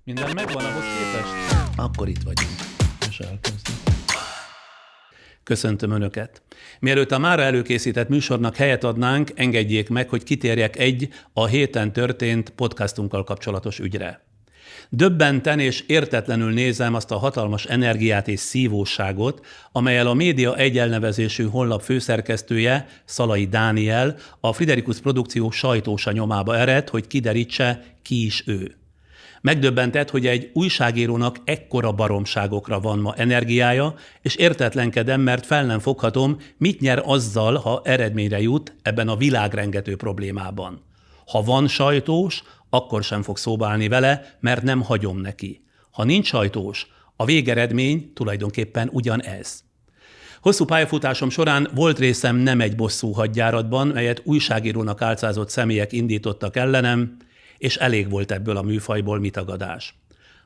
Minden megvan ahhoz képest? Akkor itt vagyunk. És elkezdjük. Köszöntöm Önöket! Mielőtt a mára előkészített műsornak helyet adnánk, engedjék meg, hogy kitérjek egy a héten történt podcastunkkal kapcsolatos ügyre. Döbbenten és értetlenül nézem azt a hatalmas energiát és szívóságot, amellyel a Média Egy elnevezésű honlap főszerkesztője, Szalai Dániel, a Friderikus Produkció sajtósa nyomába ered, hogy kiderítse, ki is ő. Megdöbbentett, hogy egy újságírónak ekkora baromságokra van ma energiája, és értetlenkedem, mert fel nem foghatom, mit nyer azzal, ha eredményre jut ebben a világrengető problémában. Ha van sajtós, akkor sem fog szóba állni vele, mert nem hagyom neki. Ha nincs sajtós, a végeredmény tulajdonképpen ugyanez. Hosszú pályafutásom során volt részem nem egy bosszú hadjáratban, melyet újságírónak álcázott személyek indítottak ellenem, és elég volt ebből a műfajból mitagadás.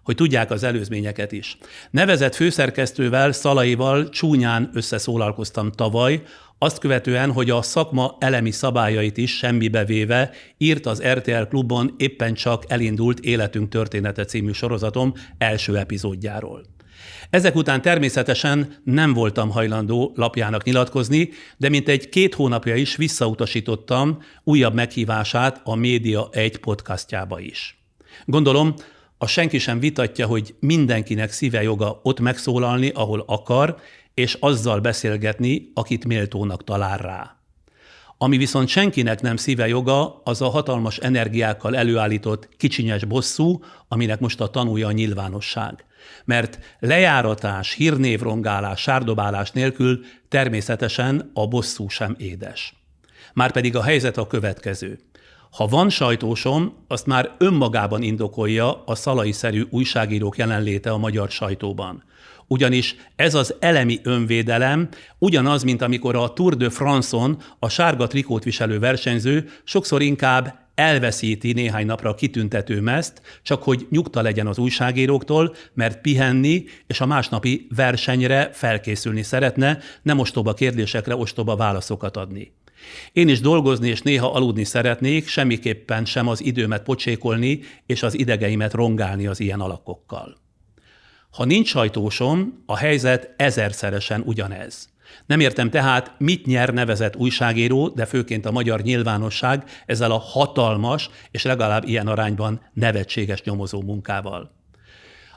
Hogy tudják az előzményeket is. Nevezett főszerkesztővel, Szalaival csúnyán összeszólalkoztam tavaly, azt követően, hogy a szakma elemi szabályait is semmibe véve írt az RTL Klubon éppen csak elindult Életünk története című sorozatom első epizódjáról. Ezek után természetesen nem voltam hajlandó lapjának nyilatkozni, de mintegy 2 hónapja is visszautasítottam újabb meghívását a Média Egy podcastjába is. Gondolom, a senki sem vitatja, hogy mindenkinek szíve joga ott megszólalni, ahol akar, és azzal beszélgetni, akit méltónak talál rá. Ami viszont senkinek nem szíve joga, az a hatalmas energiákkal előállított kicsinyes bosszú, aminek most a tanúja a nyilvánosság. Mert lejáratás, hírnévrongálás, sárdobálás nélkül természetesen a bosszú sem édes. Márpedig a helyzet a következő. Ha van sajtósom, azt már önmagában indokolja a Szalai-szerű újságírók jelenléte a magyar sajtóban. Ugyanis ez az elemi önvédelem ugyanaz, mint amikor a Tour de France-on a sárga trikót viselő versenyző sokszor inkább elveszíti néhány napra a kitüntető mezt, csak hogy nyugta legyen az újságíróktól, mert pihenni és a másnapi versenyre felkészülni szeretne, nem ostoba kérdésekre ostoba válaszokat adni. Én is dolgozni és néha aludni szeretnék, semmiképpen sem az időmet pocsékolni és az idegeimet rongálni az ilyen alakokkal. Ha nincs sajtósom, a helyzet 1000-szeresen ugyanez. Nem értem tehát, mit nyer nevezett újságíró, de főként a magyar nyilvánosság ezzel a hatalmas és legalább ilyen arányban nevetséges nyomozó munkával.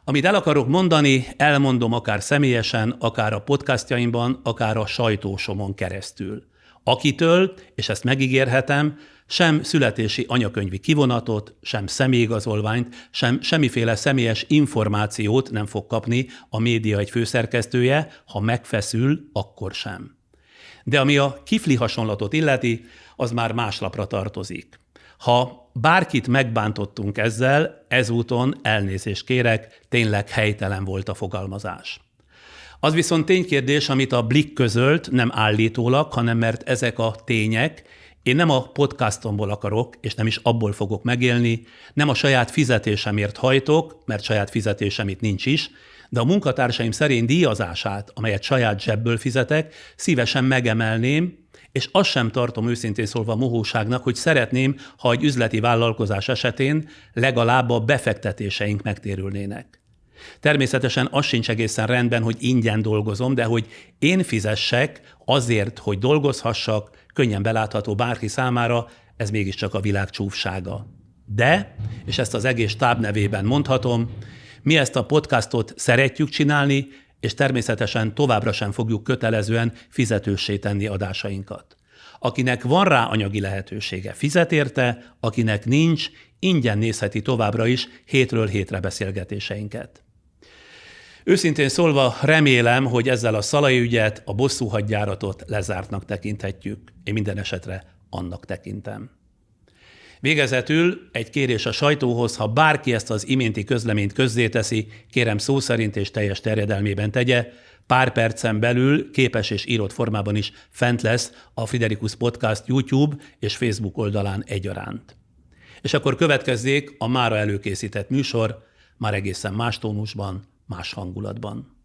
Amit el akarok mondani, elmondom akár személyesen, akár a podcastjaimban, akár a sajtósomon keresztül. Akitől, és ezt megígérhetem, sem születési anyakönyvi kivonatot, sem személyigazolványt, sem semmiféle személyes információt nem fog kapni a Média Egy főszerkesztője, ha megfeszül, akkor sem. De ami a kifli hasonlatot illeti, az már más lapra tartozik. Ha bárkit megbántottunk ezzel, ezúton elnézést kérek, tényleg helytelen volt a fogalmazás. Az viszont ténykérdés, amit a Blikk közölt, nem állítólag, hanem mert ezek a tények. Én nem a podcastomból akarok, és nem is abból fogok megélni, nem a saját fizetésemért hajtok, mert saját fizetésem itt nincs is, de a munkatársaim szerény díjazását, amelyet saját zsebből fizetek, szívesen megemelném, és azt sem tartom őszintén szólva mohóságnak, hogy szeretném, ha egy üzleti vállalkozás esetén legalább a befektetéseink megtérülnének. Természetesen az sincs egészen rendben, hogy ingyen dolgozom, de hogy én fizessek azért, hogy dolgozhassak, könnyen belátható bárki számára, ez mégiscsak a világ csúfsága. De, és ezt az egész stáb nevében mondhatom, mi ezt a podcastot szeretjük csinálni, és természetesen továbbra sem fogjuk kötelezően fizetőssé tenni adásainkat. Akinek van rá anyagi lehetősége, fizet érte, akinek nincs, ingyen nézheti továbbra is hétről hétre beszélgetéseinket. Őszintén szólva remélem, hogy ezzel a Szalai ügyet, a bosszú hadjáratot lezártnak tekinthetjük. Én minden esetre annak tekintem. Végezetül egy kérés a sajtóhoz, ha bárki ezt az iménti közleményt közzéteszi, kérem szó szerint és teljes terjedelmében tegye, pár percen belül képes és írott formában is fent lesz a Friderikus Podcast YouTube és Facebook oldalán egyaránt. És akkor következzék a mára előkészített műsor, már egészen más tónusban, más hangulatban.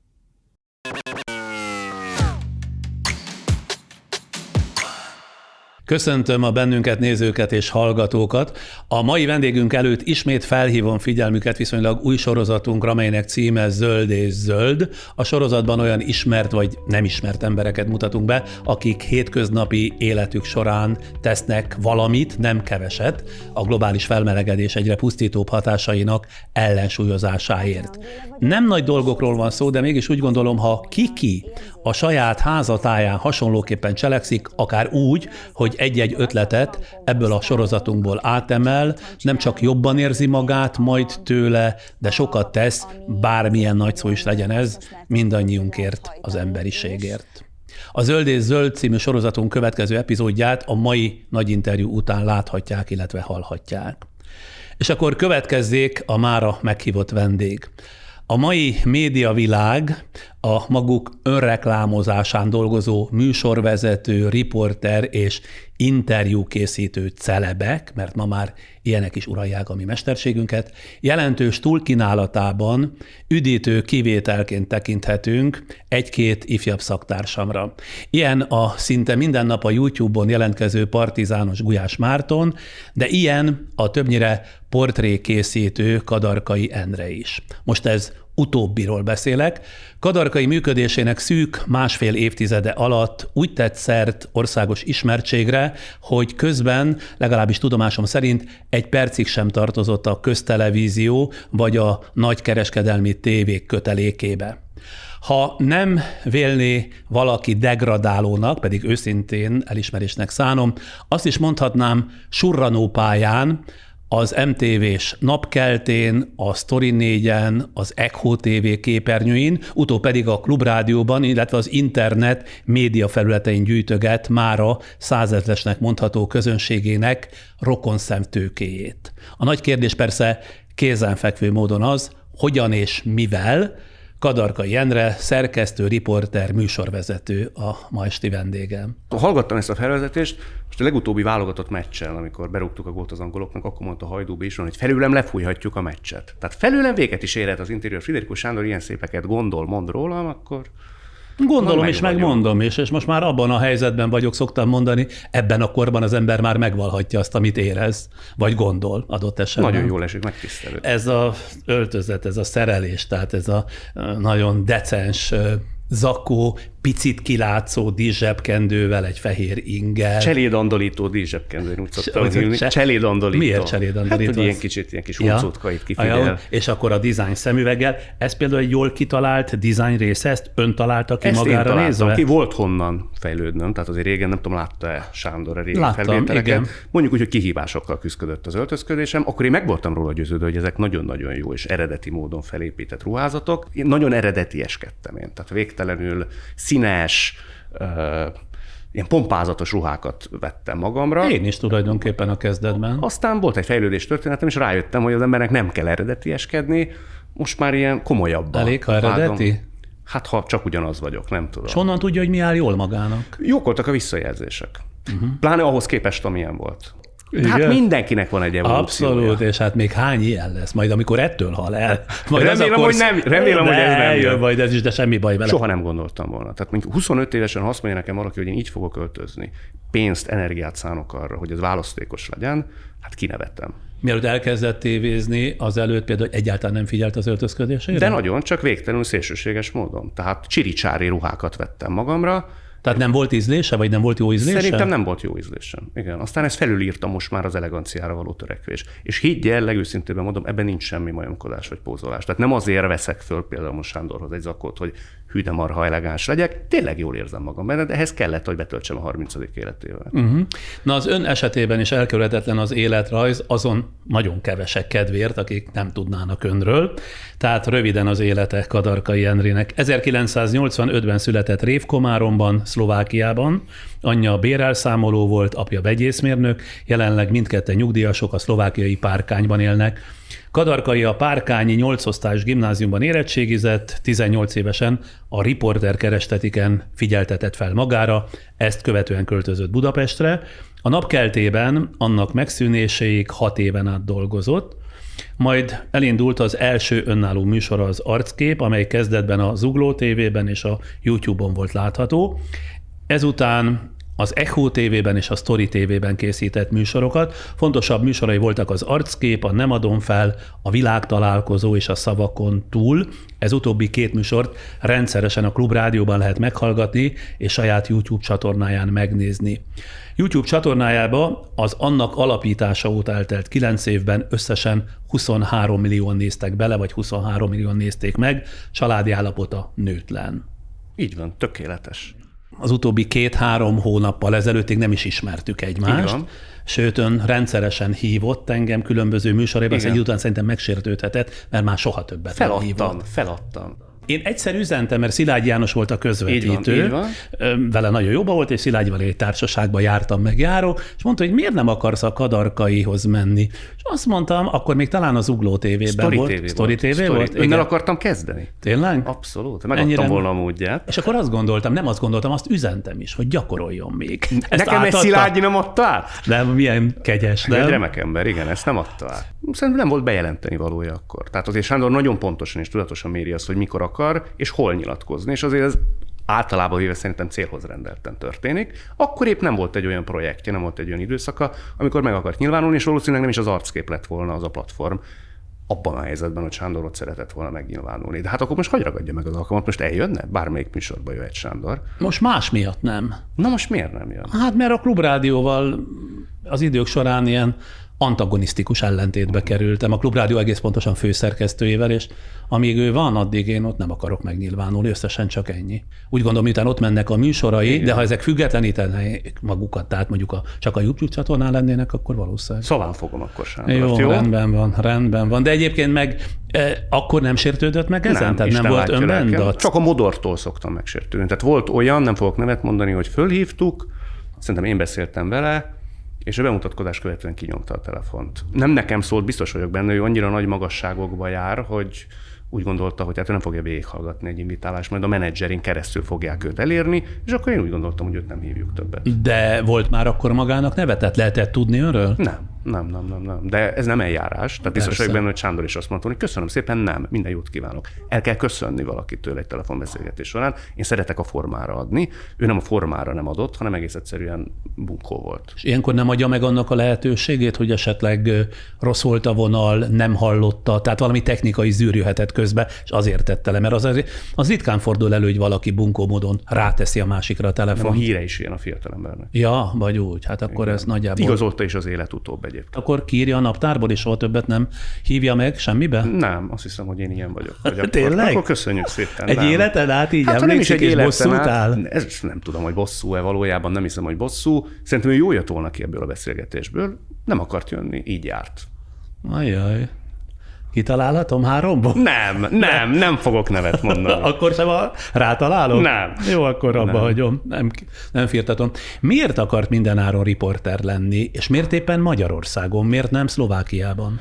Köszöntöm a bennünket nézőket és hallgatókat. A mai vendégünk előtt ismét felhívom figyelmüket viszonylag új sorozatunkra, amelynek címe Zöld és Zöld. A sorozatban olyan ismert vagy nem ismert embereket mutatunk be, akik hétköznapi életük során tesznek valamit, nem keveset, a globális felmelegedés egyre pusztítóbb hatásainak ellensúlyozásáért. Nem nagy dolgokról van szó, de mégis úgy gondolom, ha ki a saját házatáján hasonlóképpen cselekszik, akár úgy, hogy egy-egy ötletet ebből a sorozatunkból átemel, nem csak jobban érzi magát majd tőle, de sokat tesz, bármilyen nagy szó is legyen ez, mindannyiunkért, az emberiségért. A Zöld és Zöld című sorozatunk következő epizódját a mai nagy interjú után láthatják, illetve hallhatják. És akkor következzék a mára meghívott vendég. A mai médiavilág a maguk önreklámozásán dolgozó műsorvezető, riporter és interjúkészítő celebek, mert ma már ilyenek is uralják a mi mesterségünket, jelentős túlkínálatában üdítő kivételként tekinthetünk egy-két ifjabb szaktársamra. Ilyen a szinte minden nap a YouTube-on jelentkező partizános Gulyás Márton, de ilyen a többnyire portrékészítő Kadarkai Endre is. Most ez utóbbiról beszélek. Kadarkai működésének szűk másfél évtizede alatt úgy tett szert országos ismertségre, hogy közben, legalábbis tudomásom szerint, egy percig sem tartozott a köztelevízió vagy a nagykereskedelmi tévék kötelékébe. Ha nem vélné valaki degradálónak, pedig őszintén elismerésnek szánom, azt is mondhatnám surranópályán, az MTV-s Napkeltén, a Sztori 4-en, az Echo TV képernyőin, utóbb pedig a Klubrádióban, illetve az internet média felületein gyűjtöget mára 100 000-esnek mondható közönségének rokonszemtőkéjét. A nagy kérdés persze kézenfekvő módon az, hogyan és mivel. Kadarkai Endre, szerkesztő, riporter, műsorvezető a ma esti vendégem. Hallgattam ezt a felvezetést, most a legutóbbi válogatott meccsen, amikor berúgtuk a gólt az angoloknak, akkor mondta Hajdú Béson, hogy felőlem lefújhatjuk a meccset. Tehát felőlem véget is érhet az interjú. Friderikus Sándor ilyen szépeket mond rólam, akkor... Gondolom és megmondom is, és most már abban a helyzetben vagyok, szoktam mondani, ebben a korban az ember már megvalhatja azt, amit érez, vagy gondol adott esetben. Nagyon jól esik, megtisztelő. Ez az öltözet, ez a szerelés, tehát ez a nagyon decens zakó, picit kilátszó díszsebkendővel, egy fehér ingel. Cselédandolító díszsebkendő, úgy szoktam hívni. Cselédandolító. Miért cselédandolító? Hát, hogy ilyen kis huncutkait kifigyel. És akkor a design szemüveggel. Ez például egy jól kitalált design része, ezt ön találta ki ezt magára nézve? Ki volt honnan fejlődnöm, tehát azért régen, nem tudom, látta-e Sándor a régi felvételeket. Igen. Mondjuk úgy, hogy kihívásokkal küzdött az öltözködésem, akkor én meg voltam róla győződve, hogy ezek nagyon-nagyon jó és eredeti módon felépített ruházatok. Én nagyon eredetieskedtem én, tehát végtelenül színes, ilyen pompázatos ruhákat vettem magamra. Én is tulajdonképpen a kezdetben. Aztán volt egy fejlődés történetem, és rájöttem, hogy az embernek nem kell eredetieskedni, most már ilyen komolyabban. Elég, ha eredeti? Hát ha csak ugyanaz vagyok, nem tudom. És honnan tudja, hogy mi áll jól magának? Jók voltak a visszajelzések. Pláne ahhoz képest, amilyen volt. Igen? Hát mindenkinek van egy evolúciója. Abszolút, és hát még hány ilyen lesz, majd amikor ettől hal el. Majd remélem, hogy ez nem jön. Majd ez is, de semmi baj vele. Soha nem gondoltam volna. Tehát mondjuk 25 évesen, ha azt mondja nekem valaki, hogy én így fogok költözni, pénzt, energiát szánok arra, hogy ez választékos legyen, hát kinevettem. Mielőtt elkezdett tévézni, azelőtt például egyáltalán nem figyelt az öltözködésére? De nagyon, csak végtelenül szélsőséges módon. Tehát csiricsári ruhákat vettem magamra. Tehát nem volt ízlése, vagy nem volt jó ízlése? Szerintem nem volt jó ízlésem. Igen. Aztán ezt felülírta most már az eleganciára való törekvés. És higgy el, legőszintébben mondom, ebben nincs semmi majomkodás vagy pózolás. Tehát nem azért veszek föl például most Sándorhoz egy zakót, hogy hű de marha elegáns legyek. Tényleg jól érzem magam benne, de ehhez kellett, hogy betöltsem a 30. életével. Na az ön esetében is elkerülhetetlen az életrajz azon nagyon kevesek kedvéért, akik nem tudnának önről. Tehát röviden az élete Kadarkai Endrének. 1985-ben született Révkomáromban, Szlovákiában. Anyja bérelszámoló volt, apja vegyészmérnök, jelenleg mindketten nyugdíjasok, a szlovákiai Párkányban élnek. Kadarkai a párkányi 8 osztályos gimnáziumban érettségizett, 18 évesen a riporter kerestetiken figyeltetett fel magára, ezt követően költözött Budapestre. A Napkeltében annak megszűnéséig 6 éven át dolgozott, majd elindult az első önálló műsora, az Arckép, amely kezdetben a Zugló TV-ben és a YouTube-on volt látható. Ezután az Echo TV-ben és a Story TV-ben készített műsorokat. Fontosabb műsorai voltak az Arckép, a Nem adom fel, a Világtalálkozó és a Szavakon túl. Ez utóbbi 2 műsort rendszeresen a Klubrádióban lehet meghallgatni, és saját YouTube csatornáján megnézni. YouTube csatornájába az annak alapítása óta eltelt 9 évben összesen 23 millióan néztek bele, vagy 23 millióan nézték meg, családi állapota nőtlen. Így van, tökéletes. Az utóbbi 2-3 hónappal ezelőttig nem is ismertük egymást, sőt, ön rendszeresen hívott engem különböző műsoraiban, az egy után szerintem megsértődhetett, mert már soha többet nem hívott. Feladtam. Én egyszer üzentem, mert Szilágyi János volt a közvetítő, így van. Vele nagyon jóban volt, és Szilágyival egy társaságban jártam, megjárok, és mondta, hogy miért nem akarsz a Kadarkaihoz menni. És azt mondtam, akkor még talán az Ugló TV-ben volt. Story TV volt? Önnel akartam kezdeni. Tényleg? Abszolút. Megadtam volna a módját. És akkor azt gondoltam, azt üzentem is, hogy gyakoroljon még. Nekem egy Szilágyi nem adta át? Nem, milyen kegyes, nem? Egy remek ember, igen, ezt nem adta át. Szerintem nem volt bejelenteni valója akkor. Tehát azért Sándor nagyon pontosan és tudatosan méri azt, hogy mikor akar, és hol nyilatkozni, és azért ez általában véve szerintem célhoz rendelten történik. Akkor épp nem volt egy olyan projektje, nem volt egy olyan időszaka, amikor meg akart nyilvánulni, és valószínűleg nem is az Arckép lett volna az a platform abban a helyzetben, hogy Sándor ott szeretett volna megnyilvánulni. De hát akkor most hogy ragadja meg az alkalmat? Most eljönne? Bármelyik műsorba jöhet Sándor. Most más miatt nem. Na most miért nem jön? Hát mert a Klubrádióval az idők során ilyen antagonisztikus ellentétbe kerültem. A Klubrádió egész pontosan főszerkesztőjével, és amíg ő van, addig én ott nem akarok megnyilvánulni, összesen csak ennyi. Úgy gondolom, miután ott mennek a műsorai, de ha ezek függetlenítenék magukat, tehát mondjuk csak a YouTube csatornán lennének, akkor valószínűleg. Szaván fogom akkor Sándor. Jó, rendben van. De egyébként meg akkor nem sértődött meg ezen? Nem, tehát nem volt önbendat? Csak a Modortól szoktam megsértődni. Tehát volt olyan, nem fogok nevet mondani, hogy fölhívtuk, szerintem én beszéltem vele, és a bemutatkozás követően kinyomta a telefont. Nem nekem szólt, biztos vagyok benne, hogy annyira nagy magasságokba jár, hogy úgy gondolta, hogy hát ő nem fogja végighallgatni egy invitálást, majd a menedzserén keresztül fogják őt elérni, és akkor én úgy gondoltam, hogy őt nem hívjuk többet. De volt már akkor magának neve? Tehát lehetett tudni önről? Nem. De ez nem eljárás. Tehát biztos vagyok benne, hogy Sándor is azt mondta, hogy köszönöm szépen, nem, minden jót kívánok. El kell köszönni valakitől egy telefonbeszélgetés során. Én szeretek a formára adni. Ő nem a formára nem adott, hanem egész egyszerűen bunkó volt. És ilyenkor nem adja meg annak a lehetőségét, hogy esetleg rossz volt a vonal, nem hallotta, tehát valami technikai zűr jöhetett közbe, és azért tette le, mert az ritkán fordul elő, hogy valaki bunkó módon ráteszi a másikra a telefont. Nem, a híre is ilyen a fiatalembernek. Ja, vagy úgy, hát akkor igen. Ez nagyjából... Igazolta is az élet utóbb egyébként. Akkor kiírja a naptárból, és soha többet nem hívja meg semmibe? Nem, azt hiszem, hogy én ilyen vagyok. Tényleg? Akkor köszönjük szépen. Egy életen át így hát, emlékszik, és bosszút áll? Ez nem tudom, hogy bosszú-e valójában, nem hiszem, hogy bosszú. Szerintem ő jól jött volna ki ebből a beszélgetésből. Nem akart jönni, így járt. Ajjaj. Kitalálhatom 3-ból? Nem fogok nevet mondani. Akkor sem rátalálok? Nem. Jó, akkor abba hagyom. Nem firtatom. Miért akart mindenáron riporter lenni, és miért éppen Magyarországon, miért nem Szlovákiában?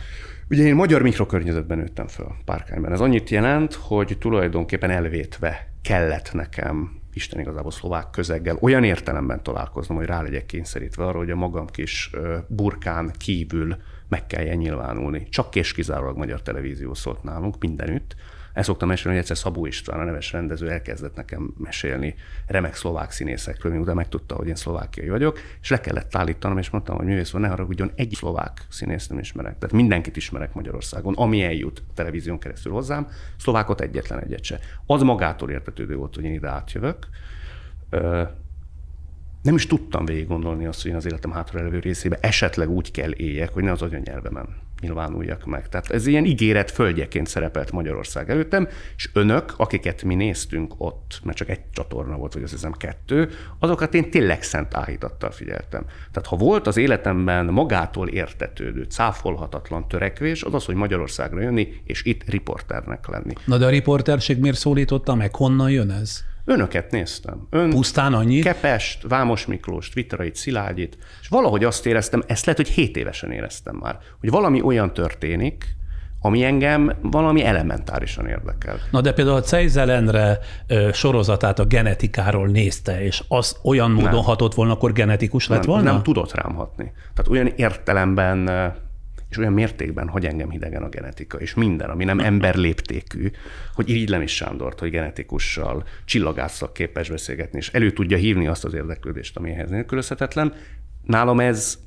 Ugye én magyar mikrokörnyezetben nőttem föl, Párkányban. Ez annyit jelent, hogy tulajdonképpen elvétve kellett nekem Isten igazából szlovák közeggel olyan értelemben találkoznom, hogy rá legyek kényszerítve arra, hogy a magam kis burkán kívül meg kelljen nyilvánulni. Csak és kizárólag magyar televízió szólt nálunk mindenütt. El szoktam mesélni, hogy egyszer Szabó István, a neves rendező elkezdett nekem mesélni remek szlovák színészekről, miután megtudta, hogy én szlovákiai vagyok, és le kellett állítanom, és mondtam, hogy művész van, ne haragudjon, egy szlovák színészt nem ismerek. Tehát mindenkit ismerek Magyarországon, ami eljut a televízión keresztül hozzám, szlovákot egyetlen egyet se. Az magától értetődő volt, hogy én ide átjövök. Nem is tudtam végig gondolni azt, hogy én az életem hátralévő részébe esetleg úgy kell éljek, hogy ne az anyanyelvemen nyilvánuljak meg. Tehát ez ilyen ígéret földjeként szerepelt Magyarország előttem, és önök, akiket mi néztünk ott, mert csak egy csatorna volt, vagy azt hiszem 2, azokat én tényleg szent áhítattal figyeltem. Tehát ha volt az életemben magától értetődő, cáfolhatatlan törekvés, az az, hogy Magyarországra jönni, és itt riporternek lenni. Na de a riporterség miért szólította meg? Honnan jön ez? Önöket néztem. Pusztán annyit? Kepest, Vámos Miklóst, Vitrait, Szilágyit, és valahogy azt éreztem, ezt lehet, hogy 7 évesen éreztem már, hogy valami olyan történik, ami engem valami elementárisan érdekel. Na de például a Cejzel Endre sorozatát a genetikáról nézte, és az olyan módon hatott volna, akkor genetikus lett volna? Nem tudott rám hatni. Tehát olyan értelemben és olyan mértékben hagy engem hidegen a genetika, és minden, ami nem emberléptékű, hogy irigylem is Sándort, hogy genetikussal, csillagásszal képes beszélgetni, és elő tudja hívni azt az érdeklődést, ami ehhez nélkülözhetetlen. Nálam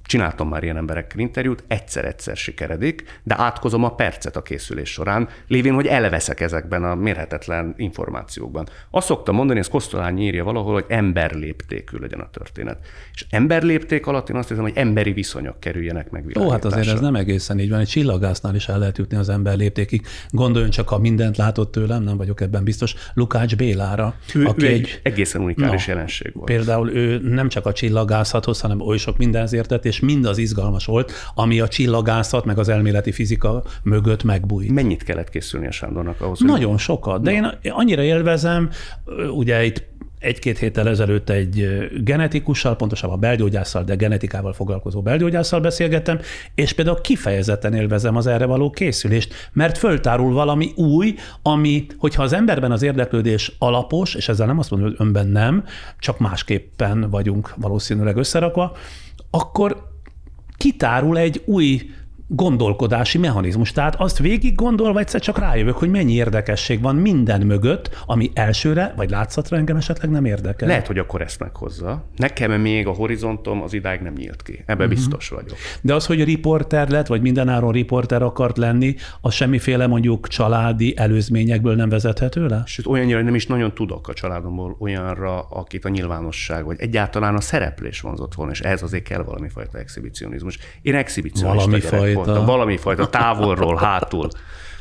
csináltam már ilyen emberekkel interjút, egyszer-egyszer sikeredik, de átkozom a percet a készülés során, lévén, hogy elveszek ezekben a mérhetetlen információkban. Azt szoktam mondani, ez Kosztolányi írja valahol, hogy emberléptékű legyen a történet. És emberlépték alatt én azt hiszem, hogy emberi viszonyok kerüljenek megvilágításra. Hát azért ez nem egészen így van. Egy csillagásznál is el lehet jutni az emberléptékig. Gondoljon csak, ha mindent látott tőlem, nem vagyok ebben biztos, Lukács Bélára. Aki egy egészen unikális jelenség volt. Például ő nem csak a csillagászathoz, hanem oly sok mindenhez értett, és mind az izgalmas volt, ami a csillagászat meg az elméleti fizika mögött megbújt. Mennyit kellett készülni a Sándornak ahhoz? Nagyon sokat, de én annyira élvezem, ugye itt 1-2 héttel ezelőtt egy genetikussal, pontosabban belgyógyásszal, de genetikával foglalkozó belgyógyásszal beszélgettem, és például kifejezetten élvezem az erre való készülést, mert föltárul valami új, ami, hogyha az emberben az érdeklődés alapos, és ezzel nem azt mondom, hogy önben nem, csak másképpen vagyunk valószínűleg összerakva, akkor kitárul egy új gondolkodási mechanizmus. Tehát azt végig gondolva egyszer csak rájövök, hogy mennyi érdekesség van minden mögött, ami elsőre vagy látszatra engem esetleg nem érdekel. Lehet, hogy akkor ezt meghozza. Nekem még a horizontom az idáig nem nyílt ki. Ebben biztos vagyok. De az, hogy riporter lett, vagy mindenáron riporter akart lenni, az semmiféle mondjuk családi előzményekből nem vezethető le? Sőt, olyannyira nem is nagyon tudok a családomból olyanra, akit a nyilvánosság, vagy egyáltalán a szereplés vonzott volna, és ehhez azért kell valami fajta exhibicionizmus. Én exhibicionista gyerek voltam. Valami fajta távolról, hátul.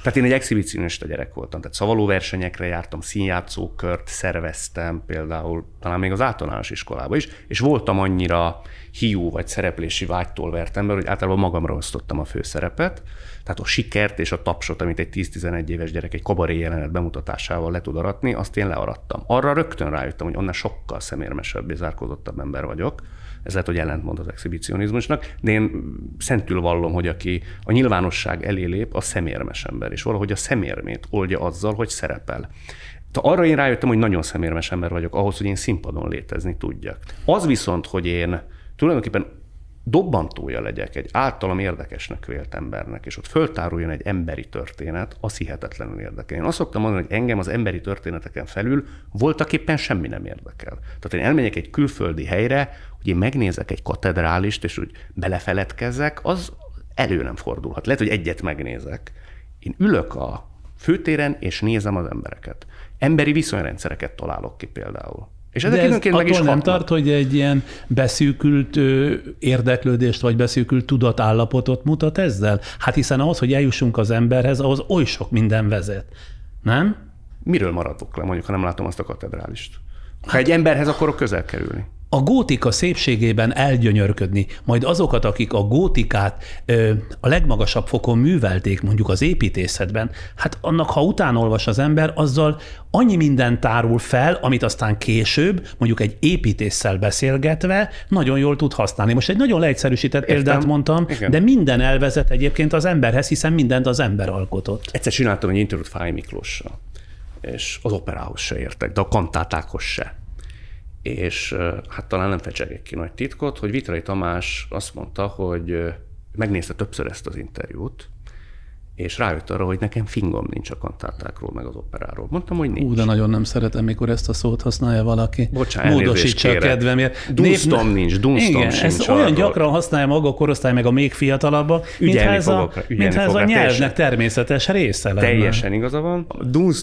Tehát én egy exhibicionista gyerek voltam. Tehát szavalóversenyekre jártam, színjátszókört szerveztem például, talán még az általános iskolában is, és voltam annyira hiú vagy szereplési vágytól vert ember, hogy általában magamra osztottam a főszerepet. Tehát a sikert és a tapsot, amit egy 10-11 éves gyerek egy kabaré jelenet bemutatásával le tud aratni, azt én learattam. Arra rögtön rájöttem, hogy annál sokkal szemérmesebb és zárkózottabb ember vagyok. Ez lehet, hogy ellentmond az exhibicionizmusnak, de én szentül vallom, hogy aki a nyilvánosság elé lép, a szemérmes ember, és valahogy a szemérmét oldja azzal, hogy szerepel. Arra én rájöttem, hogy nagyon szemérmes ember vagyok ahhoz, hogy én színpadon létezni tudjak. Az viszont, hogy én tulajdonképpen dobbantója legyek egy általam érdekesnek vélt embernek, és ott föltáruljon egy emberi történet, az hihetetlenül érdekel. Én azt szoktam mondani, hogy engem az emberi történeteken felül voltak éppen semmi nem érdekel. Tehát én elmegyek egy külföldi helyre, hogy én megnézek egy katedrálist, és úgy belefeledkezzek, az elő nem fordulhat. Lehet, hogy egyet megnézek. Én ülök a főtéren, és nézem az embereket. Emberi viszonyrendszereket találok ki például. És ezek időnként meg is nem tart, hogy egy ilyen beszűkült érdeklődést, vagy beszűkült tudatállapotot mutat ezzel? Hát hiszen ahhoz, hogy eljussunk az emberhez, ahhoz oly sok minden vezet. Nem? Miről maradok le, mondjuk, ha nem látom azt a katedrálist? Ha egy emberhez akarok közel kerülni. A gótika szépségében elgyönyörködni, majd azokat, akik a gótikát a legmagasabb fokon művelték, mondjuk az építészetben, hát annak, ha utánolvas az ember, azzal annyi minden tárul fel, amit aztán később, mondjuk egy építésszel beszélgetve nagyon jól tud használni. Most egy nagyon leegyszerűsített példát mondtam, igen. De minden elvezet egyébként az emberhez, hiszen mindent az ember alkotott. Egyszer csináltam egy interjút Fáy Miklóssal, és az operához se értek, de a kantátákhoz se. És hát talán nem fecsegek ki nagy titkot, hogy Vitrai Tamás azt mondta, hogy megnézte többször ezt az interjút, és rájött arra, hogy nekem fingom nincs a kantátákról, meg az operáról. Mondtam, hogy nincs. De nagyon nem szeretem, mikor ezt a szót használja valaki. Bocsánat, módosítsa a kedvemért. Dunstom sincs. Ezt olyan gyakran használja maga a korosztály, meg a még fiatalabb, mintha ez a nyelvnek természetes része lenne. Teljesen igaza van.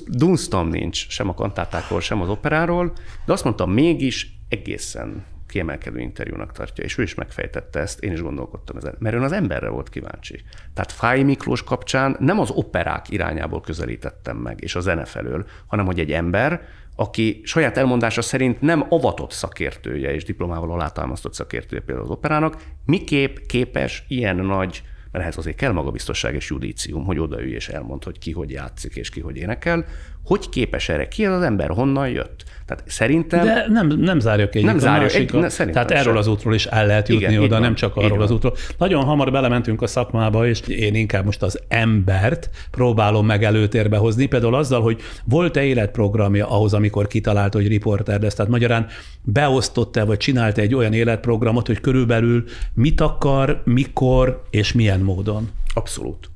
Dunstom nincs sem a kantátákról, sem az operáról, de azt mondtam, mégis egészen kiemelkedő interjúnak tartja, és ő is megfejtette ezt, én is gondolkodtam ezen, mert ön az emberre volt kíváncsi. Tehát Fáy Miklós kapcsán nem az operák irányából közelítettem meg, és a zene felől, hanem hogy egy ember, aki saját elmondása szerint nem avatott szakértője és diplomával alátámasztott szakértője például az operának, miképp képes ilyen nagy, mert ehhez azért kell magabiztosság és judícium, hogy odaülj és elmond, hogy ki hogy játszik és ki hogy énekel, hogy képes erre, ki az ember, honnan jött. Tehát szerintem... De nem zárjuk egyik a másikat. Tehát erről az útról is el lehet jutni oda, van, nem csak arról az útról. Nagyon hamar belementünk a szakmába, és én inkább most az embert próbálom meg előtérbe hozni, például azzal, hogy volt-e életprogramja ahhoz, amikor kitalálta, hogy riporter lesz. Tehát magyarán beosztott-e, vagy csinálta egy olyan életprogramot, hogy körülbelül mit akar, mikor és milyen milyen módon? Abszolút.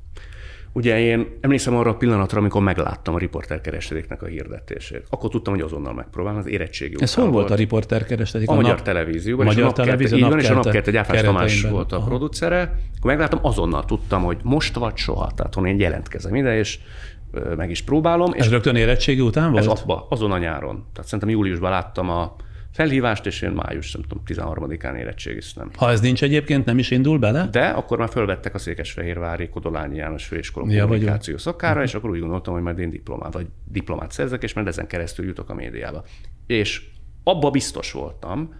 Ugye én emlékszem arra a pillanatra, amikor megláttam a riporterkereskedéknek a hirdetését. Akkor tudtam, hogy azonnal megpróbálom, az érettségi Ez hol volt a riporterkereskedék? A Magyar Televízióban. Magyar Televízió, és a Napkelte Gyáfás Tamás volt a producere. Akkor megláttam, azonnal tudtam, hogy most vagy soha. Tehát én jelentkezem ide, és meg is próbálom. Ez rögtön érettségi után volt? Ez azon a nyáron. Tehát szerintem júliusban láttam a felhívást, és én május, nem tudom, 13-án érettségiztem. Ha ez nincs egyébként, nem is indul bele? De akkor már fölvettek a Székesfehérvári Kodolányi János Főiskola kommunikáció szakára, és akkor úgy gondoltam, hogy majd én diplomát szerzek, és majd ezen keresztül jutok a médiába. És abba biztos voltam,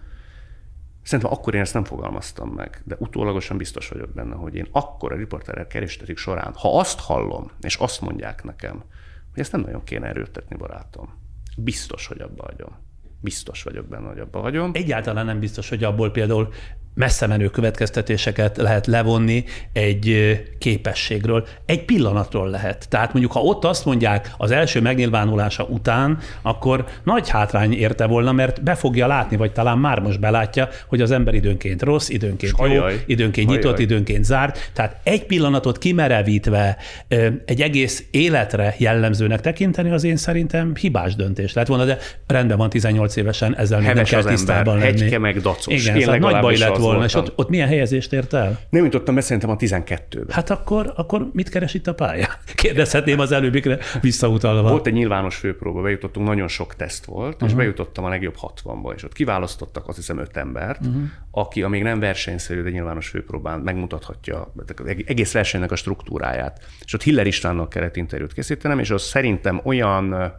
szerintem akkor én ezt nem fogalmaztam meg, de utólagosan biztos vagyok benne, hogy én akkor a riporterek kereskedik során, ha azt hallom, és azt mondják nekem, hogy ezt nem nagyon kéne erőltetni, barátom, biztos, hogy abba hagyom. Biztos vagyok benne, hogy abba hagyom. Egyáltalán nem biztos, hogy abból például messze menő következtetéseket lehet levonni egy képességről. Egy pillanatról lehet. Tehát mondjuk, ha ott azt mondják az első megnyilvánulása után, akkor nagy hátrány érte volna, mert be fogja látni, vagy talán már most belátja, hogy az ember időnként rossz, időnként jó, időnként nyitott, időnként zárt. Tehát egy pillanatot kimerevítve egy egész életre jellemzőnek tekinteni, az én szerintem hibás döntés lett volna, de rendben van 18 évesen, ezzel még nem kell tisztában lenni. Hegyke meg dacos. Igen, szóval nagy baj lett volna, és ott milyen helyezést ért el? Nem jutottam be, szerintem a 12-ben. Hát akkor mit keres itt a pályán? Kérdezhetném az előbbikre visszautalva. Volt egy nyilvános főpróba, bejutottunk, nagyon sok teszt volt, és bejutottam a legjobb 60-ba, és ott kiválasztottak azt hiszem 5 embert, aki amíg nem versenyszerű, de nyilvános főpróbán megmutathatja egész versenynek a struktúráját. És ott Hiller Istvánnal kellett interjút készítenem, és az szerintem olyan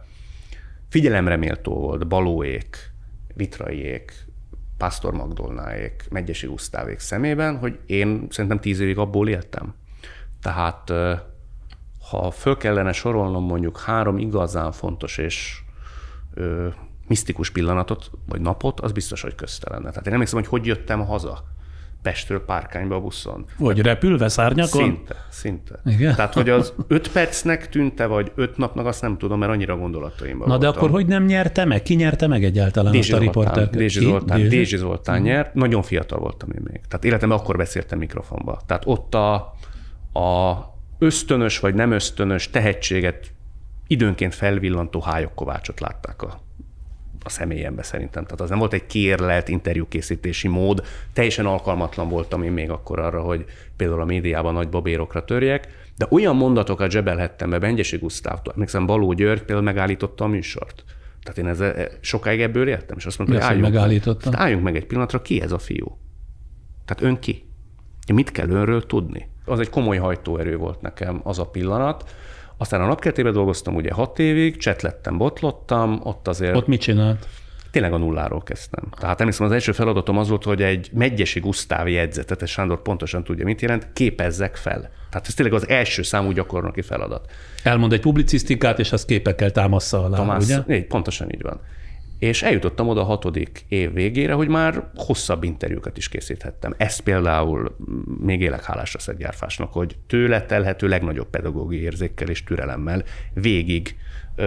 figyelemre méltó volt Balóék, Vitraiék, Pásztor Magdolnáék, Medgyessy Gusztávék szemében, hogy én szerintem 10 évig abból éltem. Tehát ha föl kellene sorolnom mondjuk 3 igazán fontos és misztikus pillanatot, vagy napot, az biztos, hogy közte lenne. Tehát én emlékszem, hogy jöttem haza Pestről Párkányba a buszon. Vagy repülve szárnyakon? Szinte. Igen? Tehát, hogy az 5 percnek tűnte, vagy 5 napnak, azt nem tudom, mert annyira gondolataimban voltam. De akkor hogy nem nyerte meg? Ki nyerte meg egyáltalán azt a riporter? Dézsi Zoltán nyert. Nagyon fiatal voltam én még. Tehát életemben akkor beszéltem mikrofonba. Tehát ott a ösztönös vagy nem ösztönös tehetséget időnként felvillantó Hályok Kovácsot látták a személyembe szerintem. Tehát az nem volt egy kérlelt interjúkészítési mód. Teljesen alkalmatlan voltam én még akkor arra, hogy például a médiában nagy babérokra törjek, de olyan mondatokat zsebelhettem be Bengyessy Gusztávtól. Emlékszem, Baló György például megállította a műsort. Tehát én sokáig ebből éltem, és azt mondtam, hogy álljunk meg egy pillanatra, ki ez a fiú? Tehát ön ki? Mit kell önről tudni? Az egy komoly hajtóerő volt nekem az a pillanat. Aztán a Napkeltében dolgoztam ugye 6 évig, csetlettem, botlottam, ott azért... Ott mit csinált? Tényleg a nulláról kezdtem. Tehát emlékszem, az első feladatom az volt, hogy egy Medgyessy Gusztáv jegyzetet, és Sándor pontosan tudja, mit jelent, képezzek fel. Tehát ez tényleg az első számú gyakornoki feladat. Elmond egy publicisztikát, és azt képekkel támassza alá, ugye? Pontosan így van. És eljutottam oda a 6. év végére, hogy már hosszabb interjúkat is készíthettem. Ezt például még élek hálásra Szent Gyárfásnak, hogy tőle telhető legnagyobb pedagógiai érzékkel és türelemmel végig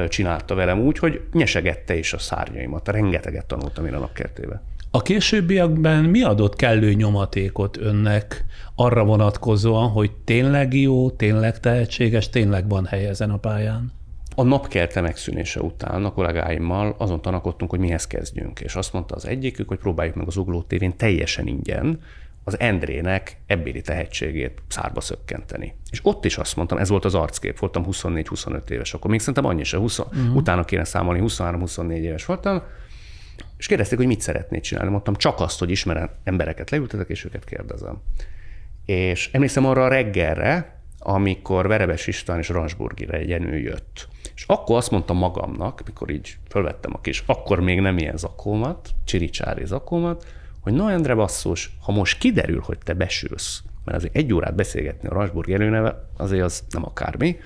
csinálta velem úgy, hogy nyesegette is a szárnyaimat. Rengeteget tanultam én a Napkertében. A későbbiekben mi adott kellő nyomatékot önnek arra vonatkozóan, hogy tényleg jó, tényleg tehetséges, tényleg van helye ezen a pályán? A Napkelte megszűnése után a kollégáimmal azon tanakodtunk, hogy mihez kezdjünk. És azt mondta az egyikük, hogy próbáljuk meg az Ugló tévén teljesen ingyen az Endrének ebbéli tehetségét szárba szökkenteni. És ott is azt mondtam, ez volt az arckép, voltam 24-25 éves, akkor még szerintem annyi se, utána kéne számolni, 23-24 éves voltam, és kérdezték, hogy mit szeretnéd csinálni. Mondtam, csak azt, hogy ismerem embereket leültetek, és őket kérdezem. És emlékszem arra a reggelre, amikor Verebes István és Ransburgi Jenő jött. És akkor azt mondtam magamnak, mikor így fölvettem a kis, akkor még nem ilyen zakómat, csiricsári zakómat, hogy na Endre basszus, ha most kiderül, hogy te besülsz, mert azért 1 órát beszélgetni a Ransburgi Jenővel, azért az nem akármi,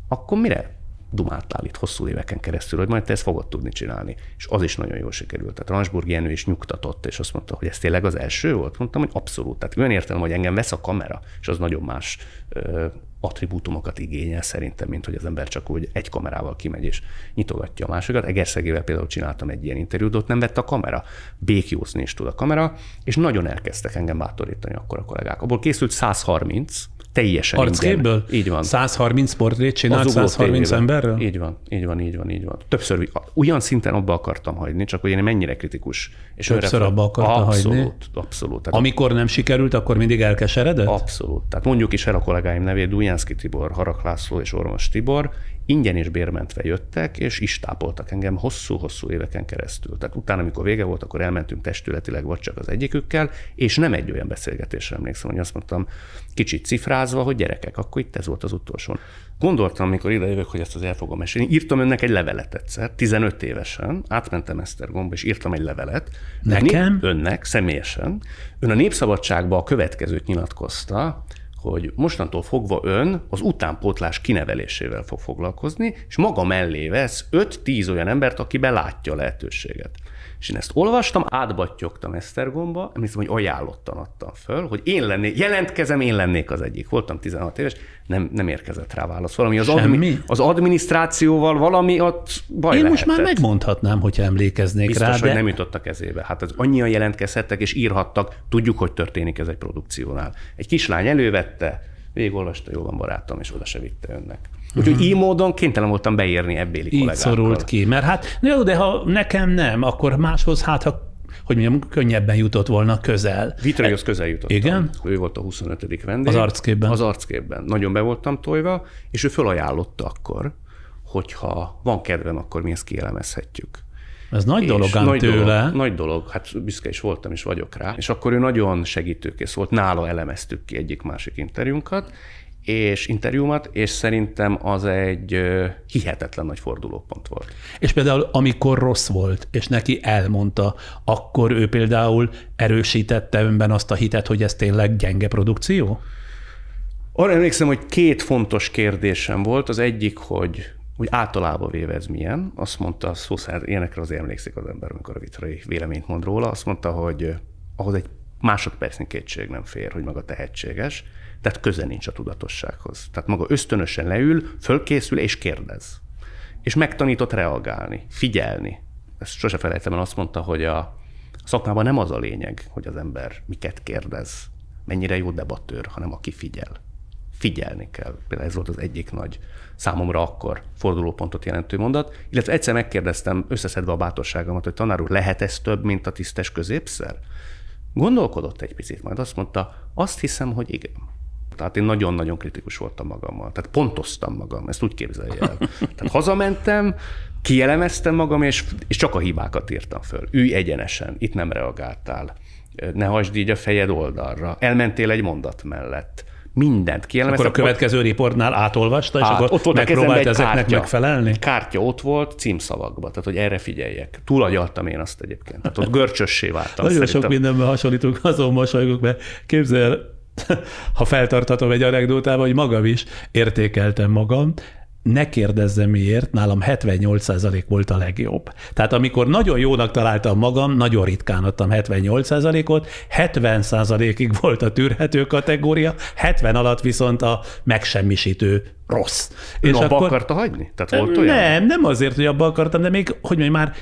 akkor mire dumáltál itt hosszú éveken keresztül, hogy majd te ezt fogod tudni csinálni. És az is nagyon jól sikerült. Tehát Ransburgi Jenő is nyugtatott, és azt mondta, hogy ez tényleg az első volt? Mondtam, hogy abszolút. Tehát olyan értelem, hogy engem vesz a kamera, és az nagyon más attribútumokat igényel szerintem, mint hogy az ember csak úgy egy kamerával kimegy és nyitogatja a másikat. Egerszegével például csináltam egy ilyen interjút, ott nem vett a kamera. békjózni is tud a kamera, és nagyon elkezdtek engem bátorítani akkor a kollégák. Abból készült 130, Teljesen Arcképből? ingyen. Így van. 130 portrét csinált 130 emberről? Így van. Többször olyan szinten abba akartam hagyni, csak hogy én mennyire kritikus. És többször abba akarta hagyni? Abszolút. Amikor nem sikerült, akkor mindig elkeseredett? Abszolút. Tehát mondjuk is el a kollégáim nevét, Dujánszky Tibor, Harak László és Ormos Tibor, ingyen és bérmentve jöttek, és istápoltak engem hosszú-hosszú éveken keresztül. Tehát utána, amikor vége volt, akkor elmentünk testületileg vagy csak az egyikükkel, és nem egy olyan beszélgetésre emlékszem, hogy azt mondtam, kicsit cifrázva, hogy gyerekek, akkor itt ez volt az utolsó. Gondoltam, amikor idejövök, hogy ezt az el fogom mesélni. Írtam önnek egy levelet egyszer, 15 évesen, átmentem Esztergomba, és írtam egy levelet. Nekem? Önnek, személyesen. Ön a Népszabadságban a következőt nyilatkozta, hogy mostantól fogva ön az utánpótlás kinevelésével fog foglalkozni, és maga mellé vesz 5-10 olyan embert, akiben látja a lehetőséget. És én ezt olvastam, átbattyogtam Esztergomba, emlékszem, hogy ajánlottan adtam föl, hogy én lennék az egyik. Voltam 16 éves, nem érkezett rá válasz. Valami az adminisztrációval valami ott baj Én lehetett. most már megmondhatnám, hogyha emlékeznék Biztos, rá, hogy de... nem jutott a kezébe. Hát az annyian jelentkezhettek és írhattak, tudjuk, hogy történik ez egy produkciónál. Egy kislány elővette, végigolvasta, jó van barátom, és oda se vitte önnek. Úgyhogy így módon kénytelen voltam beírni ebbéli kollégákkal. Így szorult ki, mert hát jó, de ha nekem nem, akkor máshoz hogy mondjam, könnyebben jutott volna közel. Vitraihoz közel jutottam. Igen? Ő volt a 25. vendég. Az Arcképben? Az Arcképben. Nagyon be voltam tojva, és ő fölajánlotta akkor, hogyha van kedvem, akkor mi ezt kielemezhetjük. Ez nagy dolog ám tőle. Nagy dolog, hát büszke is voltam, és vagyok rá. És akkor ő nagyon segítőkész volt, nála elemeztük ki egyik-másik interjúmat, és szerintem az egy hihetetlen nagy fordulópont volt. És például amikor rossz volt, és neki elmondta, akkor ő például erősítette önben azt a hitet, hogy ez tényleg gyenge produkció? Arra emlékszem, hogy 2 fontos kérdésem volt. Az egyik, hogy általában véve ez milyen. Azt mondta, szó szerint ilyenekre azért emlékszik az ember, amikor a Vitrai véleményt mond róla. Azt mondta, hogy ahhoz egy másodpercnyi kétség nem fér, hogy maga tehetséges, tehát köze nincs a tudatossághoz. Tehát maga ösztönösen leül, fölkészül és kérdez. És megtanított reagálni, figyelni. Ezt sose felejtem el, azt mondta, hogy a szakmában nem az a lényeg, hogy az ember miket kérdez, mennyire jó debattőr, hanem aki figyel. Figyelni kell. Például ez volt az egyik nagy számomra akkor fordulópontot jelentő mondat. Illetve egyszer megkérdeztem, összeszedve a bátorságomat, hogy tanár úr, lehet ez több, mint a tisztes középszer? Gondolkodott egy picit, majd azt mondta, azt hiszem, hogy igen. Tehát én nagyon-nagyon kritikus voltam magammal. Tehát pontoztam magam, ezt úgy képzelje el. Tehát hazamentem, kielemeztem magam, és csak a hibákat írtam föl. Ülj egyenesen, itt nem reagáltál. Ne hajtsd így a fejed oldalra. Elmentél egy mondat mellett. Mindent kielemeztem. Akkor a következő riportnál átolvasta, és akkor megpróbált ezeknek megfelelni? Egy kártya ott volt címszavakban, tehát hogy erre figyeljek. Túlagyaltam én azt egyébként. Tehát ott görcsössé váltam. Nagyon sok mindenben hasonlítunk, azon mosolygok, mert képzel, ha feltarthatom egy anekdótával, hogy magam is értékeltem magam, ne kérdezzem miért, nálam 78% volt a legjobb. Tehát amikor nagyon jónak találtam magam, nagyon ritkán adtam 78%-ot, 70%-ig volt a tűrhető kategória, 70 alatt viszont a megsemmisítő rossz. És abba akarta hagyni? Tehát volt olyan? Nem azért, hogy abba akartam, de még, hogy mondjam, már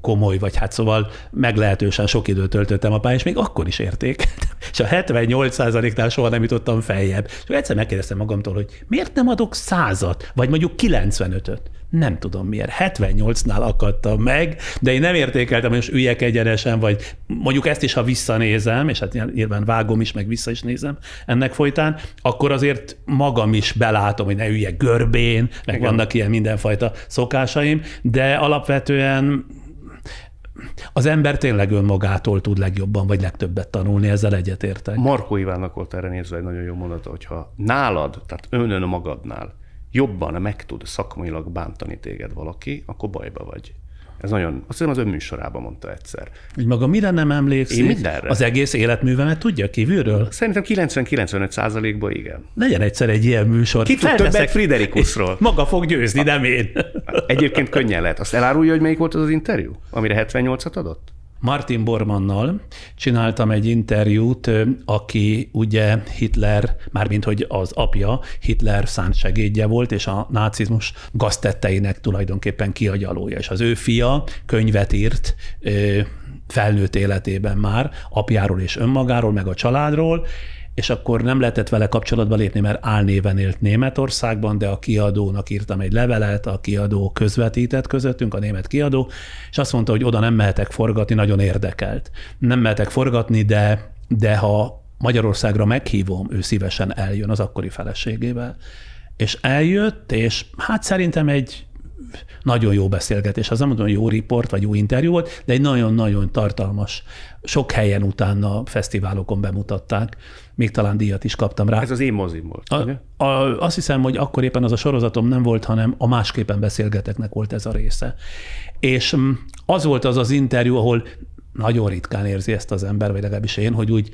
komoly vagy, hát szóval meglehetősen sok időt töltöttem a pályán, és még akkor is értékeltem. És a 78%-nál soha nem jutottam feljebb. És egyszer megkérdeztem magamtól, hogy miért nem adok 100-at, vagy mondjuk 95-öt. Nem tudom miért. 78-nál akadtam meg, de én nem értékeltem, hogy most üljek egyenesen, vagy mondjuk ezt is, ha visszanézem, és hát nyilván vágom is, meg vissza is nézem ennek folytán, akkor azért magam is belátom, hogy ne üljek görbén, meg igen, vannak ilyen mindenfajta szokásaim, de alapvetően az ember tényleg önmagától tud legjobban, vagy legtöbbet tanulni, ezzel egyetértek. Markó Ivánnak volt erre nézve egy nagyon jó mondata, hogyha nálad, tehát önön magadnál jobban meg tud szakmailag bántani téged valaki, akkor bajba vagy. Ez nagyon, azt hiszem az ön műsorában mondta egyszer. Hogy maga mire nem emlékszik? Én mindenre. Az egész életművemet tudja kívülről? Szerintem 90-95%-ban igen. Legyen egyszer egy ilyen műsor. Ki tud többet Friderikusról? Maga fog győzni, nem én. Egyébként könnyen lehet. Azt elárulja, hogy melyik volt az interjú, amire 78-at adott? Martin Bormannnal csináltam egy interjút, aki ugye Hitler, mármint hogy az apja Hitler szántsegédje volt, és a nácizmus gaztetteinek tulajdonképpen kiagyalója. És az ő fia könyvet írt felnőtt életében már apjáról és önmagáról, meg a családról, és akkor nem lehetett vele kapcsolatba lépni, mert álnéven élt Németországban, de a kiadónak írtam egy levelet, a kiadó közvetített közöttünk, a német kiadó, és azt mondta, hogy oda nem mehetek forgatni, nagyon érdekelt. Nem mehetek forgatni, de ha Magyarországra meghívom, ő szívesen eljön az akkori feleségével. És eljött, és hát szerintem egy nagyon jó beszélgetés. Az nem mondom, hogy jó riport, vagy jó interjú volt, de egy nagyon-nagyon tartalmas. Sok helyen utána fesztiválokon bemutatták. Még talán díjat is kaptam rá. Ez az én mozim volt, ugye? Azt hiszem, hogy akkor éppen az a sorozatom nem volt, hanem a Másképpen beszélgeteknek volt ez a része. És az volt az interjú, ahol nagyon ritkán érzi ezt az ember, vagy legalábbis én, hogy úgy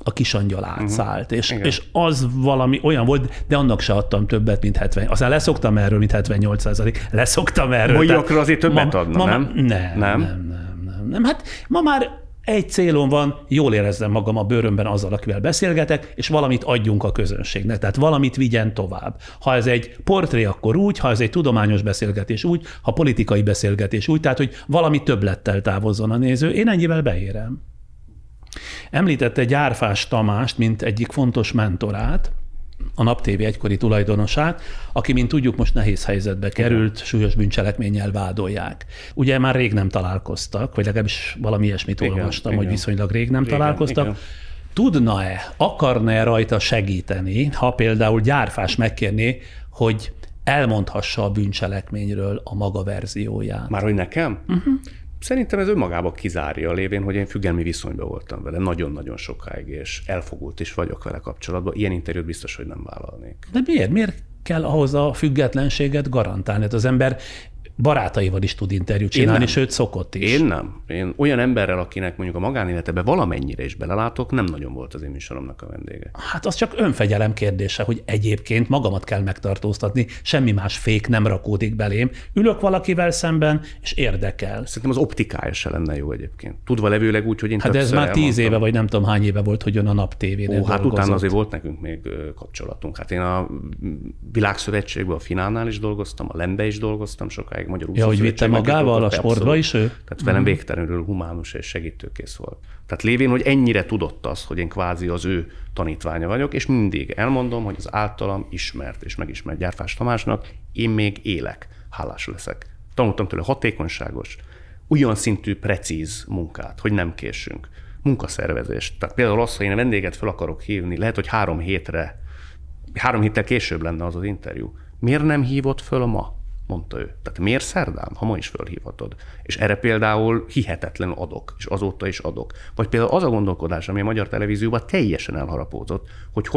a kisangyal átszállt, és az valami olyan volt, de annak se adtam többet, mint 70. Aztán leszoktam erről, mint 78%. Leszoktam erről. Molyakra azért többet adna, nem? Nem. Hát ma már egy célom van, jól érezzem magam a bőrömben azzal, akivel beszélgetek, és valamit adjunk a közönségnek, tehát valamit vigyen tovább. Ha ez egy portré, akkor úgy, ha ez egy tudományos beszélgetés úgy, ha politikai beszélgetés úgy, tehát hogy valami többlettel távozzon a néző. Én ennyivel beérem. Említette Gyárfás Tamást, mint egyik fontos mentorát, a Nap TV egykori tulajdonosát, aki, mint tudjuk, most nehéz helyzetbe került, súlyos bűncselekménnyel vádolják. Ugye már rég nem találkoztak, vagy legalábbis valami ilyesmit olvastam, hogy viszonylag rég nem találkoztak. Igen. Tudna-e, akarna-e rajta segíteni, ha például Gyárfás megkérné, hogy elmondhassa a bűncselekményről a maga verzióját? Már hogy nekem? Szerintem ez önmagába kizárja a lévén, hogy én függelmi viszonyban voltam vele nagyon-nagyon sokáig, és elfogult is vagyok vele kapcsolatban. Ilyen interjút biztos, hogy nem vállalnék. De miért? Miért kell ahhoz a függetlenséget garantálni? Hát az ember barátaival is tud interjút csinálni, sőt szokott is. Én nem. Én olyan emberrel, akinek mondjuk a magánéletebe valamennyire is belelátok, nem nagyon volt az én műsoromnak a vendége. Hát az csak önfegyelem kérdése, hogy egyébként magamat kell megtartóztatni, semmi más fék nem rakódik belém. Ülök valakivel szemben, és érdekel. Szerintem az optikája se lenne jó egyébként. Tudva levőleg úgy, hogy én hát de ez már 10 éve, vagy nem tudom hány éve volt, hogy jön a Nap TV-nél hát utána azért volt nekünk még kapcsolatunk. Hát én a Világszövetségben, a Finálnál is dolgoztam, a Lembe is dolgoztam sokáig. Ja, hogy vitte magával a sportba is ő? Tehát velem végtelenül humánus és segítőkész volt. Tehát lévén, hogy ennyire tudott az, hogy én kvázi az ő tanítványa vagyok, és mindig elmondom, hogy az általam ismert és megismert Gyárfás Tamásnak én még élek, hálás leszek. Tanultam tőle hatékonyságos, olyan szintű precíz munkát, hogy nem késünk. Munkaszervezést. Tehát például az, ha én vendéget fel akarok hívni, lehet, hogy 3 héttel később lenne az interjú. Miért nem hívott föl ma? Mondta ő. Tehát miért szerdán, ha ma is fölhívhatod? És erre például hihetetlenül adok, és azóta is adok. Vagy például az a gondolkodás, ami a magyar televízióban teljesen elharapódott, hogy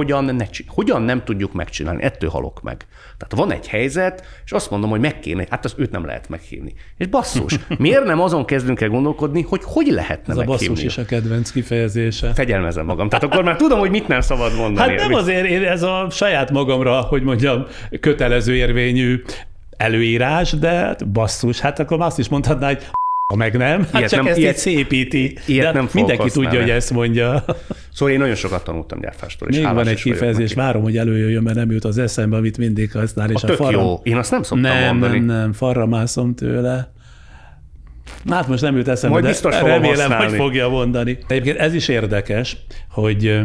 hogyan nem tudjuk megcsinálni, ettől halok meg. Tehát van egy helyzet, és azt mondom, hogy meg kéne, hát az őt nem lehet meghívni. És basszus, miért nem azon kezdünk el gondolkodni, hogy lehetne meghívni? Ez a basszus is a kedvenc kifejezése. Fegyelmezem magam. Tehát akkor már tudom, hogy mit nem szabad mondani. Hát nem azért, ez a saját magamra, hogy mondjam, kötelező érvényű előírás, de basszus, hát akkor azt is mondhatná, hogy meg nem, hát csak ezt így szépíti. Ilyet nem mindenki tudja, hogy ezt mondja. Szóval én nagyon sokat tanultam Gyárfástól. Még van egy kifejezés, várom, hogy előjöjjön, mert nem jut az eszembe, amit mindig használ. És tök jó, én azt nem szoktam mondani. Nem, farra mászom tőle. Hát most nem jut eszembe, majd de remélem, hogy fogja mondani. Egyébként ez is érdekes, hogy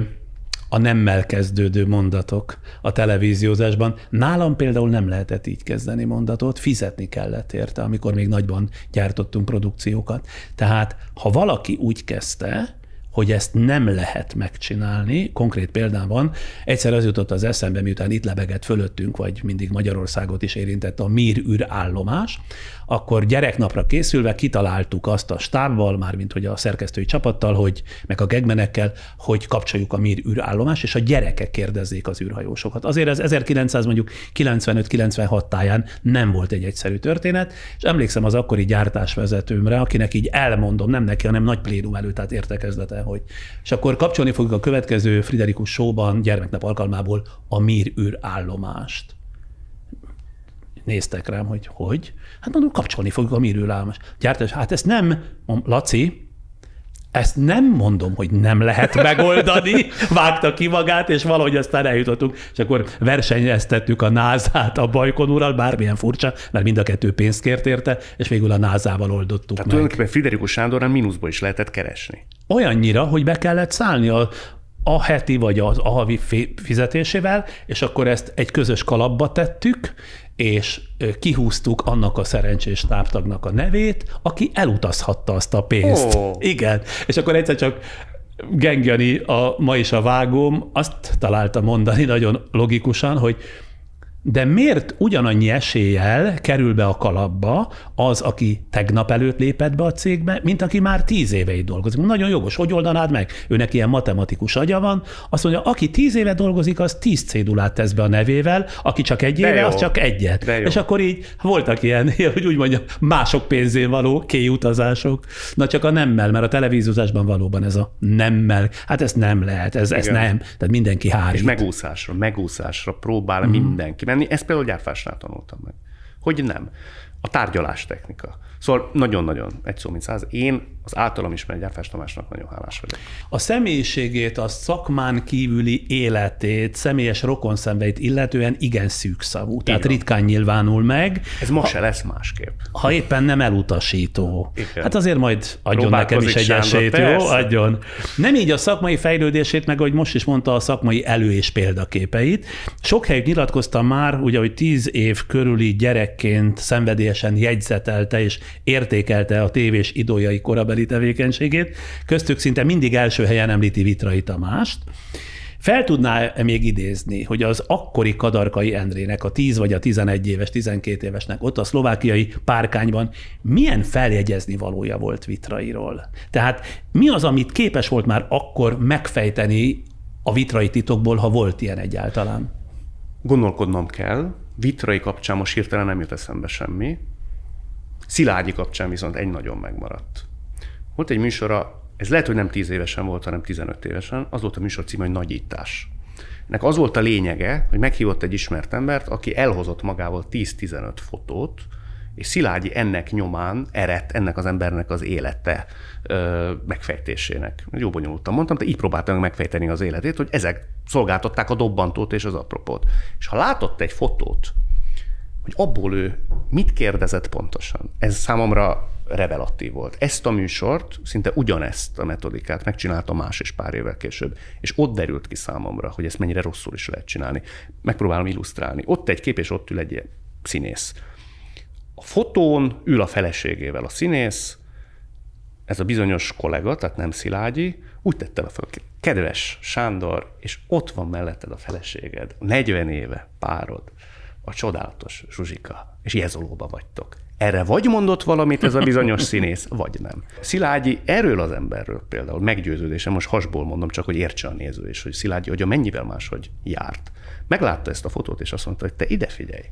a nemmel kezdődő mondatok a televíziózásban. Nálam például nem lehetett így kezdeni mondatot, fizetni kellett érte, amikor még nagyban gyártottunk produkciókat. Tehát ha valaki úgy kezdte, hogy ezt nem lehet megcsinálni, konkrét példán van, egyszer az jutott az eszembe, miután itt lebegett fölöttünk, vagy mindig Magyarországot is érintett a Mir űrállomás, akkor gyereknapra készülve kitaláltuk azt a stábbal, mármint hogy a szerkesztői csapattal, hogy, meg a gegmenekkel, hogy kapcsoljuk a Mir űrállomást, és a gyerekek kérdezzék az űrhajósokat. Azért ez 1995-96 táján nem volt egy egyszerű történet, és emlékszem az akkori gyártásvezetőmre, akinek így elmondom, nem neki, hanem nagy plénum előtt, tehát értekezleten, hogy. És akkor kapcsolni fogjuk a következő Friderikus Show-ban gyermeknap alkalmából a Mir űrállomást. Néztek rám, hogy? Hát mondom, kapcsolni fogjuk a Mir űrállomást. Gyártás, hát ezt nem, Laci, ezt nem mondom, hogy nem lehet megoldani, vágta ki magát, és valahogy aztán eljutottunk, és akkor versenyeztettük a NASA-t a Bajkonúrral, bármilyen furcsa, mert mind a kettő pénzt kért érte, és végül a NASA-val oldottuk Tehát tulajdonképpen Friderikus Sándorral mínuszból is lehetett keresni. Olyannyira, hogy be kellett szállni a heti vagy a havi fizetésével, és akkor ezt egy közös kalapba tettük, és kihúztuk annak a szerencsés táptagnak a nevét, aki elutazhatta azt a pénzt. Oh. Igen. És akkor egyszer csak Gengyani, ma is a vágóm, azt találta mondani nagyon logikusan, hogy de miért ugyanannyi eséllyel kerül be a kalapba az, aki tegnap előtt lépett be a cégbe, mint aki már 10 éve itt dolgozik? Nagyon jogos, hogy oldanád meg? Őnek ilyen matematikus agya van. Azt mondja, aki 10 éve dolgozik, az 10 cédulát tesz be a nevével, aki csak egy éve, az csak egyet. És akkor így voltak ilyen, hogy úgy mondjam, mások pénzén való kiutazások. Na csak a nemmel, mert a televíziózásban valóban ez a nemmel. Hát ez nem lehet, ez nem. Tehát mindenki hárít. És megúszásra próbál mindenki menni. Ezt például Gyárfásnál tanultam meg. Hogy nem. A tárgyalás technika. Szóval nagyon-nagyon egy szó mint száz. Én az általam ismert Gyárfás Tamásnak nagyon hálás vagyok. A személyiségét, a szakmán kívüli életét, személyes rokonszenveit illetően igen szűkszavú. Tehát ritkán nyilvánul meg. Ez ma se lesz másképp. Ha éppen nem elutasító. Igen. Hát azért majd adjon nekem is egy esélyt, jó? Adjon. Nem így a szakmai fejlődését, meg ahogy most is mondta, a szakmai elő- és példaképeit. Sok helyütt nyilatkoztam már, ugye, hogy 10 év körüli gyerekként szenvedélyesen jegyzetelte és értékelte a tévés idójai korabeli tevékenységét, köztük szinte mindig első helyen említi Vitrai Tamást. Fel tudná még idézni, hogy az akkori Kadarkai Endrének, a 10 vagy a 11 éves, 12 évesnek ott a szlovákiai Párkányban milyen feljegyezni valója volt Vitrairól? Tehát mi az, amit képes volt már akkor megfejteni a Vitrai titokból, ha volt ilyen egyáltalán? Gondolkodnom kell. Vitrai kapcsán most hirtelen nem jut eszembe semmi. Szilágyi kapcsán viszont egy nagyon megmaradt. Volt egy műsora, ez lehet, hogy nem 10 évesen volt, hanem 15 évesen, az volt a műsor címe, hogy Nagyítás. Ennek az volt a lényege, hogy meghívott egy ismert embert, aki elhozott magával 10-15 fotót, és Szilágyi ennek nyomán eredt ennek az embernek az élete megfejtésének. Jó bonyolultan mondtam, de így próbáltam megfejteni az életét, hogy ezek szolgáltatták a dobbantót és az apropót. És ha látott egy fotót, hogy abból ő mit kérdezett pontosan, ez számomra revelatív volt. Ezt a műsort, szinte ugyanezt a metodikát megcsináltam más és pár évvel később, és ott derült ki számomra, hogy ezt mennyire rosszul is lehet csinálni. Megpróbálom illusztrálni. Ott egy kép, és ott ül egy színész. A fotón ül a feleségével a színész, ez a bizonyos kollega, tehát nem Szilágyi, úgy tette le fel, kedves Sándor, és ott van melletted a feleséged, 40 éve párod, a csodálatos Zsuzsika, és jezolóba vagytok. Erre vagy mondott valamit ez a bizonyos színész, vagy nem. Szilágyi erről az emberről például meggyőződésem, most hasból mondom, csak hogy értse a néző, és hogy Szilágyi, hogy mennyivel máshogy járt. Meglátta ezt a fotót, és azt mondta, hogy te ide figyelj.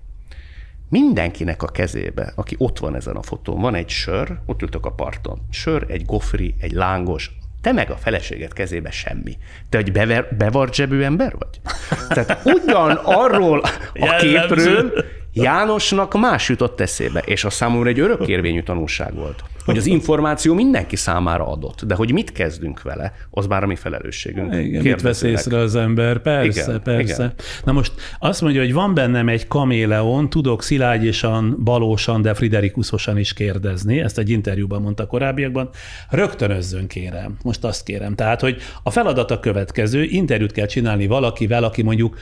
Mindenkinek a kezébe, aki ott van ezen a fotón, van egy sör, ott ültök a parton. Sör, egy gofri, egy lángos, te meg a feleséged kezébe semmi. Te egy bevart zsebű ember vagy? Tehát ugyan arról a képről Jánosnak más jutott eszébe, és a számomra egy örökérvényű tanulság volt, hogy az információ mindenki számára adott, de hogy mit kezdünk vele, az már a mi felelősségünk. Igen, mit vesz észre az ember? Persze, igen, persze. Igen. Na most azt mondja, hogy van bennem egy kaméleon, tudok szilágyisan, balósan, de friderikusosan is kérdezni, ezt egy interjúban mondta korábbiakban, rögtönözzön kérem, most azt kérem. Tehát, hogy a feladat a következő, interjút kell csinálni valakivel, aki mondjuk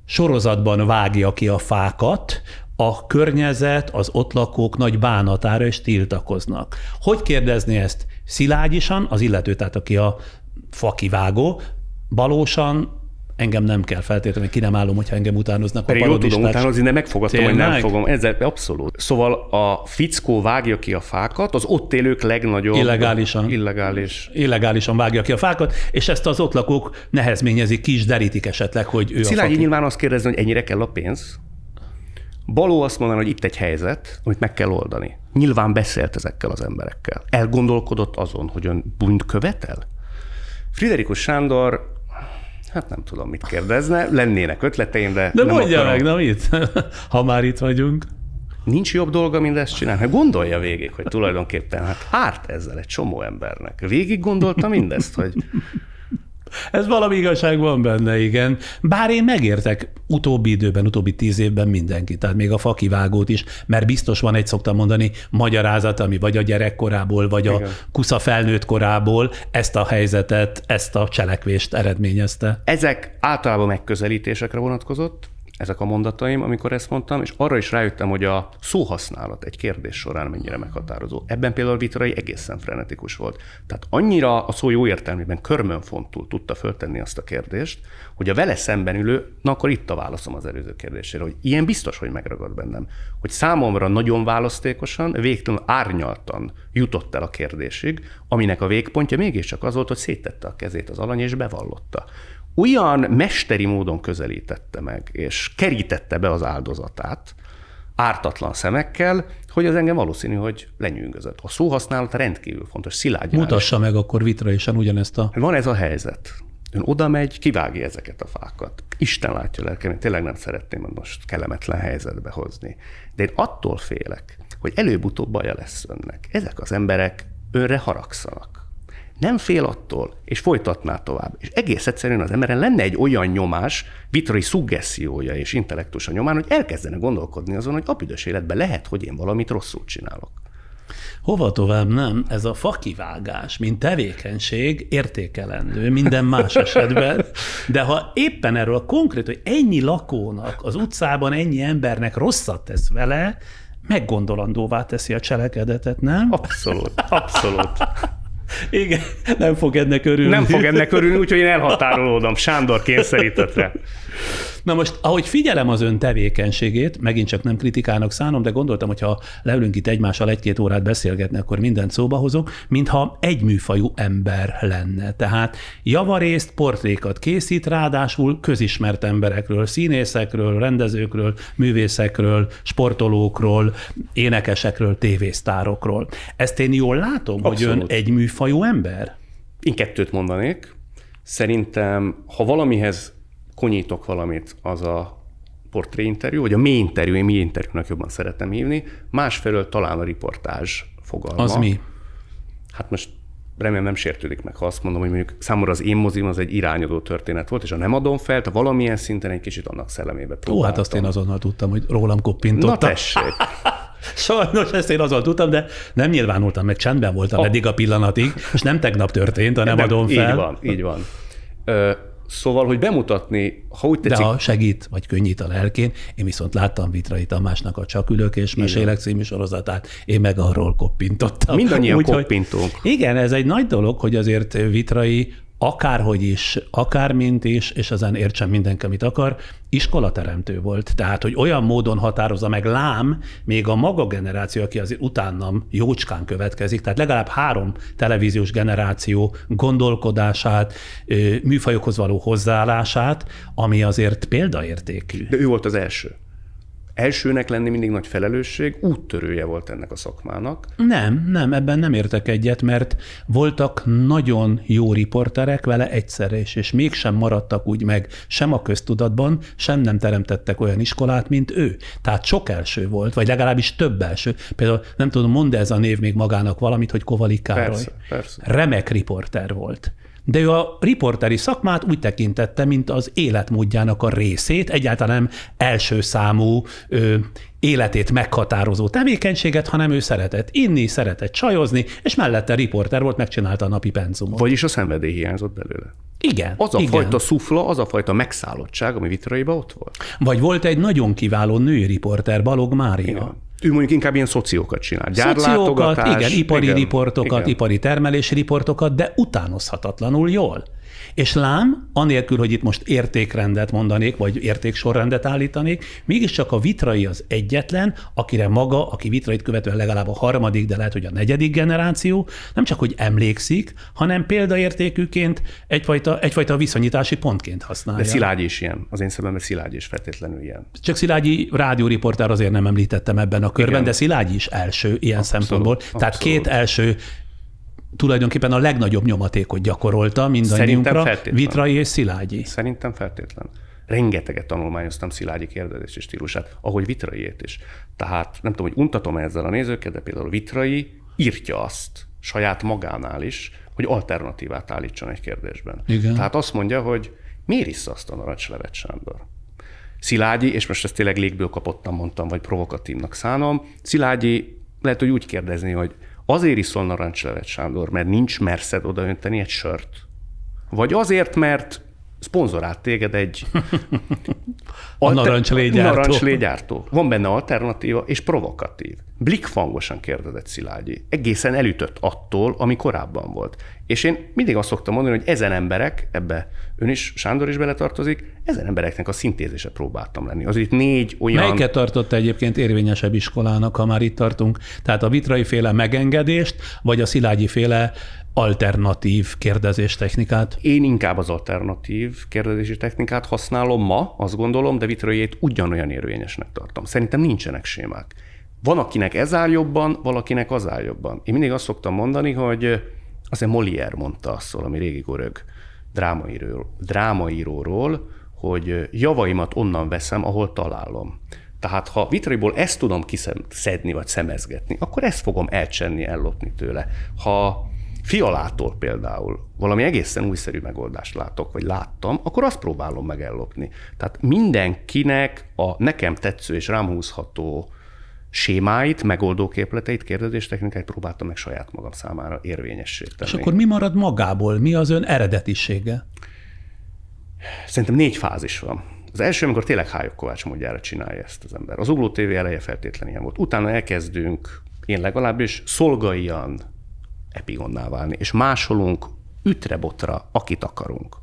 sorozatban vágja ki a fákat, a környezet, az ott lakók nagy bánatára is tiltakoznak. Hogy kérdezni ezt? Szilágyisan, az illető, tehát aki a fakivágó, balósan, engem nem kell feltétlenül, ki nem állom, hogyha engem utánoznak. Pedig jól tudom utánozni, de megfogadtam, hogy nem fogom. Ezzel abszolút. Szóval a fickó vágja ki a fákat, az ott élők legnagyobb... Illegálisan vágja ki a fákat, és ezt az ott lakók nehezményezik ki, és derítik esetleg, hogy ő Szilágyi nyilván azt kérdezni, hogy ennyire kell a pénz. Baló azt mondaná, hogy itt egy helyzet, amit meg kell oldani. Nyilván beszélt ezekkel az emberekkel. Elgondolkodott azon, hogy ön bűnt követel? Friderikus Sándor, hát nem tudom, mit kérdezne, lennének ötleteim, de nem mondja meg, na mit? Ha már itt vagyunk. Nincs jobb dolga, mint ezt csinálni. Hát gondolja végig, hogy tulajdonképpen árt ezzel egy csomó embernek. Végig gondolta mindezt, hogy Ez valami igazság van benne, igen. Bár én megértek utóbbi időben, utóbbi 10 évben mindenkit, tehát még a fakivágót is, mert biztos van egy, szoktam mondani, magyarázat, ami vagy a gyerekkorából, vagy igen, a kusza felnőtt korából ezt a helyzetet, ezt a cselekvést eredményezte. Ezek általában megközelítésekre vonatkozott, ezek a mondataim, amikor ezt mondtam, és arra is rájöttem, hogy a szóhasználat egy kérdés során mennyire meghatározó. Ebben például Vitrai egészen frenetikus volt. Tehát annyira a szó jó értelmében körmönfontul tudta föltenni azt a kérdést, hogy a vele szemben ülő, na akkor itt a válaszom az előző kérdésére, hogy ilyen biztos, hogy megragad bennem, hogy számomra nagyon választékosan, végtelenül árnyaltan jutott el a kérdésig, aminek a végpontja mégiscsak az volt, hogy széttette a kezét az alany és bevallotta. Olyan mesteri módon közelítette meg, és kerítette be az áldozatát ártatlan szemekkel, hogy az engem valószínű, hogy lenyűgözött. A szóhasználat rendkívül fontos, Szilágy. Mutassa meg akkor Vitraisen ugyanezt a... Van ez a helyzet. Ön oda megy, kivágja ezeket a fákat. Isten látja lelkem, én tényleg nem szeretném most kellemetlen helyzetbe hozni. De én attól félek, hogy előbb-utóbb baja lesz önnek. Ezek az emberek önre haragszanak. Nem fél attól, és folytatná tovább. És egész egyszerűen az emberen lenne egy olyan nyomás, Vitrai szuggessziója és intellektusa nyomán, hogy elkezdene gondolkodni azon, hogy a büdös életben lehet, hogy én valamit rosszul csinálok. Hova tovább nem? Ez a fakivágás, mint tevékenység értékelendő minden más esetben, de ha éppen erről a konkrét, hogy ennyi lakónak az utcában ennyi embernek rosszat tesz vele, meggondolandóvá teszi a cselekedetet, nem? Abszolút, abszolút. Igen, nem fog ennek örülni. Nem fog ennek örülni, úgyhogy én elhatárolódom. Sándor kényszerített rá. Na most, ahogy figyelem az ön tevékenységét, megint csak nem kritikának szánom, de gondoltam, hogy ha leülünk itt egymással 1-2 órát beszélgetni, akkor mindent szóba hozok, mintha egyműfajú ember lenne. Tehát javarészt portrékat készít, ráadásul közismert emberekről, színészekről, rendezőkről, művészekről, sportolókról, énekesekről, tévésztárokról. Ezt én jól látom, abszolút, hogy ön egyműfajú ember? Én 2 mondanék. Szerintem, ha valamihez konyítok valamit, az a portréinterjú, vagy a mélyinterjú, én mélyinterjúnak jobban szeretem hívni, másfelől talán a riportázs fogalma. Az mi? Hát most remélem nem sértődik meg, ha azt mondom, hogy mondjuk számomra az én mozim az egy irányadó történet volt, és ha nem adom fel, ha valamilyen szinten egy kicsit annak szellemébe próbáltam. Ó, hát azt én azonnal tudtam, hogy rólam koppintottam. Na tessék! Sajnos ezt én azon tudtam, de nem nyilvánultam meg, csendben voltam eddig a pillanatig, és nem tegnap történt, ha nem adom fel. Így van. Szóval, hogy bemutatni, ha úgy tetszik... De ha segít, vagy könnyít a lelkén, én viszont láttam Vitrai Tamásnak a Csak ülök és mesélek című sorozatát, én meg arról koppintottam. Mindannyian koppintunk. Igen, ez egy nagy dolog, hogy azért Vitrai akárhogy is, akármint is, és ezen értsen mindenki, amit akar, iskolateremtő volt. Tehát, hogy olyan módon határozza meg, lám, még a maga generáció, aki azért utánam jócskán következik, tehát legalább 3 televíziós generáció gondolkodását, műfajokhoz való hozzáállását, ami azért példaértékű. De ő volt az első. Elsőnek lenni mindig nagy felelősség, úttörője volt ennek a szakmának. Nem, ebben nem értek egyet, mert voltak nagyon jó riporterek vele egyszerre is, és mégsem maradtak úgy meg sem a köztudatban, sem nem teremtettek olyan iskolát, mint ő. Tehát sok első volt, vagy legalábbis több első. Például nem tudom, mondd ez a név még magának valamit, hogy Kovalik Károly. Persze. Remek riporter volt. De ő a riporteri szakmát úgy tekintette, mint az életmódjának a részét, egyáltalán nem első számú életét meghatározó tevékenységet, hanem ő szeretett inni, szeretett csajozni, és mellette riporter volt, megcsinálta a napi penzumot. Vagyis a szenvedély hiányzott belőle. Igen. Az a fajta szufla, az a fajta megszállottság, ami Vitraiban ott volt. Vagy volt egy nagyon kiváló női riporter, Balog Mária. Igen. Ő mondjuk inkább ilyen szociókat csinál. Szociókat, igen, ipari riportokat, igen. Ipari termelési riportokat, de utánozhatatlanul jól. És lám, anélkül, hogy itt most értékrendet mondanék, vagy értéksorrendet állítanék, mégiscsak a Vitrai az egyetlen, akire maga, aki Vitrait követően legalább a 3., de lehet, hogy a 4. generáció, nem csak, hogy emlékszik, hanem példaértékűként egyfajta viszonyítási pontként használja. De Szilágyi is ilyen. Az én szememben Szilágyi is feltétlenül ilyen. Csak Szilágyi rádióriporter azért nem említettem ebben a körben, igen. De Szilágyi is első ilyen szempontból. Abszolút. Tehát 2 első tulajdonképpen a legnagyobb nyomatékot gyakorolta mindannyiunkra, Vitrai és Szilágyi. Szerintem feltétlen. Rengeteget tanulmányoztam Szilágyi kérdezési stílusát, ahogy Vitraiét is. Tehát nem tudom, hogy untatom ezzel a nézőket, de például Vitrai írtja azt saját magánál is, hogy alternatívát állítson egy kérdésben. Igen. Tehát azt mondja, hogy miért issza azt a narancslevet, Sándor? Szilágyi, és most ezt tényleg légből kapottan mondtam, vagy provokatívnak szánom, Szilágyi lehet, hogy úgy kérdezni, hogy azért iszol narancslevet, Sándor, mert nincs merszed odaönteni egy sört? Vagy azért, mert szponzorált téged egy narancslégyártó. Van benne alternatíva és provokatív. Blikfangosan kérdezett Szilágyi. Egészen elütött attól, ami korábban volt. És én mindig azt szoktam mondani, hogy ezen emberek, ebbe ön is, Sándor is beletartozik, ezen embereknek a szintézése próbáltam lenni. Azért 4 olyan... Melyiket tartotta egyébként érvényesebb iskolának, ha már itt tartunk? Tehát a Vitrai féle megengedést, vagy a Szilágyi féle alternatív kérdezéstechnikát? Én inkább az alternatív kérdezési technikát használom ma, azt gondolom, de Vitraiét ugyanolyan érvényesnek tartom. Szerintem nincsenek sémák. Van, akinek ez áll jobban, valakinek az áll jobban. Én mindig azt szoktam mondani, hogy azért Molière mondta azt valami régi görög drámaíróról, hogy javaimat onnan veszem, ahol találom. Tehát ha Vitraiból ezt tudom kiszedni vagy szemezgetni, akkor ezt fogom elcsenni, ellopni tőle. Ha Fialától például valami egészen újszerű megoldást látok, vagy láttam, akkor azt próbálom meg ellopni. Tehát mindenkinek a nekem tetsző és rám húzható sémáit, megoldóképleteit, kérdezéstechnikáit próbáltam meg saját magam számára érvényessé tenni. És akkor mi marad magából? Mi az ön eredetisége? Szerintem 4 fázis van. Az első, amikor tényleg Hályog Kovács módjára csinálja ezt az ember. Az Ugló TV eleje feltétlenül ilyen volt. Utána elkezdünk, én legalábbis, szolgaian epigonná válni, és másolunk ütre-botra, akit akarunk.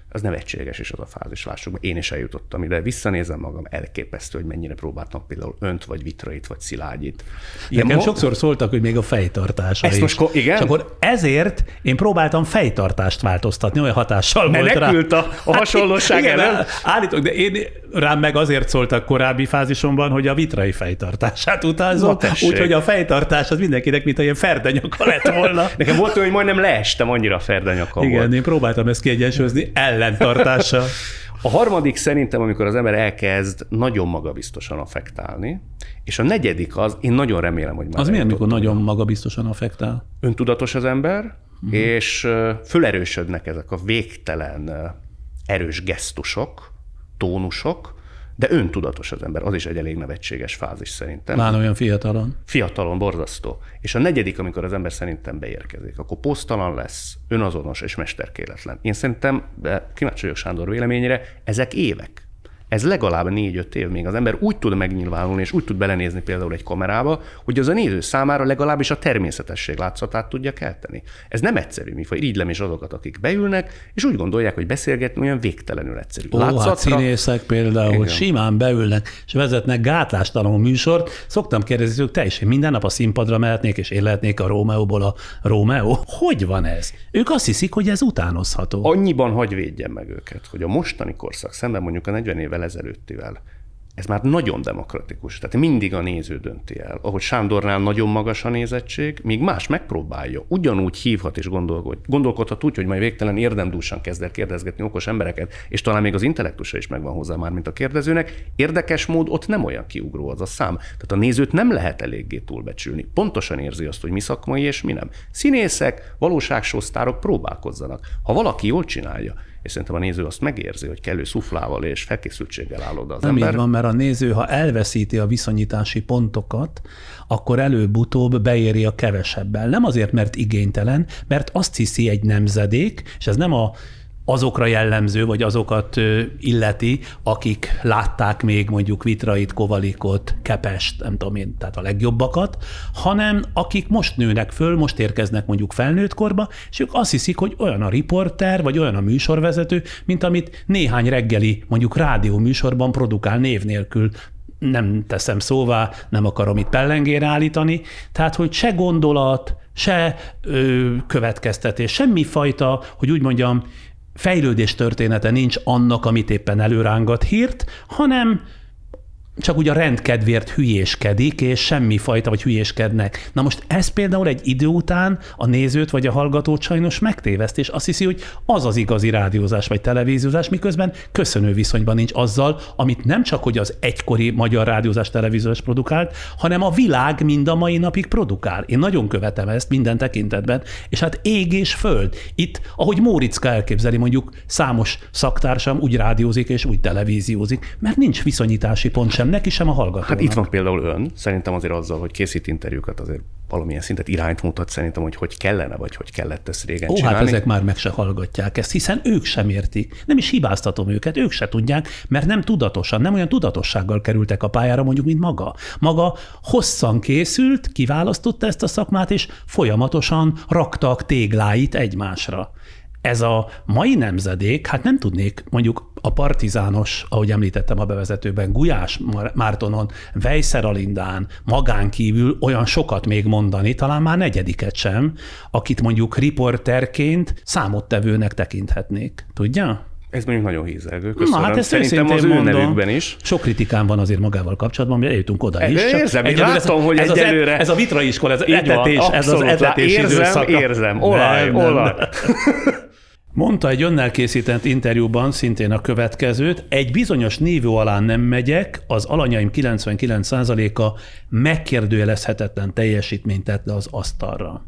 Az nevetséges is az a fázis, lássuk be. Én is eljutottam ide, visszanézem magam, elképesztő, hogy mennyire próbáltam például önt, vagy Vitrait, vagy Szilágyit. Nekem sokszor szóltak, hogy még a fejtartásra is. Most igen? És akkor ezért én próbáltam fejtartást változtatni, olyan hatással volt rá. Menekült a hasonlóság ellen? Állítok, de én rám meg azért szóltak korábbi fázisomban, hogy a Vitrai fejtartását utázom, úgyhogy a fejtartás az mindenkinek, mint ilyen ferdenyaka lett volna. Nekem volt olyan, hogy majdnem leestem, annyira ferdenyaka volt. Igen, én próbáltam ezt kiegyensúlyozni ellentartással. A harmadik szerintem, amikor az ember elkezd nagyon magabiztosan affektálni, és a negyedik az, én nagyon remélem, hogy már az milyen, mikor nagyon magabiztosan affektál? Öntudatos az ember, és fölerősödnek ezek a végtelen erős gesztusok, tónusok, de öntudatos az ember, az is egy elég nevetséges fázis szerintem. Lán olyan fiatalon. Fiatalon, borzasztó. És a negyedik, amikor az ember szerintem beérkezik, akkor posztalan lesz, önazonos és mesterkéletlen. Én szerintem, de kíváncsi vagyok Sándor véleményére, ezek évek. Ez legalább 4-5 év, még az ember úgy tud megnyilvánulni, és úgy tud belenézni például egy kamerába, hogy az a néző számára legalábbis a természetesség látszatát tudja kelteni. Ez nem egyszerű műfaj. Irigylem is azokat, akik beülnek, és úgy gondolják, hogy beszélgetni olyan végtelenül egyszerű. Hát színészek például igen. Simán beülnek, és vezetnek gátlástalanul műsort. Szoktam kérdezni, hogy te is, én minden nap a színpadra mehetnék, és én lehetnék a Rómeóból a Rómeó. Hogy van ez? Ők azt hiszik, hogy ez utánozható. Annyiban hagy védjem meg őket, hogy a mostani korszak szemben mondjuk a 40 évvel ezelőttivel, ez már nagyon demokratikus. Tehát mindig a néző dönti el. Ahogy Sándornál nagyon magas a nézettség, míg más megpróbálja. Ugyanúgy hívhat és gondolkodhat úgy, hogy majd végtelen érdemdúsan kezd el kérdezgetni okos embereket, és talán még az intellektusa is megvan hozzá már, mint a kérdezőnek. Érdekes mód ott nem olyan kiugró az a szám. Tehát a nézőt nem lehet eléggé túlbecsülni. Pontosan érzi azt, hogy mi szakmai és mi nem. Színészek, valóságsósztárok próbálkozzanak. Ha valaki jól csinálja, és szerintem a néző azt megérzi, hogy kellő szuflával és felkészültséggel áll oda az nem ember. Nem így van, mert a néző, ha elveszíti a viszonyítási pontokat, akkor előbb-utóbb beéri a kevesebbel. Nem azért, mert igénytelen, mert azt hiszi egy nemzedék, és ez nem azokra jellemző, vagy azokat illeti, akik látták még mondjuk Vitrait, Kovalikot, Kepest, nem tudom én, tehát a legjobbakat, hanem akik most nőnek föl, most érkeznek mondjuk felnőtt korba, és ők azt hiszik, hogy olyan a riporter, vagy olyan a műsorvezető, mint amit néhány reggeli mondjuk rádió műsorban produkál név nélkül. Nem teszem szóvá, nem akarom itt pellengére állítani, tehát hogy se gondolat, se következtetés, semmifajta, hogy úgy mondjam, fejlődés története nincs annak, amit éppen előrángat hírt, hanem csak úgy a rendkedvéért hülyéskedik, és semmifajta, vagy hülyéskednek. Na most ez például egy idő után a nézőt vagy a hallgatót sajnos megtéveszt, és azt hiszi, hogy az az igazi rádiózás vagy televíziózás, miközben köszönő viszonyban nincs azzal, amit nem csak hogy az egykori magyar rádiózás televíziós produkált, hanem a világ mind a mai napig produkál. Én nagyon követem ezt minden tekintetben, és hát ég és föld. Itt, ahogy Móriczka elképzeli, mondjuk számos szaktársam úgy rádiózik és úgy televíziózik, mert nincs viszonyítási pont sem neki, sem a hallgatónak. Hát itt van például ön, szerintem azért azzal, hogy készít interjúkat, azért valamilyen szintet irányt mutat szerintem, hogy kellene, vagy hogy kellett ezt régen csinálni. Hát ezek már meg se hallgatják ezt, hiszen ők sem értik. Nem is hibáztatom őket, ők se tudják, mert nem tudatosan, nem olyan tudatossággal kerültek a pályára, mondjuk, mint maga. Maga hosszan készült, kiválasztotta ezt a szakmát, és folyamatosan raktak tégláit egymásra. Ez a mai nemzedék, hát nem tudnék mondjuk a partizános, ahogy említettem a bevezetőben, Gulyás Mártonon, Vejszer Alindán, magán kívül olyan sokat még mondani, talán már negyediket sem, akit mondjuk riporterként számottevőnek tekinthetnék. Tudja? Ez mondjuk nagyon hízelgő. Köszönöm. Na, hát ezt szerintem az ő nevükben is. Sok kritikám van azért magával kapcsolatban, mi eljutunk oda is. Érzem, én látom, hogy egyelőre... Ez a vitraiskola, ez etetés, ez az etetés időszaka. Érzem, olaj. Mondta egy önnel készített interjúban szintén a következőt: egy bizonyos névő alá nem megyek, az alanyaim 99%-a megkérdőjelezhetetlen teljesítményt tett le az asztalra.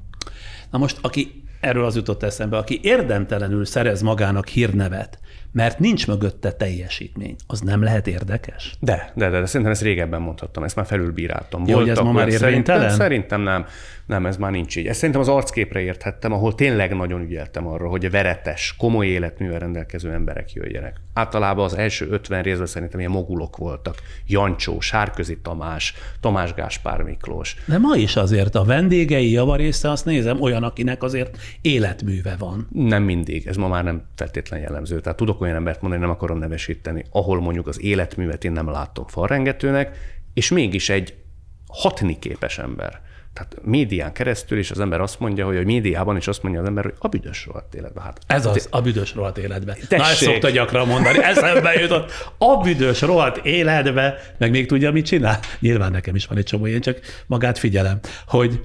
Na most, aki erről az jutott eszembe, aki érdemtelenül szerez magának hírnevet, mert nincs mögötte teljesítmény, az nem lehet érdekes? De szerintem ezt régebben mondhattam, ezt már felülbíráltam. Jó, hogy ez ma már érvénytelen? Szerintem nem, ez már nincs így. Ezt szerintem az arcképre érthettem, ahol tényleg nagyon ügyeltem arra, hogy veretes, komoly életművel rendelkező emberek jöjjenek. Általában az első 50 részben szerintem ilyen mogulok voltak. Jancsó, Sárközi Tamás, Tamás Gáspár Miklós. De ma is azért a vendégei javarésze, azt nézem, olyan, akinek azért életműve van. Nem mindig, ez ma már nem feltétlen jellemző. Tehát tudok olyan embert mondani, nem akarom nevesíteni, ahol mondjuk az életművet én nem látom falrengetőnek, és mégis egy hatni képes ember. Tehát médián keresztül is az ember azt mondja, hogy a médiában is azt mondja az ember, hogy a büdös rohadt életben. Hát, ez az, a büdös rohadt életben. Tessék. Na, ezt szokta gyakran mondani, eszembe jutott, a büdös rohadt életbe, meg még tudja, mit csinál? Nyilván nekem is van egy csomó, én csak magát figyelem, hogy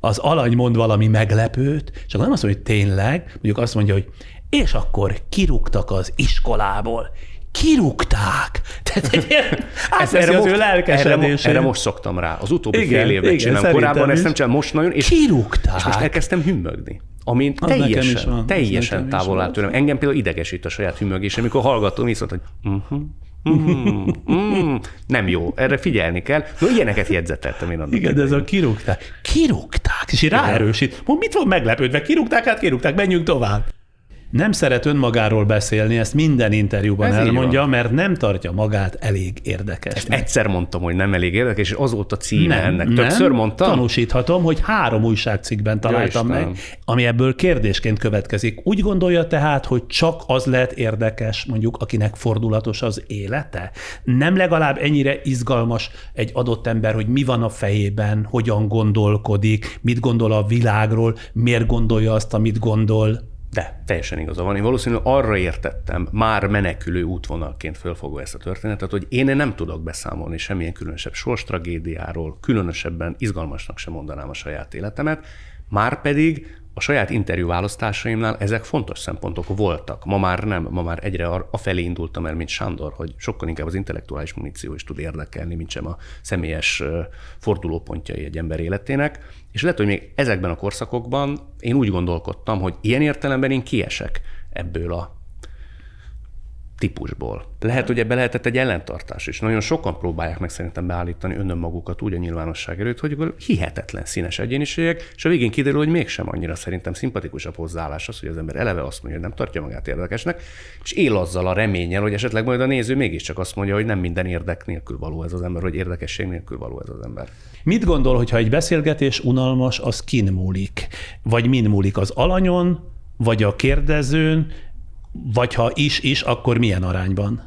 az alany mond valami meglepőt, csak nem azt mondja, hogy tényleg, mondjuk azt mondja, hogy és akkor kirúgtak az iskolából. Kirúgták. Erre most szoktam rá. Az utóbbi fél évben csinálom. Korábban ezt nem csinálom, most nagyon. Kirúgták. És most elkezdtem hümmögni. Ami teljesen távol áll tőlem. Engem például idegesít a saját hümmögésem, amikor hallgatom, viszont, hogy nem jó, erre figyelni kell. No, ilyeneket jegyzeteltem én annak. Igen, de ez a kirúgták. Kirúgták, és így ráerősít. Mit van meglepődve? Kirúgták, menjünk tovább. Nem szeret önmagáról beszélni, ezt minden interjúban elmondja, mert nem tartja magát elég érdekesnek. Ezt egyszer mondtam, hogy nem elég érdekes, és az volt a címe ennek. Többször mondtam? Tanúsíthatom, hogy 3 újságcikkben találtam meg, ami ebből kérdésként következik. Úgy gondolja tehát, hogy csak az lehet érdekes, mondjuk, akinek fordulatos az élete? Nem legalább ennyire izgalmas egy adott ember, hogy mi van a fejében, hogyan gondolkodik, mit gondol a világról, miért gondolja azt, amit gondol? De teljesen igaza van. Én valószínűleg arra értettem, már menekülő útvonalként fölfogva ezt a történetet, hogy én nem tudok beszámolni semmilyen különösebb sorstragédiáról, különösebben izgalmasnak sem mondanám a saját életemet, márpedig a saját interjúválasztásaimnál ezek fontos szempontok voltak. Ma már nem, ma már egyre afelé indultam el, mint Sándor, hogy sokkal inkább az intellektuális muníció is tud érdekelni, mint sem a személyes fordulópontjai egy ember életének. És lehet, hogy még ezekben a korszakokban én úgy gondolkodtam, hogy ilyen értelemben én kiesek ebből a típusból. Lehet, hogy ebbe lehetett egy ellentartás is. Nagyon sokan próbálják meg szerintem beállítani önmagukat úgy a nyilvánosság előtt, hogy hihetetlen színes egyéniségek, és a végén kiderül, hogy mégsem annyira szerintem szimpatikusabb hozzáállás az, hogy az ember eleve azt mondja, hogy nem tartja magát érdekesnek, és él azzal a reménnyel, hogy esetleg majd a néző mégiscsak azt mondja, hogy nem minden érdek nélkül való ez az ember, hogy érdekesség nélkül való ez az ember. Mit gondol, hogyha egy beszélgetés unalmas, az kin múlik? Vagy min múlik, az alanyon, vagy a kérdezőn, vagy ha is, akkor milyen arányban?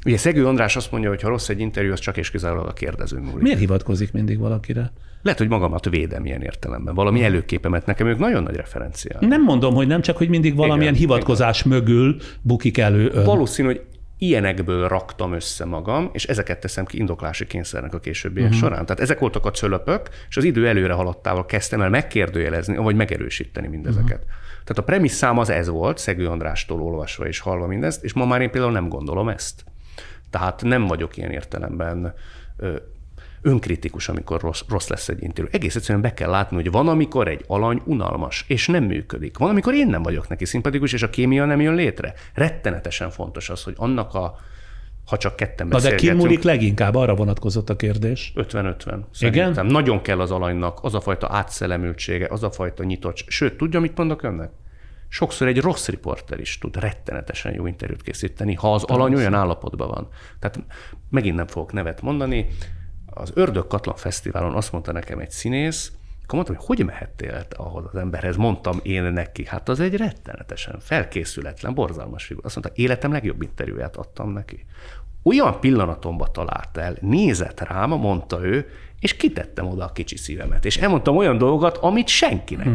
Ugye Szegő András azt mondja, hogy ha rossz egy interjú, az csak és kizárólag a kérdezőn múlik. Miért hivatkozik mindig valakire? Lehet, hogy magamat védem ilyen értelemben. Valami előképemet nekem ők nagyon nagy referenciák. Nem mondom, hogy nem, csak hogy mindig valamilyen hivatkozás mögül bukik elő ön. Valószínű, hogy ilyenekből raktam össze magam, és ezeket teszem ki indoklási kényszernek a későbbiek során. Tehát ezek voltak a cölöpök, és az idő előre haladtával kezdtem el megkérdőjelezni, vagy megerősíteni mindezeket. Tehát a premisszám az ez volt, Szegő Andrástól olvasva és hallva mindezt, és ma már én például nem gondolom ezt. Tehát nem vagyok ilyen értelemben önkritikus, amikor rossz lesz egy interjú. Egész egyszerűen be kell látni, hogy van, amikor egy alany unalmas, és nem működik. Van, amikor én nem vagyok neki szimpatikus, és a kémia nem jön létre. Rettenetesen fontos az, hogy annak ha csak ketten beszélgetünk. De ki múlik leginkább? Arra vonatkozott a kérdés. 50-50. Igen? Nagyon kell az alanynak az a fajta átszellemültsége, az a fajta nyitott. Sőt, tudja, mit mondok önnek? Sokszor egy rossz riporter is tud rettenetesen jó interjút készíteni, ha az alany olyan állapotban van. Tehát megint nem fogok nevet mondani. Az Ördög Katlan Fesztiválon azt mondta nekem egy színész, akkor mondtam, hogy mehettél ahhoz az emberhez, mondtam én neki, hát az egy rettenetesen felkészületlen, borzalmas figura. Azt mondta, életem legjobb interjúját adtam neki. Olyan pillanatomba talált el, nézett rám, mondta ő, és kitettem oda a kicsi szívemet. És elmondtam olyan dolgokat, amit senkinek.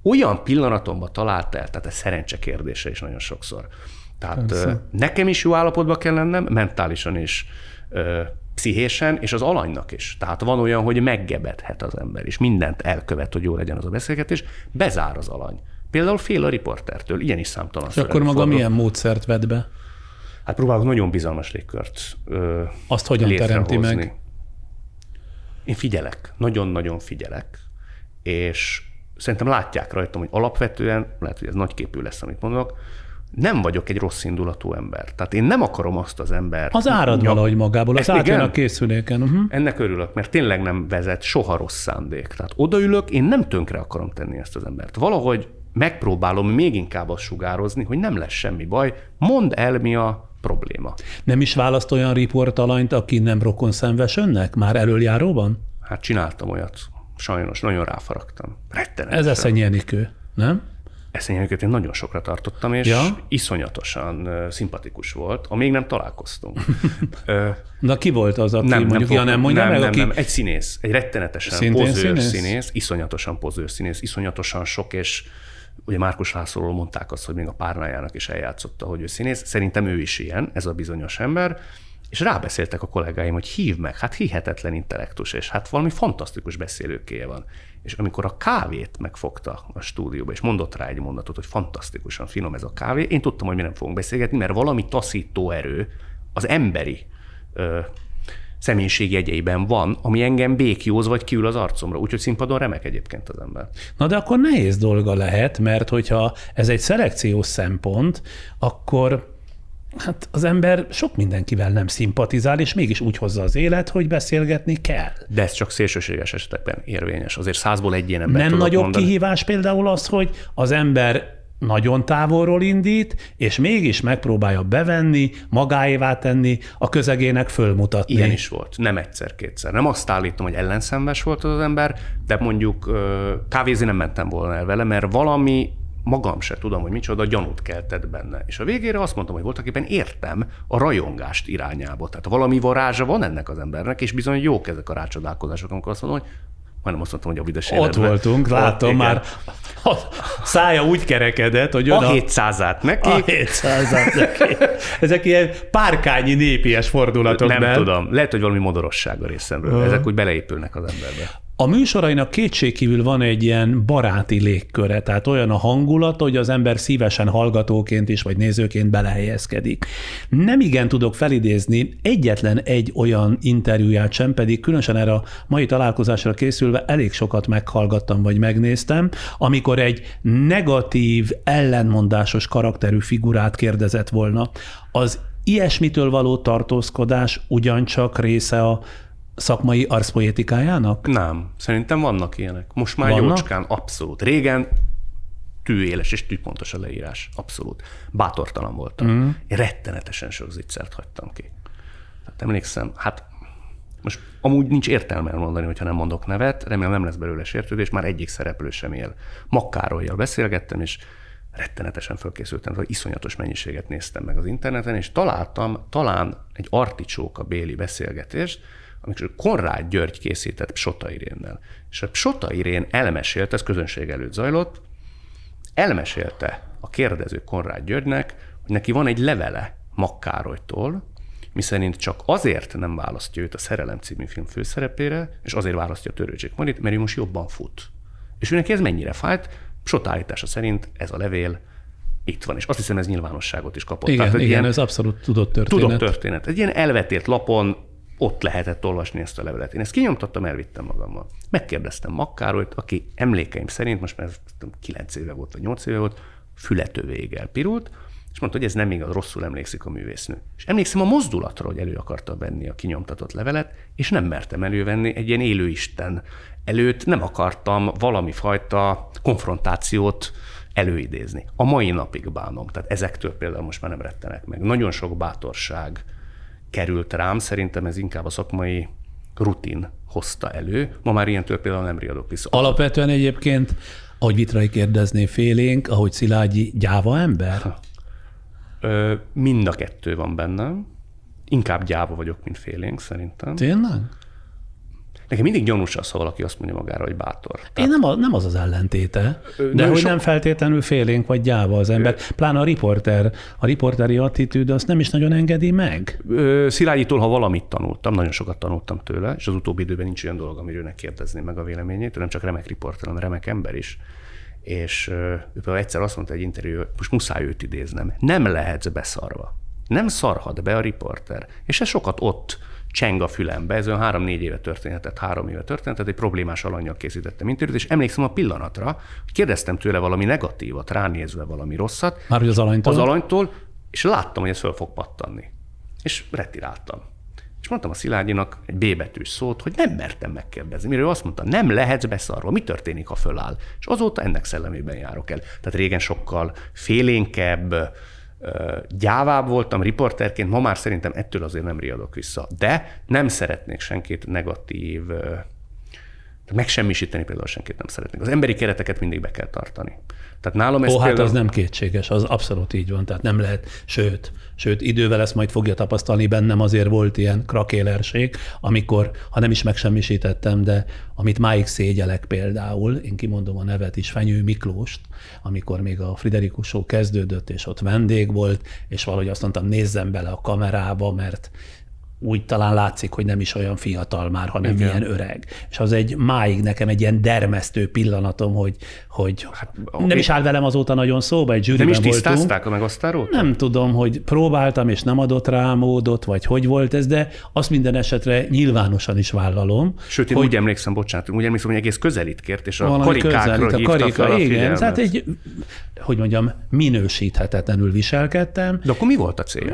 Olyan pillanatomba talált el, tehát ez szerencse kérdése is nagyon sokszor. Tehát nekem is jó állapotban kell lennem, mentálisan is, pszichésen, és az alanynak is. Tehát van olyan, hogy meggebedhet az ember, és mindent elkövet, hogy jó legyen az a beszélgetés, bezár az alany. Például fél a riportertől, ilyen is számtalan. És akkor maga milyen módszert vett be? Hát próbálok nagyon bizalmas légkört azt hogyan teremti meg? Én figyelek, nagyon-nagyon figyelek, és szerintem látják rajtam, hogy alapvetően, lehet, hogy ez nagyképű lesz, amit mondok, nem vagyok egy rossz indulatú ember. Tehát én nem akarom azt az embert. Az árad valahogy magából, az átjön a készüléken. Ennek örülök, mert tényleg nem vezet soha rossz szándék. Tehát odaülök, én nem tönkre akarom tenni ezt az embert. Valahogy megpróbálom még inkább azt sugározni, hogy nem lesz semmi baj, mondd el, mi a probléma. Nem is választ olyan riportalanyt, aki nem rokonszenves önnek? Már elöljáróban? Hát csináltam olyat. Sajnos, nagyon ráfaragtam. Rettenetesen. Ez Eszenyi Enikő, nem? Eszenyi Enikőt én nagyon sokra tartottam, és iszonyatosan szimpatikus volt, amíg nem találkoztunk. Na ki volt az, aki nem mondja meg? Nem, egy színész, egy rettenetesen pozőr színész, iszonyatosan pozőr színész, iszonyatosan sok, és ugye Márkus Lászlóról mondták azt, hogy még a párnájának is eljátszotta, hogy ő színész. Szerintem ő is ilyen, ez a bizonyos ember, és rábeszéltek a kollégáim, hogy hívd meg, hát hihetetlen intellektus, és hát valami fantasztikus beszélőkéje van. És amikor a kávét megfogta a stúdióba, és mondott rá egy mondatot, hogy fantasztikusan finom ez a kávé, én tudtam, hogy mi nem fogunk beszélgetni, mert valami taszító erő az emberi személyiség jegyeiben van, ami engem békjóz vagy kiül az arcomra. Úgyhogy színpadon remek egyébként az ember. Na de akkor nehéz dolga lehet, mert hogyha ez egy szelekciós szempont, akkor hát az ember sok mindenkivel nem szimpatizál, és mégis úgy hozza az élet, hogy beszélgetni kell. De ez csak szélsőséges esetekben érvényes. Azért 100-ból egy ilyen ember nem tudok nagyobb mondani. Kihívás például az, hogy az ember nagyon távolról indít, és mégis megpróbálja bevenni, magáévá tenni, a közegének fölmutatni. Ilyen is volt. Nem egyszer-kétszer. Nem azt állítom, hogy ellenszenves volt az ember, de mondjuk kávézni nem mentem volna el vele, mert valami magam se tudom, hogy micsoda gyanút keltett benne. És a végére azt mondtam, hogy voltaképpen értem a rajongást irányába. Tehát valami varázsa van ennek az embernek, és bizony jók ezek a rácsodálkozások, amikor azt mondom, hogy majdnem azt mondtam, hogy a büdös életben. Ott voltunk, látom már. A szája úgy kerekedett, hogy a 700-át neki. A 700-át neki. Ezek ilyen párkányi népies fordulatok. Nem tudom. Lehet, hogy valami modorosság a részemről. Ezek úgy beleépülnek az emberbe. A műsorainak kétségkívül van egy ilyen baráti légköre, tehát olyan a hangulat, hogy az ember szívesen hallgatóként is, vagy nézőként belehelyezkedik. Nem igen tudok felidézni egyetlen egy olyan interjúját sem, pedig különösen erre a mai találkozásra készülve elég sokat meghallgattam, vagy megnéztem, amikor egy negatív, ellenmondásos karakterű figurát kérdezett volna. Az ilyesmitől való tartózkodás ugyancsak része a szakmai arszpoétikájának? Nem. Szerintem vannak ilyenek. Most már jócskán abszolút. Régen tűéles és tűpontos a leírás. Abszolút. Bátortalan voltam. Én rettenetesen sok zicsert hagytam ki. Hát emlékszem, most amúgy nincs értelme elmondani, hogyha nem mondok nevet, remélem nem lesz belőle sértődés, már egyik szereplő sem él. Makkárolyjal beszélgettem, és rettenetesen fölkészültem, hogy iszonyatos mennyiséget néztem meg az interneten, és találtam talán egy articsóka béli beszélgetést, amikor Konrád György készített Psota Irénnel. És a Psota Irén elmesélte, ez közönség előtt zajlott, elmesélte a kérdező Konrád Györgynek, hogy neki van egy levele Makkárolytól, miszerint csak azért nem választja őt a Szerelem című film főszerepére, és azért választja a Törőcsik Marit, mert ő most jobban fut. És őnek ez mennyire fájt? SOT állítása szerint ez a levél itt van, és azt hiszem, ez nyilvánosságot is kapott. Igen, tehát, igen, ez abszolút tudott történet. Tudott történet. Egy ilyen elvetélt lapon ott lehetett olvasni ezt a levelet. Én ezt kinyomtattam, elvittem magammal. Megkérdeztem Makkárolyt, aki emlékeim szerint, most már 9 éve volt, vagy 8 éve volt, fületővéig elpirult, és mondta, hogy ez nem igaz, rosszul emlékszik a művésznő. És emlékszem a mozdulatra, hogy elő akarta venni a kinyomtatott levelet, és nem mertem elővenni egy ilyen élőisten előtt, nem akartam valami fajta konfrontációt előidézni. A mai napig bánom. Tehát ezektől például most már nem rettenek meg. Nagyon sok bátorság került rám, szerintem ez inkább a szakmai rutin hozta elő. Ma már ilyentől például nem riadok vissza. Alapvetően egyébként, ahogy Vitrai kérdezné, félénk, ahogy Szilágyi, gyáva ember? Mind a kettő van bennem. Inkább gyáva vagyok, mint félénk, szerintem. Tényleg? Nekem mindig gyanús az, ha valaki azt mondja magára, hogy bátor. Én nem az ellentéte, de hogy nem feltétlenül félénk vagy gyáva az ember. Pláne a riporteri attitűd azt nem is nagyon engedi meg. Szilágyitól, ha valamit tanultam, nagyon sokat tanultam tőle, és az utóbbi időben nincs olyan dolog, amiről ne kérdezném meg a véleményét, nem csak remek riporter, hanem remek ember is. És ő például egyszer azt mondta egy interjú, most muszáj őt idéznem, nem lehetsz beszarva. Nem szarhat be a riporter. És ez sokat ott cseng a fülembe, ez olyan 3-4 éve történetet, 3 éve történetet, egy problémás alanyjal készítettem interjút, és emlékszem a pillanatra, hogy kérdeztem tőle valami negatívat, ránézve valami rosszat. Már hogy az alanytól? Az alanytól, és láttam, hogy ez föl fog pattanni. És retiráltam. És mondtam a Szilágyinak egy B betűs szót, hogy nem mertem megkérdezni. Mire ő azt mondta, nem lehetsz beszarva, mi történik, ha föláll? És azóta ennek szellemében járok el. Tehát régen sokkal félénkebb, gyávább voltam riporterként, ma már szerintem ettől azért nem riadok vissza. De nem szeretnék senkit negatív, megsemmisíteni például senkit nem szeretnék. Az emberi kereteket mindig be kell tartani. Tehát nálam ez például... az nem kétséges, az abszolút így van, tehát nem lehet, sőt, idővel ezt majd fogja tapasztalni, bennem azért volt ilyen krakélerség, amikor, ha nem is megsemmisítettem, de amit máig szégyelek például, én kimondom a nevet is, Fenyő Miklóst, amikor még a Friderikus Show kezdődött, és ott vendég volt, és valahogy azt mondtam, nézzem bele a kamerába, mert úgy talán látszik, hogy nem is olyan fiatal már, hanem igen, ilyen öreg. És az egy máig nekem egy ilyen dermesztő pillanatom, hogy nem is áll velem azóta nagyon szóba, egy zsűriben voltunk. Nem is tisztázták a megosztárót? Nem tudom, hogy próbáltam, és nem adott rá módot, vagy hogy volt ez, de azt minden esetre nyilvánosan is vállalom. Sőt, én úgy emlékszem, hogy egész közelít kért, és a karikákra hívta fel a figyelmet. Tehát egy, hogy mondjam, minősíthetetlenül viselkedtem. De akkor mi volt a célja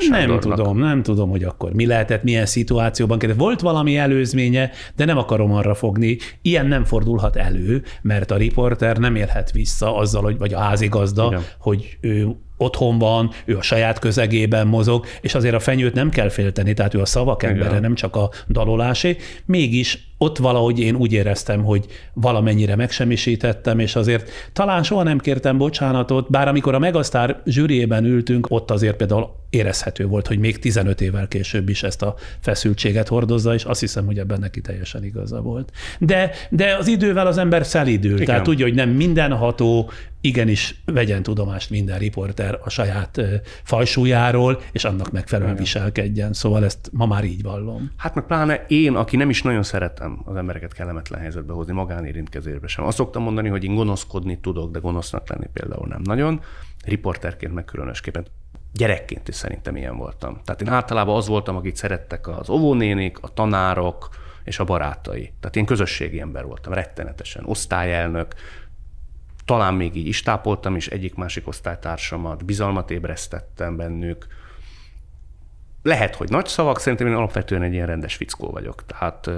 Nem tudom, hogy akkor mi lehetett, milyen szituációban. Volt valami előzménye, de nem akarom arra fogni. Ilyen nem fordulhat elő, mert a riporter nem élhet vissza azzal, vagy a házigazda, igen, hogy ő otthon van, ő a saját közegében mozog, és azért a Fenyőt nem kell félteni, tehát ő a szavak embere, nem csak a dalolásé. Mégis ott valahogy én úgy éreztem, hogy valamennyire megsemmisítettem, és azért talán soha nem kértem bocsánatot, bár amikor a Megasztár zsűriében ültünk, ott azért például érezhető volt, hogy még 15 évvel később is ezt a feszültséget hordozza, és azt hiszem, hogy ebben neki teljesen igaza volt. De az idővel az ember szelídül, igen, tehát tudja, hogy nem mindenható, igenis vegyen tudomást minden riporter a saját fajsúlyáról, és annak megfelelően viselkedjen. Szóval ezt ma már így vallom. Hát meg pláne én, aki nem is nagyon szeretem az embereket kellemetlen helyzetbe hozni, magánérintkezésbe sem. Azt szoktam mondani, hogy én gonoszkodni tudok, de gonosznak lenni például nem nagyon. Riporterként meg különösképpen. Gyerekként is szerintem ilyen voltam. Tehát én általában az voltam, akit szerettek az óvónénik, a tanárok és a barátai. Tehát én közösségi ember voltam, rettenetesen. Osztályelnök, talán még így is tápoltam is egyik-másik osztálytársamat, bizalmat ébresztettem bennük. Lehet, hogy nagy szavak, szerintem én alapvetően egy ilyen rendes fickó vagyok. Tehát...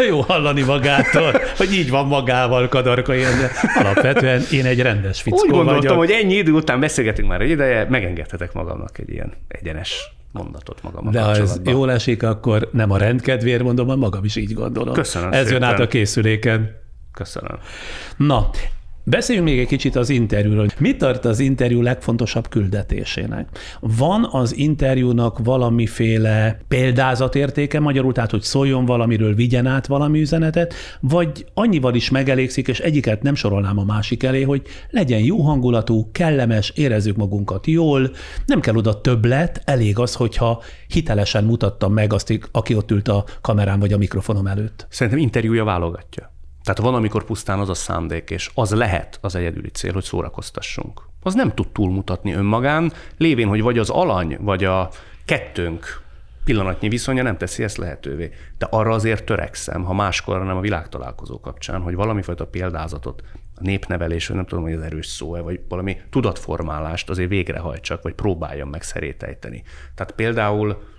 Jó hallani magától, hogy így van magával Kadarkai, de alapvetően én egy rendes fickó vagyok. Úgy gondoltam, hogy ennyi idő után beszélgetünk már egy ideje, megengedhetek magamnak egy ilyen egyenes mondatot magammal de ha ez jól esik, akkor nem a rendkedvéért mondom, hanem magam is így gondolom. Köszönöm ez szépen. jön át a készüléken. Köszönöm. Na, Beszéljünk még egy kicsit az interjúról. Mit tart az interjú legfontosabb küldetésének? Van az interjúnak valamiféle példázatértéke magyarul, tehát hogy szóljon valamiről, vigyen át valami üzenetet, vagy annyival is megelégszik, és egyiket nem sorolnám a másik elé, hogy legyen jó hangulatú, kellemes, érezzük magunkat jól, nem kell oda többlet, elég az, hogyha hitelesen mutattam meg azt, aki ott ült a kamerán vagy a mikrofonom előtt. Szerintem interjúja válogatja. Tehát van, amikor pusztán az a szándék, és az lehet az egyedüli cél, hogy szórakoztassunk. Az nem tud túlmutatni önmagán, lévén, hogy vagy az alany, vagy a kettőnk pillanatnyi viszonya nem teszi ezt lehetővé. De arra azért törekszem, ha máskor nem a világtalálkozó kapcsán, hogy valamifajta példázatot, a népnevelés, vagy nem tudom, hogy ez erős szó-e, vagy valami tudatformálást azért végrehajtsak, vagy próbáljam meg szerétejteni. Tehát például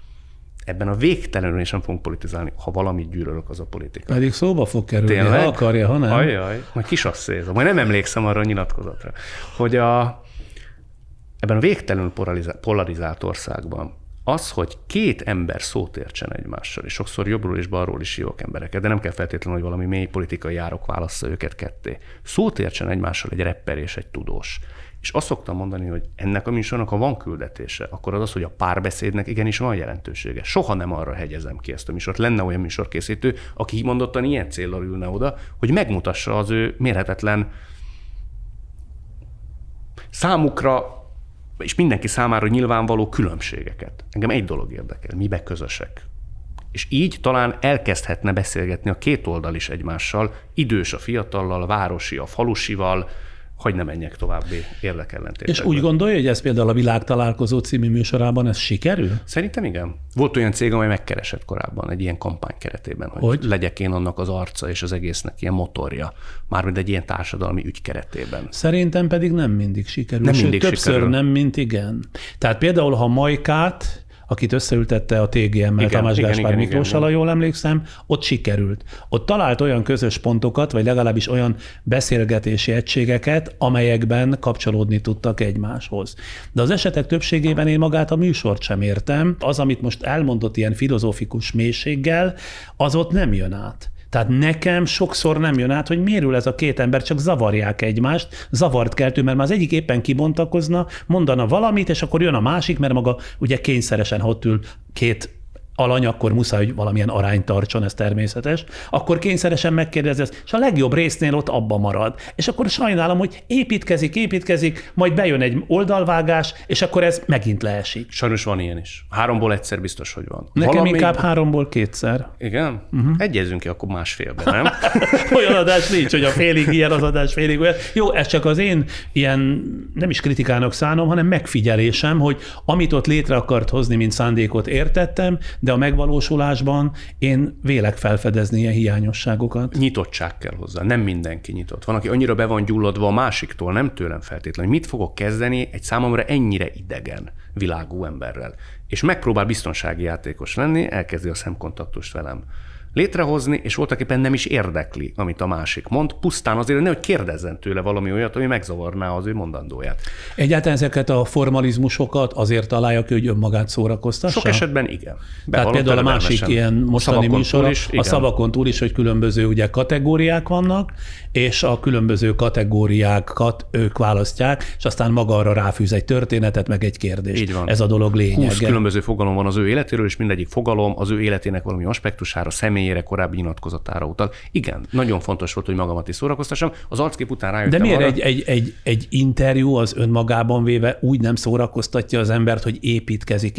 ebben a végtelenül is nem fogunk politizálni, ha valamit gyűlölök, az a politika. Pedig szóba fog kerülni, tényleg? ha akarja, ha nem. Ajjaj, majd kisasszézom. Majd nem emlékszem arra a nyilatkozatra, hogy ebben a végtelenül polarizált országban az, hogy két ember szót értsen egymással, és sokszor jobbról és balról is hívok embereket, de nem kell feltétlenül, hogy valami mély politikai árok válassza őket ketté. Szót értsen egymással egy rapper és egy tudós. És azt szoktam mondani, hogy ennek a műsornak, ha van küldetése, akkor az, hogy a párbeszédnek igenis van jelentősége. Soha nem arra hegyezem ki ezt a műsort. Lenne olyan műsorkészítő, aki kimondottan ilyen céllal ülne oda, hogy megmutassa az ő mérhetetlen számukra, és mindenki számára nyilvánvaló különbségeket. Engem egy dolog érdekel, mibe közösek. És így talán elkezdhetne beszélgetni a két oldal is egymással, idős a fiatallal, a városi a falusival, hogy ne menjek további érdekellentétekbe. És úgy gondolja, hogy ez például a Világtalálkozó című műsorában ez sikerül? Szerintem igen. Volt olyan cég, amely megkeresett korábban egy ilyen kampány keretében, hogy legyek én annak az arca és az egésznek ilyen motorja, mármint egy ilyen társadalmi ügy keretében. Szerintem pedig nem mindig sikerül. Nem sőt, mindig többször sikerül. nem, mint igen. Tehát például, ha Majkát, akit összeültette a TGM-mel, Tamás Gáspár Miklóssal, ha jól emlékszem, ott sikerült. Ott talált olyan közös pontokat, vagy legalábbis olyan beszélgetési egységeket, amelyekben kapcsolódni tudtak egymáshoz. De az esetek többségében én magát a műsort sem értem. Az, amit most elmondott ilyen filozófikus mélységgel, az ott nem jön át. Tehát nekem sokszor nem jön át, hogy miért ül ez a két ember, csak zavarják egymást, zavart keltő, mert már az egyik éppen kibontakozna, mondana valamit, és akkor jön a másik, mert maga ugye kényszeresen, ha ott ül két alany, akkor muszáj, hogy valamilyen arányt tartson, ez természetes, akkor kényszeresen megkérdezi ezt, és a legjobb résznél ott abba marad. És akkor sajnálom, hogy építkezik, majd bejön egy oldalvágás, és akkor ez megint leesik. Sajnos van ilyen is. 3-ból egyszer biztos, hogy van. Nekem inkább 3-ból 2-szer. Igen? Egyezünk ki akkor másfélben, nem? Olyan adás nincs, hogy a félig ilyen, az adás félig olyan. Jó, ez csak az én ilyen, nem is kritikának szánom, hanem megfigyelésem, hogy amit ott létre akart hozni, mint szándékot értettem, de a megvalósulásban én vélek felfedezni ilyen hiányosságokat. Nyitottság kell hozzá, nem mindenki nyitott. Van, aki annyira be van gyulladva a másiktól, nem tőlem feltétlenül, hogy mit fogok kezdeni egy számomra ennyire idegen világú emberrel. És megpróbál biztonsági játékos lenni, elkezdi a szemkontaktust velem létrehozni, és voltaképpen nem is érdekli, amit a másik mond, pusztán azért, nehogy kérdezzen tőle valami olyat, ami megzavarná az ő mondandóját. Egyáltalán ezeket a formalizmusokat azért találja ki, hogy önmagát szórakoztassa? Sok esetben igen. Tehát például a másik ilyen mostani műsor, a szavakon túl is, hogy különböző ugye kategóriák vannak, és a különböző kategóriákat ők választják, és aztán maga arra ráfűz egy történetet, meg egy kérdést. Így van. Ez a dolog lényege. 20 különböző fogalom van az ő életéről, és mindegyik fogalom az ő életének valami aspektusára, személyére, korábbi nyilatkozatára utal. Igen, nagyon fontos volt, hogy magamat is szórakoztassam. Az arckép után rájöttem. De miért arra, egy interjú az önmagában véve úgy nem szórakoztatja az embert, hogy építkezik,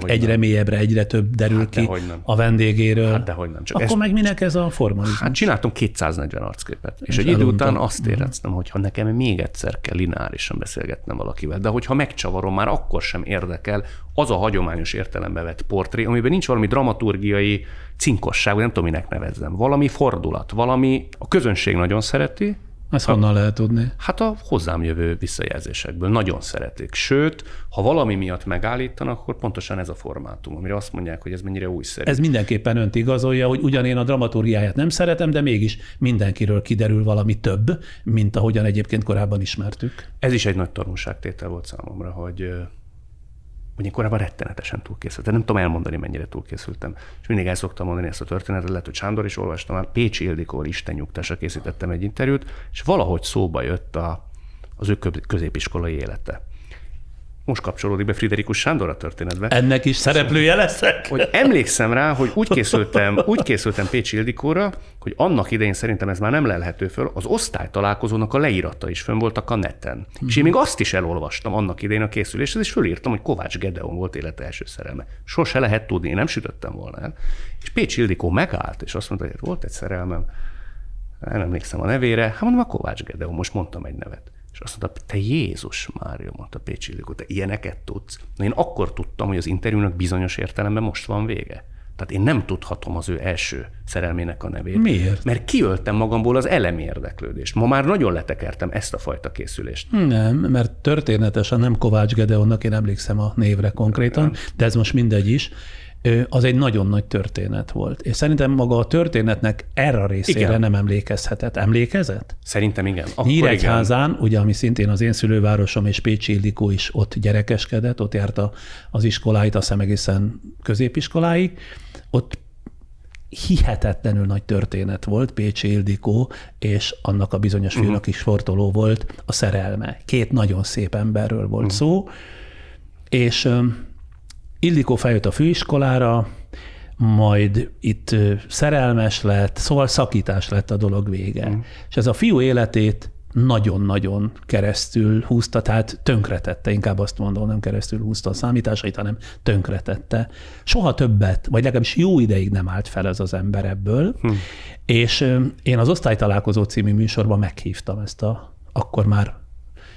egyre nem. mélyebbre, egyre több derül ki a vendégéről. Hát dehogy nem. Csak akkor meg minek ez a formalizmus? Hát csináltam 240 arcképet. És egy idő után azt éreztem, hogy ha nekem még egyszer kell lineárisan beszélgetnem valakivel, de hogyha megcsavarom, már akkor sem érdekel az a hagyományos értelembe vett portré, amiben nincs valami dramaturgiai cinkosság, nem tudom, minek nevezzem. Valami fordulat, valami a közönség nagyon szereti. Ezt honnan lehet tudni? Hát a hozzám jövő visszajelzésekből nagyon szeretik. Sőt, ha valami miatt megállítanak, akkor pontosan ez a formátum, amire azt mondják, hogy ez mennyire újszerű. Ez mindenképpen önt igazolja, hogy ugyan én a dramaturgiáját nem szeretem, de mégis mindenkiről kiderül valami több, mint ahogyan egyébként korábban ismertük. Ez is egy nagy tanulságtétel volt számomra, hogy én korábban rettenetesen túlkészültem. Nem tudom elmondani, mennyire túlkészültem. És mindig el szoktam mondani ezt a történetet, lehet, hogy Sándor is olvastam, már Pécsi Ildikóval Isten nyugtásra készítettem egy interjút, és valahogy szóba jött az ő középiskolai élete. Most kapcsolódik be Friderikus Sándor a történetbe. Ennek is szereplője leszek? Hogy emlékszem rá, hogy úgy készültem Pécsi Ildikóra, hogy annak idején szerintem ez már nem lelhető föl, az osztálytalálkozónak a leírata is fönn voltak a neten. És én még azt is elolvastam annak idején a készüléshez, és fölírtam, hogy Kovács Gedeon volt élete első szerelme. Sose lehet tudni, én nem sütöttem volna el. És Pécsi Ildikó megállt, és azt mondta, hogy volt egy szerelmem, nem emlékszem a nevére, hát mondom, a Kovács Gedeon, most mondtam egy nevet. És azt mondta, te Jézus Mária, mondta Pécsi Ildikó, te ilyeneket tudsz. Na én akkor tudtam, hogy az interjúnak bizonyos értelemben most van vége. Tehát én nem tudhatom az ő első szerelmének a nevét. Miért? Mert kiöltem magamból az elemi érdeklődést. Ma már nagyon letekertem ezt a fajta készülést. Nem, mert történetesen nem Kovács Gedeonnak, én emlékszem a névre konkrétan, de ez most mindegy is. Az egy nagyon nagy történet volt. És szerintem maga a történetnek erre a részére igen. nem emlékezhetett. Emlékezett? Szerintem igen. Nyíregyházán, ugye, ami szintén az én szülővárosom, és Pécsi Ildikó is ott gyerekeskedett, ott járta az iskoláit, azt hiszem egészen középiskoláig. Ott hihetetlenül nagy történet volt, Pécsi Ildikó, és annak a bizonyos fiúnak is sportoló volt a szerelme. Két nagyon szép emberről volt szó, és Ildikó feljött a főiskolára, majd itt szerelmes lett, szóval szakítás lett a dolog vége. És ez a fiú életét nagyon-nagyon keresztül húzta, tehát tönkretette, inkább azt mondom, nem keresztül húzta a számításait, hanem tönkretette. Soha többet, vagy legalábbis jó ideig nem állt fel ez az ember ebből, és én az Osztálytalálkozó című műsorban meghívtam ezt a akkor már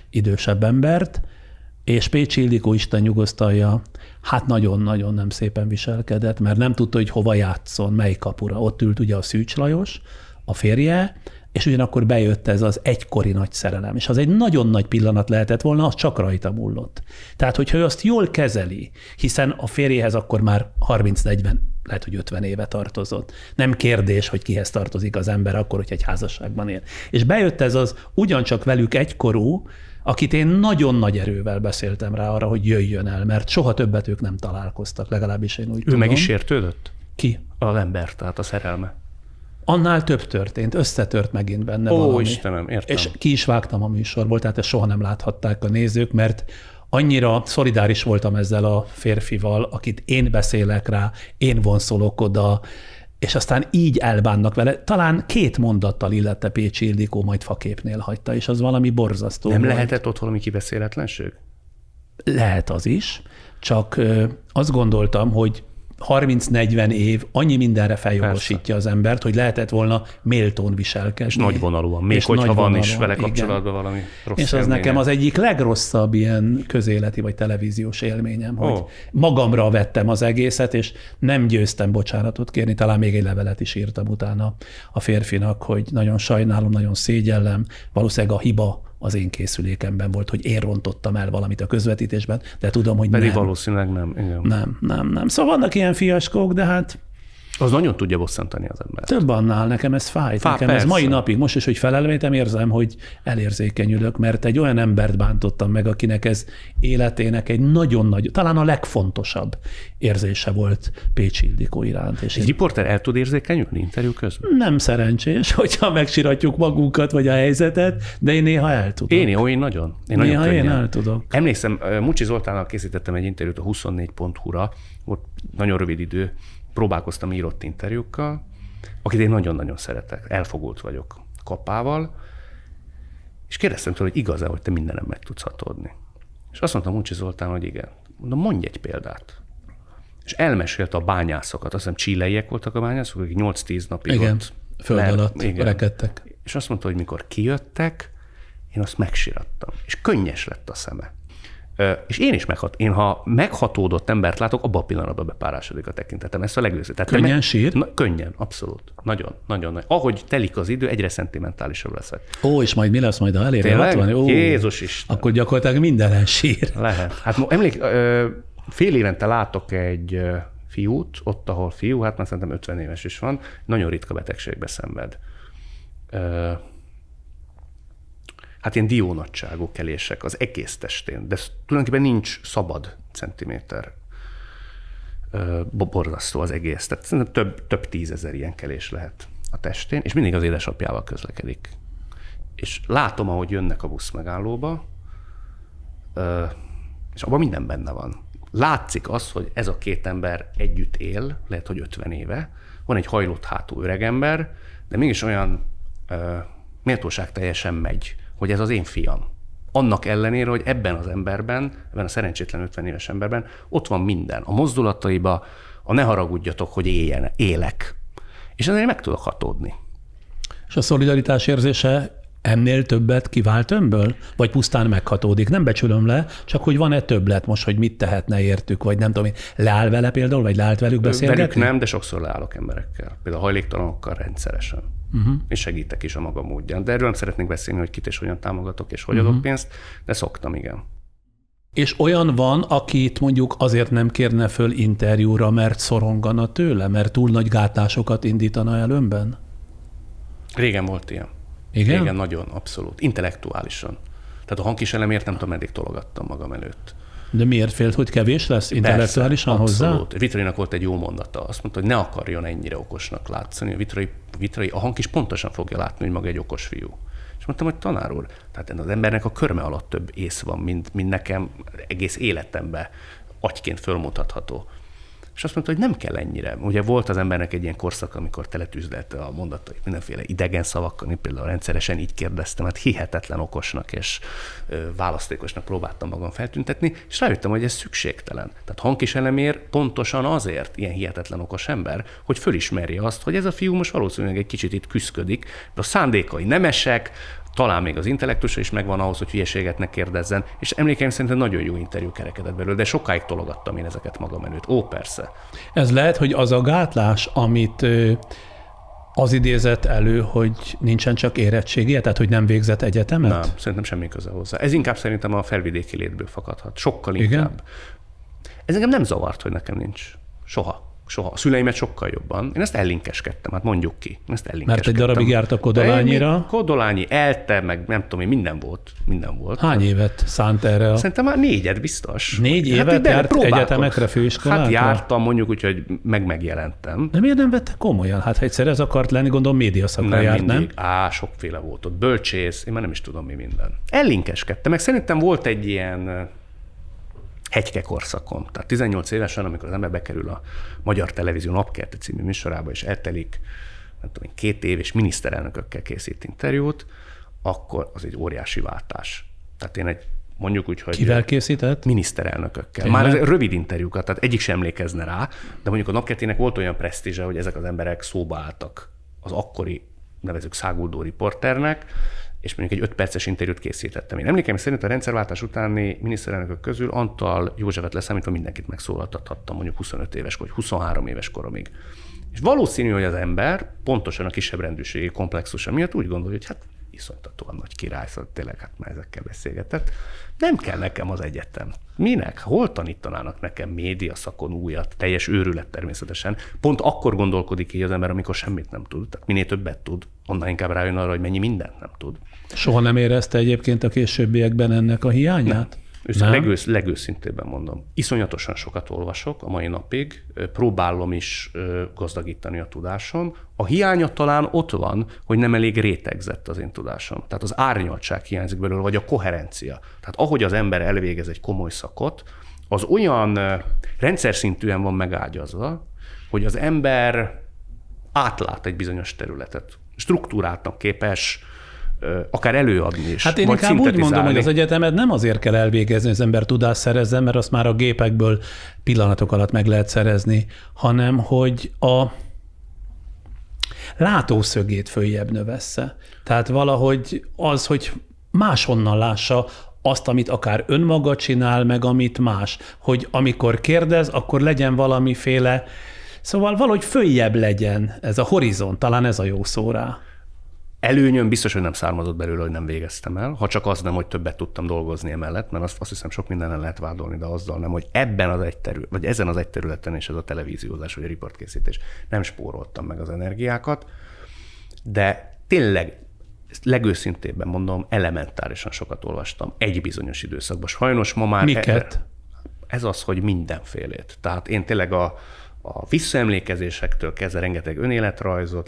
idősebb embert, és Pécsi Ildikó, Isten nyugosztalja, hát nagyon-nagyon nem szépen viselkedett, mert nem tudta, hogy hova játszon, mely kapura. Ott ült ugye a Szűcs Lajos, a férje, és ugyanakkor bejött ez az egykori nagy szerelem. És az egy nagyon nagy pillanat lehetett volna, az csak rajta múlott. Tehát, hogyha ő azt jól kezeli, hiszen a férjéhez akkor már 30-40, lehet, hogy 50 éve tartozott. Nem kérdés, hogy kihez tartozik az ember akkor, hogy egy házasságban él. És bejött ez az ugyancsak velük egykorú, akit én nagyon nagy erővel beszéltem rá arra, hogy jöjjön el, mert soha többet ők nem találkoztak, legalábbis én úgy tudom. Ő meg is sértődött? Ki? Az ember, tehát a szerelme. Annál több történt, összetört megint benne valami. Ó, Istenem, értem. És ki is vágtam a műsorból, tehát ezt soha nem láthatták a nézők, mert annyira szolidáris voltam ezzel a férfival, akit én beszélek rá, én vonszolok oda, és aztán így elbánnak vele. Talán 2 mondattal illette Pécsi Ildikó, majd faképnél hagyta, és az valami borzasztó Nem volt. lehetett ott valami kibeszéletlenség? Lehet az is, csak azt gondoltam, hogy 30-40 év annyi mindenre feljogosítja az embert, hogy lehetett volna méltón viselkedni. És nagyvonalúan, még és hogyha van is nagyvonalúan, vele igen. kapcsolatban valami rossz És az élménye. nekem az egyik legrosszabb ilyen közéleti vagy televíziós élményem, hogy magamra vettem az egészet, és nem győztem bocsánatot kérni, talán még egy levelet is írtam utána a férfinak, hogy nagyon sajnálom, nagyon szégyellem, valószínűleg a hiba az én készülékemben volt, hogy én rontottam el valamit a közvetítésben, de tudom, hogy Pedig nem. valószínűleg nem. Igen. Nem. Szóval vannak ilyen fiaskók, de hát Az nagyon tudja bosszantani az embert. több annál, nekem ez fájt. Nekem ez persze. mai napig, most is, hogy felelmétem, érzem, hogy elérzékenyülök, mert egy olyan embert bántottam meg, akinek ez életének egy nagyon nagy, talán a legfontosabb érzése volt Pécsi Ildikó iránt. És Egy riporter el tud érzékenyülni interjú közben? nem szerencsés, hogyha megsiratjuk magunkat, vagy a helyzetet, de én néha el tudok. Én nagyon. Néha én könnyen. el tudok. Emlékszem, Mucsi Zoltánnal készítettem egy interjút a 24.hu-ra, volt nagyon rövid idő, próbálkoztam írott interjúkkal, akit én nagyon-nagyon szeretek, elfogult vagyok kapával, és kérdeztem tőle, hogy igaz-e, hogy te mindenem meg tudsz hatódni. És azt mondta Mucsi Zoltán, hogy igen. Mondom, mondj egy példát. És elmesélte a bányászokat, azt hiszem chileiek voltak a bányászok, akik 8-10 napig Igen, ott föld alatt rekedtek. És azt mondta, hogy mikor kijöttek, én azt megsirattam. És könnyes lett a szeme. És én is én ha meghatódott embert látok, abban a pillanatban bepárásodik a tekintetem. Ez a legőszintén. Könnyen sír? Könnyen, abszolút. Nagyon. Ahogy telik az idő, egyre szentimentálisabb leszek. Ó, és majd mi lesz majd, ha eléri 60? Ó, Jézus Isten. akkor gyakorlatilag mindenen sír. Lehet. Hát fél évente látok egy fiút, ott, ahol fiú, hát már szerintem 50 éves is van, nagyon ritka betegségbe szenved. hát ilyen diónagyságú kelések az egész testén, de tulajdonképpen nincs szabad centiméter. Borzasztó az egész. Tehát szerintem több tízezer ilyen kelés lehet a testén, és mindig az édesapjával közlekedik. És látom, ahogy jönnek a buszmegállóba, és abban minden benne van. Látszik az, hogy ez a két ember együtt él, lehet, hogy 50 éve, van egy hajlott hátú öregember, de mégis olyan méltóság teljesen megy, hogy ez az én fiam. Annak ellenére, hogy ebben az emberben, ebben a szerencsétlen 50 éves emberben ott van minden. A mozdulataiba, a ne haragudjatok, hogy élek. És ezért meg tudok hatódni. És a szolidaritás érzése ennél többet kivált önből? Vagy pusztán meghatódik? Nem becsülöm le, csak hogy van-e többlet most, hogy mit tehetne értük, vagy nem tudom én. Leáll vele például, vagy leállt velük beszélgetni? Velük nem, de sokszor leállok emberekkel. Például hajléktalanokkal rendszeresen. És segítek is a maga módján. De erről nem szeretnék beszélni, hogy kit és hogyan támogatok, és hogy adok pénzt, de szoktam, igen. És olyan van, akit mondjuk azért nem kérne föl interjúra, mert szorongana tőle, mert túl nagy gátlásokat indítana el önben? Régen volt ilyen. Igen? Régen nagyon, abszolút. Intellektuálisan. Tehát a hangkísélemért nem tudom, meddig tologattam magam előtt. De miért félt, hogy kevés lesz intellektuálisan hozzá? Abszolút. Vitrainak volt egy jó mondata. Azt mondta, hogy ne akarjon ennyire okosnak látszani. A hangkis pontosan fogja látni, hogy maga egy okos fiú. És mondtam, hogy tanár úr, tehát az embernek a körme alatt több ész van, mint nekem egész életemben agyként fölmutatható. És azt mondta, hogy nem kell ennyire. Ugye volt az embernek egy ilyen korszak, amikor teletűzdelte a mondatait mindenféle idegen szavakkal, én például rendszeresen így kérdeztem, hát hihetetlen okosnak és választékosnak próbáltam magam feltüntetni, és rájöttem, hogy ez szükségtelen. Tehát hangkísélemért pontosan azért ilyen hihetetlen okos ember, hogy fölismerje azt, hogy ez a fiú most valószínűleg egy kicsit itt küszködik, de a szándékai nemesek, talán még az intellektusa is megvan ahhoz, hogy hülyeséget ne kérdezzen, és emlékeim szerint nagyon jó interjú kerekedett belőle, de sokáig tologattam én ezeket magam előtt. Ó, persze. Ez lehet, hogy az a gátlás, amit az idézett elő, hogy nincsen csak érettségie, tehát hogy nem végzett egyetemet? Nem, szerintem semmi köze hozzá. Ez inkább szerintem a felvidéki létből fakadhat. Sokkal inkább. Igen? Ez engem nem zavart, hogy nekem nincs. Soha. A szüleimet sokkal jobban. Én ezt ellinkeskedtem, hát mondjuk ki. Mert egy darabig jártak Kodolányira. Kodolányi, ELTE, meg nem tudom én, minden volt. Hány évet szánt erre? Szerintem már 4 biztos. 4 évet járt egyetemekre, főiskolákra? Hát jártam, mondjuk úgy, hogy megjelentem. De miért nem vette komolyan? Hát ha egyszer ez akart lenni, gondolom médiaszakra járt, nem? Sokféle volt ott. Bölcsész, én már nem is tudom mi minden. Ellinkeskedtem, meg szerintem volt egy ilyen hegyke korszakom. Tehát 18 évesen, amikor az ember bekerül a Magyar Televízió Napkerte című műsorába, és eltelik, nem tudom, 2 év, és miniszterelnökökkel készít interjút, akkor az egy óriási váltás. Tehát én mondjuk úgy, hogy... Kivel készített? Miniszterelnökökkel. Már ez rövid interjúkat, tehát egyik sem emlékezne rá, de mondjuk a Napkertének volt olyan presztízse, hogy ezek az emberek szóba álltak az akkori, nevezük száguldó riporternek, és mondjuk egy 5 perces interjút készítettem. Én emlékeim szerint a rendszerváltás utáni miniszterelnökök közül Antall Józsefet leszámítva mindenkit megszólaltathattam, mondjuk 25 éves vagy 23 éves koromig. És valószínű, hogy az ember pontosan a kisebb rendűségi komplexusa miatt úgy gondolja, hogy hát iszonytatóan nagy király, szóval tényleg hát már ezekkel beszélgetett. Nem kell nekem az egyetem. Minek? Hol tanítanának nekem média szakon újat? Teljes őrület természetesen. Pont akkor gondolkodik így az ember, amikor semmit nem tud. Tehát minél többet tud, onnan inkább rájön arra, hogy mennyi mindent nem tud. Soha nem érezte egyébként a későbbiekben ennek a hiányát? Legőszintébben mondom. Iszonyatosan sokat olvasok a mai napig, próbálom is gazdagítani a tudásom. A hiánya talán ott van, hogy nem elég rétegzett az én tudásom. Tehát az árnyaltság hiányzik belőle, vagy a koherencia. Tehát ahogy az ember elvégez egy komoly szakot, az olyan rendszer szintűen van megágyazva, hogy az ember átlát egy bizonyos területet. Struktúráltnak képes akár előadni is. Hát én inkább úgy mondom, hogy az egyetemet nem azért kell elvégezni, hogy az ember tudást szerezzen, mert azt már a gépekből pillanatok alatt meg lehet szerezni, hanem hogy a látószögét följebb növessze. Tehát valahogy az, hogy máshonnan lássa azt, amit akár önmaga csinál, meg amit más. Hogy amikor kérdez, akkor legyen valamiféle, szóval valahogy följebb legyen ez a horizont, talán ez a jó szó rá. Előnyöm biztos, hogy nem származott belőle, hogy nem végeztem el, ha csak az nem, hogy többet tudtam dolgozni emellett, mert azt hiszem sok mindenen lehet vádolni, de azzal nem, hogy ebben az egy terület, vagy ezen az egy területen és ez a televíziózás, vagy a riportkészítés, nem spóroltam meg az energiákat, de tényleg ezt legőszintébben mondom, elementárisan sokat olvastam egy bizonyos időszakban. Sajnos ma már... Miket? Ez az, hogy mindenfélét. Tehát én tényleg a visszaemlékezésektől kezdve rengeteg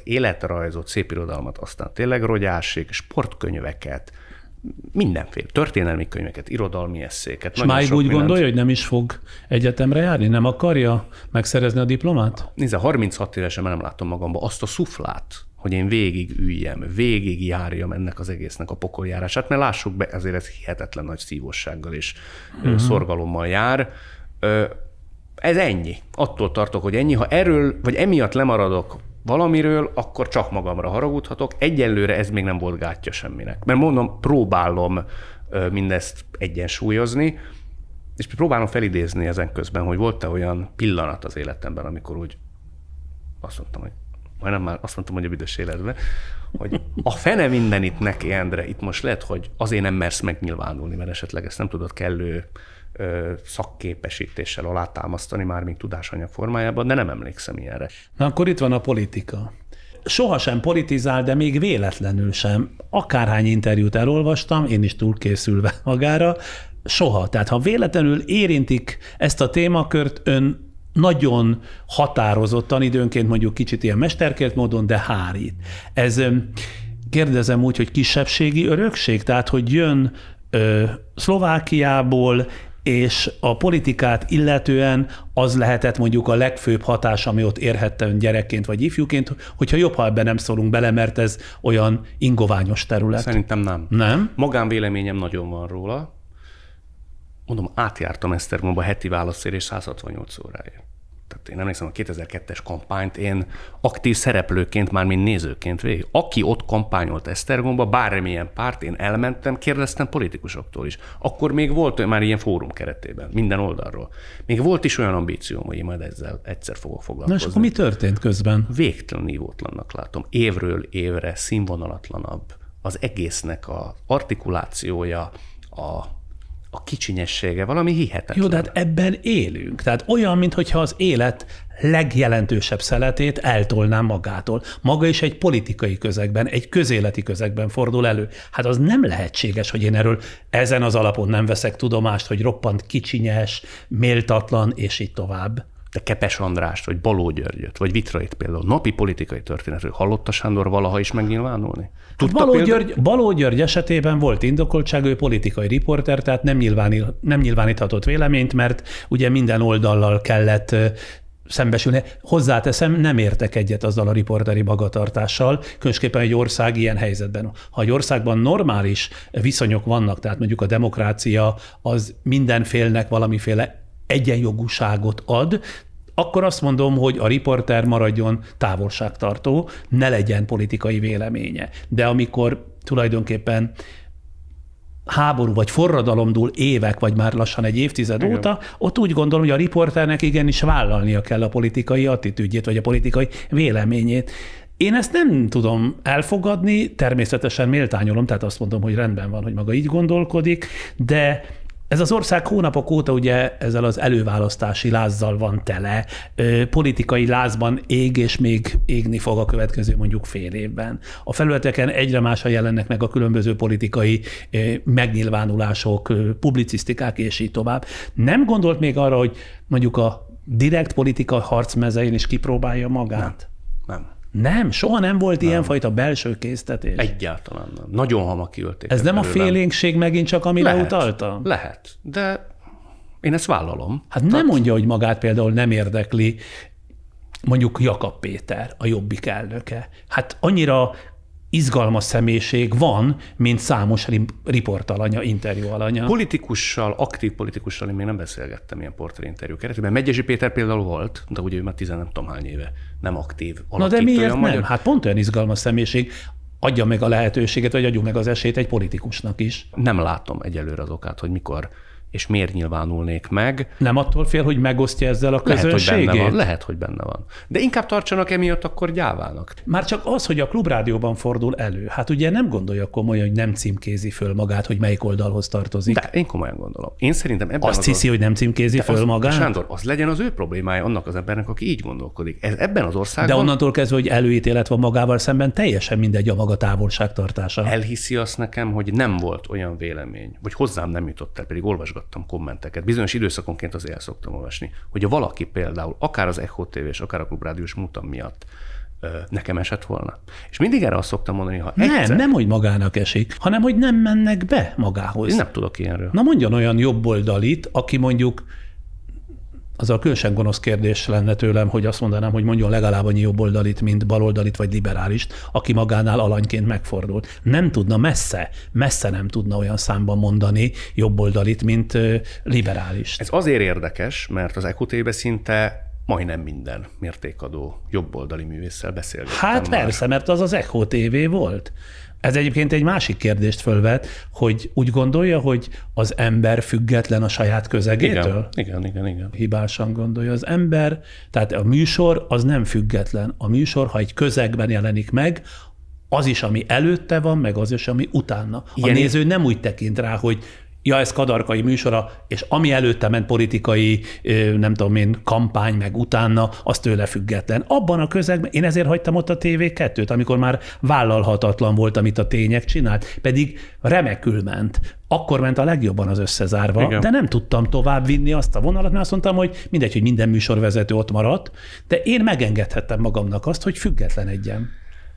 életrajzot, szépirodalmat, aztán tényleg rogyásig, sportkönyveket, mindenféle történelmi könyveket, irodalmi esszéket. És máig úgy gondolja, hogy nem is fog egyetemre járni? Nem akarja megszerezni a diplomát? Nézze, 36 évesen már nem látom magamba azt a szuflát, hogy én végig járjam ennek az egésznek a pokoljárását, mert lássuk be, ezért ez hihetetlen nagy szívossággal és szorgalommal jár. Ez ennyi. Attól tartok, hogy ennyi. Ha erről, vagy emiatt lemaradok valamiről, akkor csak magamra haragudhatok. Egyelőre ez még nem volt gátja semminek. Mert mondom, próbálom mindezt egyensúlyozni, és próbálom felidézni ezen közben, hogy volt-e olyan pillanat az életemben, amikor úgy azt mondtam, hogy a büdös életben, hogy a fene mindenit neki, Endre, itt most lehet, hogy azért nem mersz megnyilvánulni, mert esetleg ezt nem tudod kellő szakképesítéssel alátámasztani, mármint tudásanyag formájában, de nem emlékszem ilyenre. Na akkor itt van a politika. Sohasem politizál, de még véletlenül sem. Akárhány interjút elolvastam, én is túlkészülve magára, soha. Tehát ha véletlenül érintik ezt a témakört, ön nagyon határozottan, időnként mondjuk kicsit ilyen mesterkért módon, de hárít. Ez, kérdezem úgy, hogy kisebbségi örökség? Tehát, hogy jön Szlovákiából, és a politikát illetően az lehetett mondjuk a legfőbb hatás, ami ott érhette ön gyerekként vagy ifjúként, hogyha jobb, ha ebben nem szólunk bele, mert ez olyan ingoványos terület. Szerintem nem. Nem? Magánvéleményem nagyon van róla. Mondom, átjártam Esztergomba heti választérés 168 óráért. Tehát én emlékszem a 2002-es kampányt, én aktív szereplőként, már mint nézőként végig. Aki ott kampányolt Esztergomba, bármilyen párt, én elmentem, kérdeztem politikusoktól is. Akkor még volt már ilyen fórum keretében, minden oldalról. Még volt is olyan ambícióm, hogy én majd ezzel egyszer fogok foglalkozni. Na és akkor mi történt közben? Végtelen nívótlannak látom. Évről évre színvonalatlanabb az egésznek az artikulációja, a kicsinyessége, valami hihetetlen. Jó, de hát ebben élünk. Tehát olyan, mintha az élet legjelentősebb szeletét eltolnám magától. Maga is egy politikai közegben, egy közéleti közegben fordul elő. Hát az nem lehetséges, hogy én erről ezen az alapon nem veszek tudomást, hogy roppant kicsinyes, méltatlan, és így tovább. De Kepes Andrást, vagy Baló Györgyöt, vagy Vitrait például, napi politikai történetről hallotta Sándor valaha is megnyilvánulni? Baló György esetében volt indokoltság, ő politikai riporter, tehát nem nyilváníthatott véleményt, mert ugye minden oldallal kellett szembesülni. Hozzáteszem, nem értek egyet azzal a riporteri magatartással, különösképpen egy ország ilyen helyzetben. Ha egy országban normális viszonyok vannak, tehát mondjuk a demokrácia az minden félnek valamiféle egyenjogúságot ad, akkor azt mondom, hogy a riporter maradjon távolságtartó, ne legyen politikai véleménye. De amikor tulajdonképpen háború vagy forradalom dúl évek, vagy már lassan egy évtized óta, ott úgy gondolom, hogy a riporternek igenis vállalnia kell a politikai attitűdjét, vagy a politikai véleményét. Én ezt nem tudom elfogadni, természetesen méltányolom, tehát azt mondom, hogy rendben van, hogy maga így gondolkodik, de ez az ország hónapok óta ugye ezzel az előválasztási lázzal van tele, politikai lázban ég, és még égni fog a következő mondjuk fél évben. A felületeken egyre másra jelennek meg a különböző politikai megnyilvánulások, publicisztikák, és így tovább. Nem gondolt még arra, hogy mondjuk a direkt politika harcmezein is kipróbálja magát? Nem, soha nem volt ilyenfajta belső késztetés. Egyáltalán nem. Nagyon hamar kiölték. Ez nem belőlem. A félénkség megint csak, amire utalta? Lehet, de én ezt vállalom. Hát nem mondja, hogy magát például nem érdekli mondjuk Jakab Péter, a Jobbik elnöke. Hát annyira izgalmas személyiség van, mint számos riportalanya, interjú alanya. Aktív politikussal én még nem beszélgettem ilyen portréinterjú keretében. Megyesi Péter például volt, de ugye ő már 10 nem tudom hány éve nem aktív alakítója. Na de miért nem? Hát pont olyan izgalmas személyiség, adja meg a lehetőséget, vagy adjuk meg az esélyt egy politikusnak is. Nem látom egyelőre az okát, hogy mikor és miért nyilvánulnék meg. Nem attól fél, hogy megosztja ezzel a közönségét? Lehet, hogy benne van. De inkább tartsanak emiatt akkor gyávának. Már csak az, hogy a Klubrádióban fordul elő. Hát ugye nem gondolja komolyan, hogy nem címkézi föl magát, hogy melyik oldalhoz tartozik. De én komolyan gondolom. Én szerintem ebben azt hiszi, hogy nem címkézi föl magát? Sándor, az legyen az ő problémája annak az embernek, aki így gondolkodik. Ebben az országban... De onnantól kezdve, hogy előítélet van magával szemben, teljesen mindegy a maga távolságtartása. Elhiszi azt nekem, hogy nem volt olyan vélemény, vagy hozzám nem jutott el, pedig olvasgattam kommenteket. Bizonyos időszakonként azért el szoktam olvasni, hogy a valaki például akár az Echo TV és akár a Klubrádiós mutam miatt nekem esett volna. És mindig erre azt szoktam mondani, ha egyszer... Nem, hogy magának esik, hanem hogy nem mennek be magához. Én nem tudok ilyenről. Na mondjon olyan jobboldalit, aki mondjuk, az a különösen gonosz kérdés lenne tőlem, hogy azt mondanám, hogy mondjon legalább annyi jobboldalit, mint baloldalit vagy liberálist, aki magánál alanyként megfordul. Nem tudna messze nem tudna olyan számban mondani jobboldalit, mint liberális. Ez azért érdekes, mert az Echo TV-be szinte majdnem minden mértékadó jobboldali művésszel beszélgettem. Hát már. Persze, mert az Echo TV volt. Ez egyébként egy másik kérdést fölvet, hogy úgy gondolja, hogy az ember független a saját közegétől? Igen. Hibásan gondolja az ember, tehát a műsor az nem független. A műsor, ha egy közegben jelenik meg, az is, ami előtte van, meg az is, ami utána. A néző nem úgy tekint rá, hogy ja, ez Kadarkai műsora, és ami előtte ment politikai, nem tudom én, kampány, meg utána, az tőle független. Abban a közegben, én ezért hagytam ott a TV2-t, amikor már vállalhatatlan volt, amit a Tények csinált, pedig remekül ment. Akkor ment a legjobban az összezárva, igen. De nem tudtam tovább vinni azt a vonalat, mert azt mondtam, hogy mindegy, hogy minden műsorvezető ott maradt, de én megengedhettem magamnak azt, hogy függetlenedjem.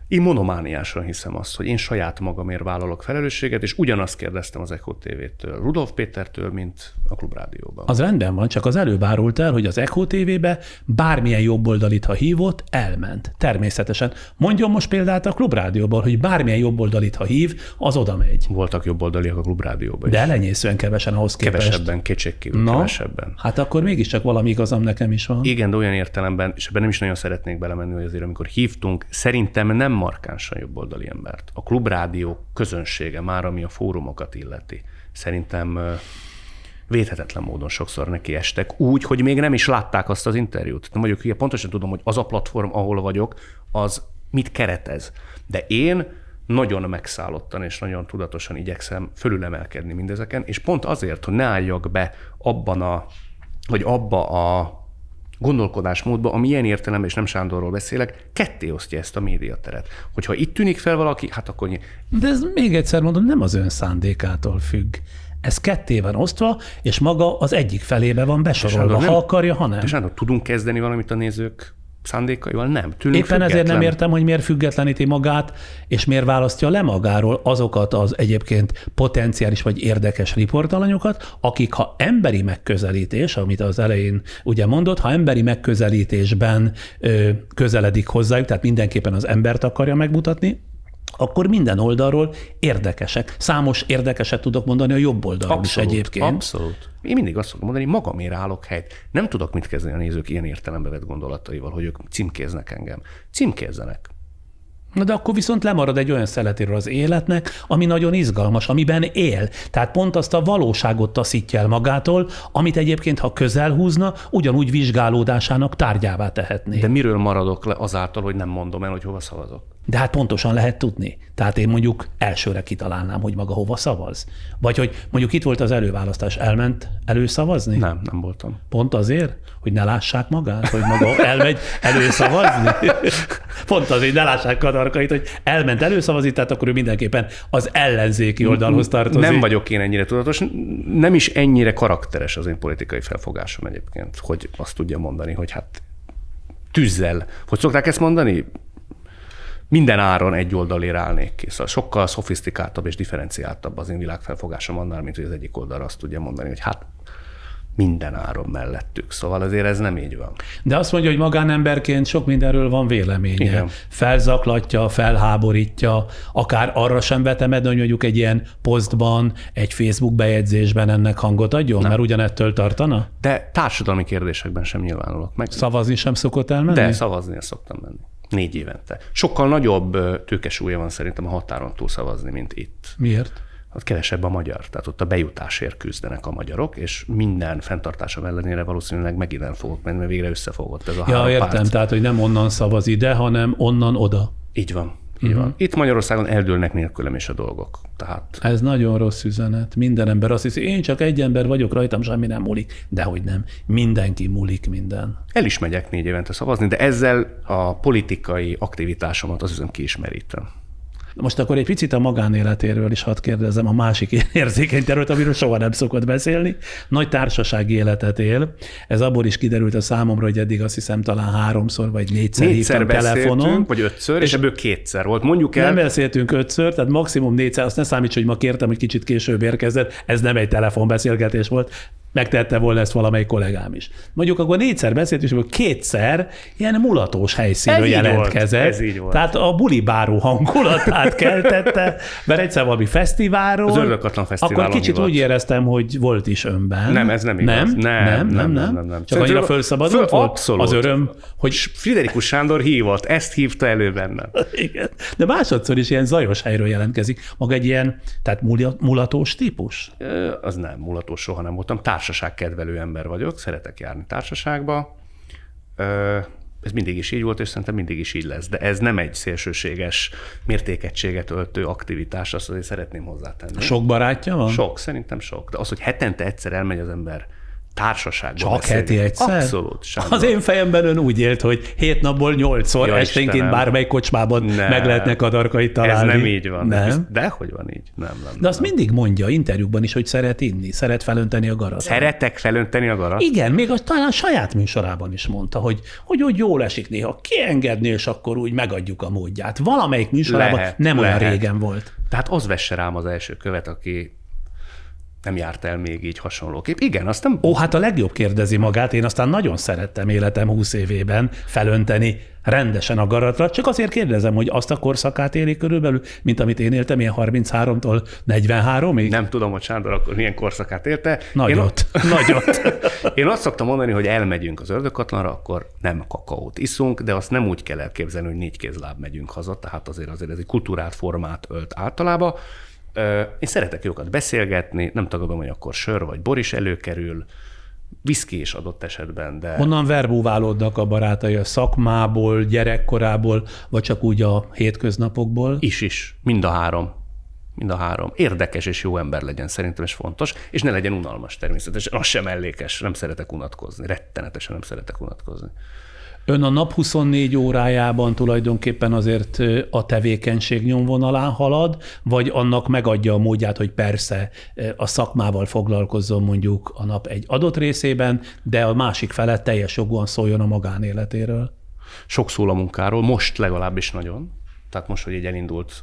Én monomániásan hiszem azt, hogy én saját magamért vállalok felelősséget, és ugyanazt kérdeztem az Echo TV-től, Rudolf Pétertől, mint a Klubrádióban. Az rendben van, csak az előbb árult el, hogy az Echo TV-be bármilyen jobboldalit, ha hívott, elment. Természetesen. Mondjon most példát a Klubrádióból, hogy bármilyen jobboldalit, ha hív, az oda megy. Voltak jobboldaliak a Klubrádióban is. De elenyészően kevesen ahhoz képest. Kevesebben, kétségkívül kevesebben. Hát akkor mégiscsak valami igazam nekem is van. Igen, de olyan értelemben, és ebben nem is nagyon szeretnék belemenni, hogy azért amikor hívtunk, szerintem nem markánsan jobboldali embert. A Klubrádió közönsége már, ami a fórumokat illeti, szerintem védhetetlen módon sokszor neki estek, úgy, hogy még nem is látták azt az interjút. Nem vagyok hülye, pontosan tudom, hogy az a platform, ahol vagyok, az mit keretez. De én nagyon megszállottan és nagyon tudatosan igyekszem fölülemelkedni mindezeken, és pont azért, hogy ne álljak be abba a gondolkodásmódba, ami ilyen értelemben, és nem Sándorról beszélek, ketté osztja ezt a médiateret. Hogyha itt tűnik fel valaki, hát akkor... De ez még egyszer mondom, nem az ön szándékától függ. Ez ketté van osztva, és maga az egyik felébe van besorolva, ha akarja, ha nem. És Sándor, tudunk kezdeni valamit a nézők szándékaival? Nem. Éppen ezért nem értem, hogy miért függetleníti magát, és miért választja le magáról azokat az egyébként potenciális vagy érdekes riportalanyokat, akik, ha emberi megközelítés, amit az elején ugye mondott, ha emberi megközelítésben közeledik hozzájuk, tehát mindenképpen az embert akarja megmutatni, akkor minden oldalról érdekesek. Számos érdekeset tudok mondani a jobb oldalról is egyébként. Abszolút. Én mindig azt szoktam mondani, magamért állok helyt. Nem tudok mit kezdeni a nézők ilyen értelembe vett gondolataival, hogy ők címkéznek engem. Címkézzenek. Na de akkor viszont lemarad egy olyan szeletéről az életnek, ami nagyon izgalmas, amiben él. Tehát pont azt a valóságot taszítja el magától, amit egyébként, ha közel húzna, ugyanúgy vizsgálódásának tárgyává tehetné. De miről maradok le azáltal, hogy nem mondom el, hogy hova szavazok? De hát pontosan lehet tudni. Tehát én mondjuk elsőre kitalálnám, hogy maga hova szavaz. Vagy hogy mondjuk itt volt az előválasztás, elment előszavazni? Nem voltam. Pont azért, hogy ne lássák magát, hogy maga elmegy előszavazni? Pont azért, ne lássák Kadarkait, hogy elment előszavazni, tehát akkor ő mindenképpen az ellenzéki oldalhoz tartozik. Nem vagyok én ennyire tudatos, nem is ennyire karakteres az én politikai felfogásom egyébként, hogy azt tudja mondani, hogy hát tűzzel. Hogy szokták ezt mondani? Minden áron egy oldalére állnék ki. Szóval sokkal szofisztikáltabb és differenciáltabb az én világfelfogásom annál, mint hogy az egyik oldalra azt tudja mondani, hogy hát minden áron mellettük. Szóval azért ez nem így van. De azt mondja, hogy magánemberként sok mindenről van véleménye. Igen. Felzaklatja, felháborítja, akár arra sem vetemed, hogy mondjuk egy ilyen posztban, egy Facebook bejegyzésben ennek hangot adjon, nem. Mert ugyanettől tartana? De társadalmi kérdésekben sem nyilvánulok meg. Szavazni sem szokott elmenni? De szavazni szoktam menni. 4 évente. Sokkal nagyobb tőkesúlya van szerintem a határon túl szavazni, mint itt. Miért? ott kevesebb a magyar. Tehát ott a bejutásért küzdenek a magyarok, és minden fenntartásom ellenére valószínűleg megint el fogok menni, mert végre összefogott ez a három értem, párt. tehát hogy nem onnan szavaz ide, hanem onnan oda. Így van. Így van. Itt Magyarországon eldőlnek nélkülem is a dolgok. Tehát... Ez nagyon rossz üzenet. Minden ember azt hiszi, én csak egy ember vagyok, rajtam semmi nem múlik. Dehogy nem. Mindenki múlik minden. El is megyek 4 évente szavazni, de ezzel a politikai aktivitásomat azt hiszem kiismerítem. Most akkor egy picit a magánéletéről is hadd kérdezem, a másik érzékeny terület, amiről soha nem szokott beszélni. Nagy társasági életet él. Ez abból is kiderült a számomra, hogy eddig azt hiszem talán 3-szor vagy 4-szer hívtam telefonon. Vagy 5-ször, és ebből 2-szer volt. Mondjuk el. Nem beszéltünk 5-ször, tehát maximum 4-szer. Azt ne számíts, hogy ma kértem, hogy kicsit később érkezett. Ez nem egy telefonbeszélgetés volt. Megtette volna ezt valamelyik kollégám is. Mondjuk akkor 4-szer beszélt, és akkor 2-szer ilyen mulatós helyszínről jelentkezett. Ez így volt. Tehát a bulibáró hangulatát keltette, mert egyszer valami fesztiválról. Az Ördögkatlan Fesztiválon akkor kicsit hívott. úgy éreztem, hogy volt is önben. Nem, ez nem igaz. Nem. Csak annyira fölszabadult volt abszolút. az öröm, hogy... Friderikus Sándor hívott, ezt hívta elő bennem. Igen. De másodszor is ilyen zajos helyről jelentkezik. Maga egy ilyen, tehát mulatós típus? Az nem, mulatós soha nem voltam. Társaságkedvelő ember vagyok, szeretek járni társaságba. Ez mindig is így volt, és szerintem mindig is így lesz. De ez nem egy szélsőséges mértékegységet öltő aktivitás, azt azért szeretném hozzátenni. Sok barátja van? Sok, szerintem sok. De az, hogy hetente egyszer elmegy az ember társaságba csak beszélni. heti egyszer? Abszolút. Sándor. Az én fejemben ön úgy élt, hogy 7 napból 8-szor esténként Istenem. Bármely kocsmában meg lehetne kadarkait találni. Ez nem így van. Nem? Dehogy van így. Nem. De azt mindig mondja interjúkban is, hogy szeret inni, szeret felönteni a garat. Szeretek felönteni a garat? Igen, még talán saját műsorában is mondta, hogy úgy jól esik néha kiengedni, és akkor úgy megadjuk a módját. Valamelyik műsorában nem olyan régen volt. Tehát az vesse rám az első követ, aki nem járt el még így hasonlóképp. Igen, azt nem... Hát a legjobb kérdezi magát, én aztán nagyon szerettem életem 20 évében felönteni rendesen a garatra, csak azért kérdezem, hogy azt a korszakát éli körülbelül, mint amit én éltem, ilyen 33-tól 43-ig? Nem tudom, hogy Sándor akkor milyen korszakát élte. Nagyot. Én azt szoktam mondani, hogy elmegyünk az Ördögkatlanra, akkor nem kakaót iszunk, de azt nem úgy kell elképzelni, hogy 4 kézláb megyünk haza, tehát azért ez egy kultúrát formát ölt általában. Én szeretek jókat beszélgetni, nem tagadom, hogy akkor sör vagy bor is előkerül, viszki is adott esetben, de... Honnan verbúválódnak a barátai? A szakmából, gyerekkorából, vagy csak úgy a hétköznapokból? Is. Mind a három. Érdekes és jó ember legyen szerintem, és fontos, és ne legyen unalmas természetesen. Az sem mellékes, nem szeretek unatkozni. Rettenetesen nem szeretek unatkozni. Ön a nap 24 órájában tulajdonképpen azért a tevékenység nyomvonalán halad, vagy annak megadja a módját, hogy persze a szakmával foglalkozzon mondjuk a nap egy adott részében, de a másik fele teljes jogúan szóljon a magánéletéről? Sok szól a munkáról, most legalábbis nagyon. Tehát most, hogy így elindult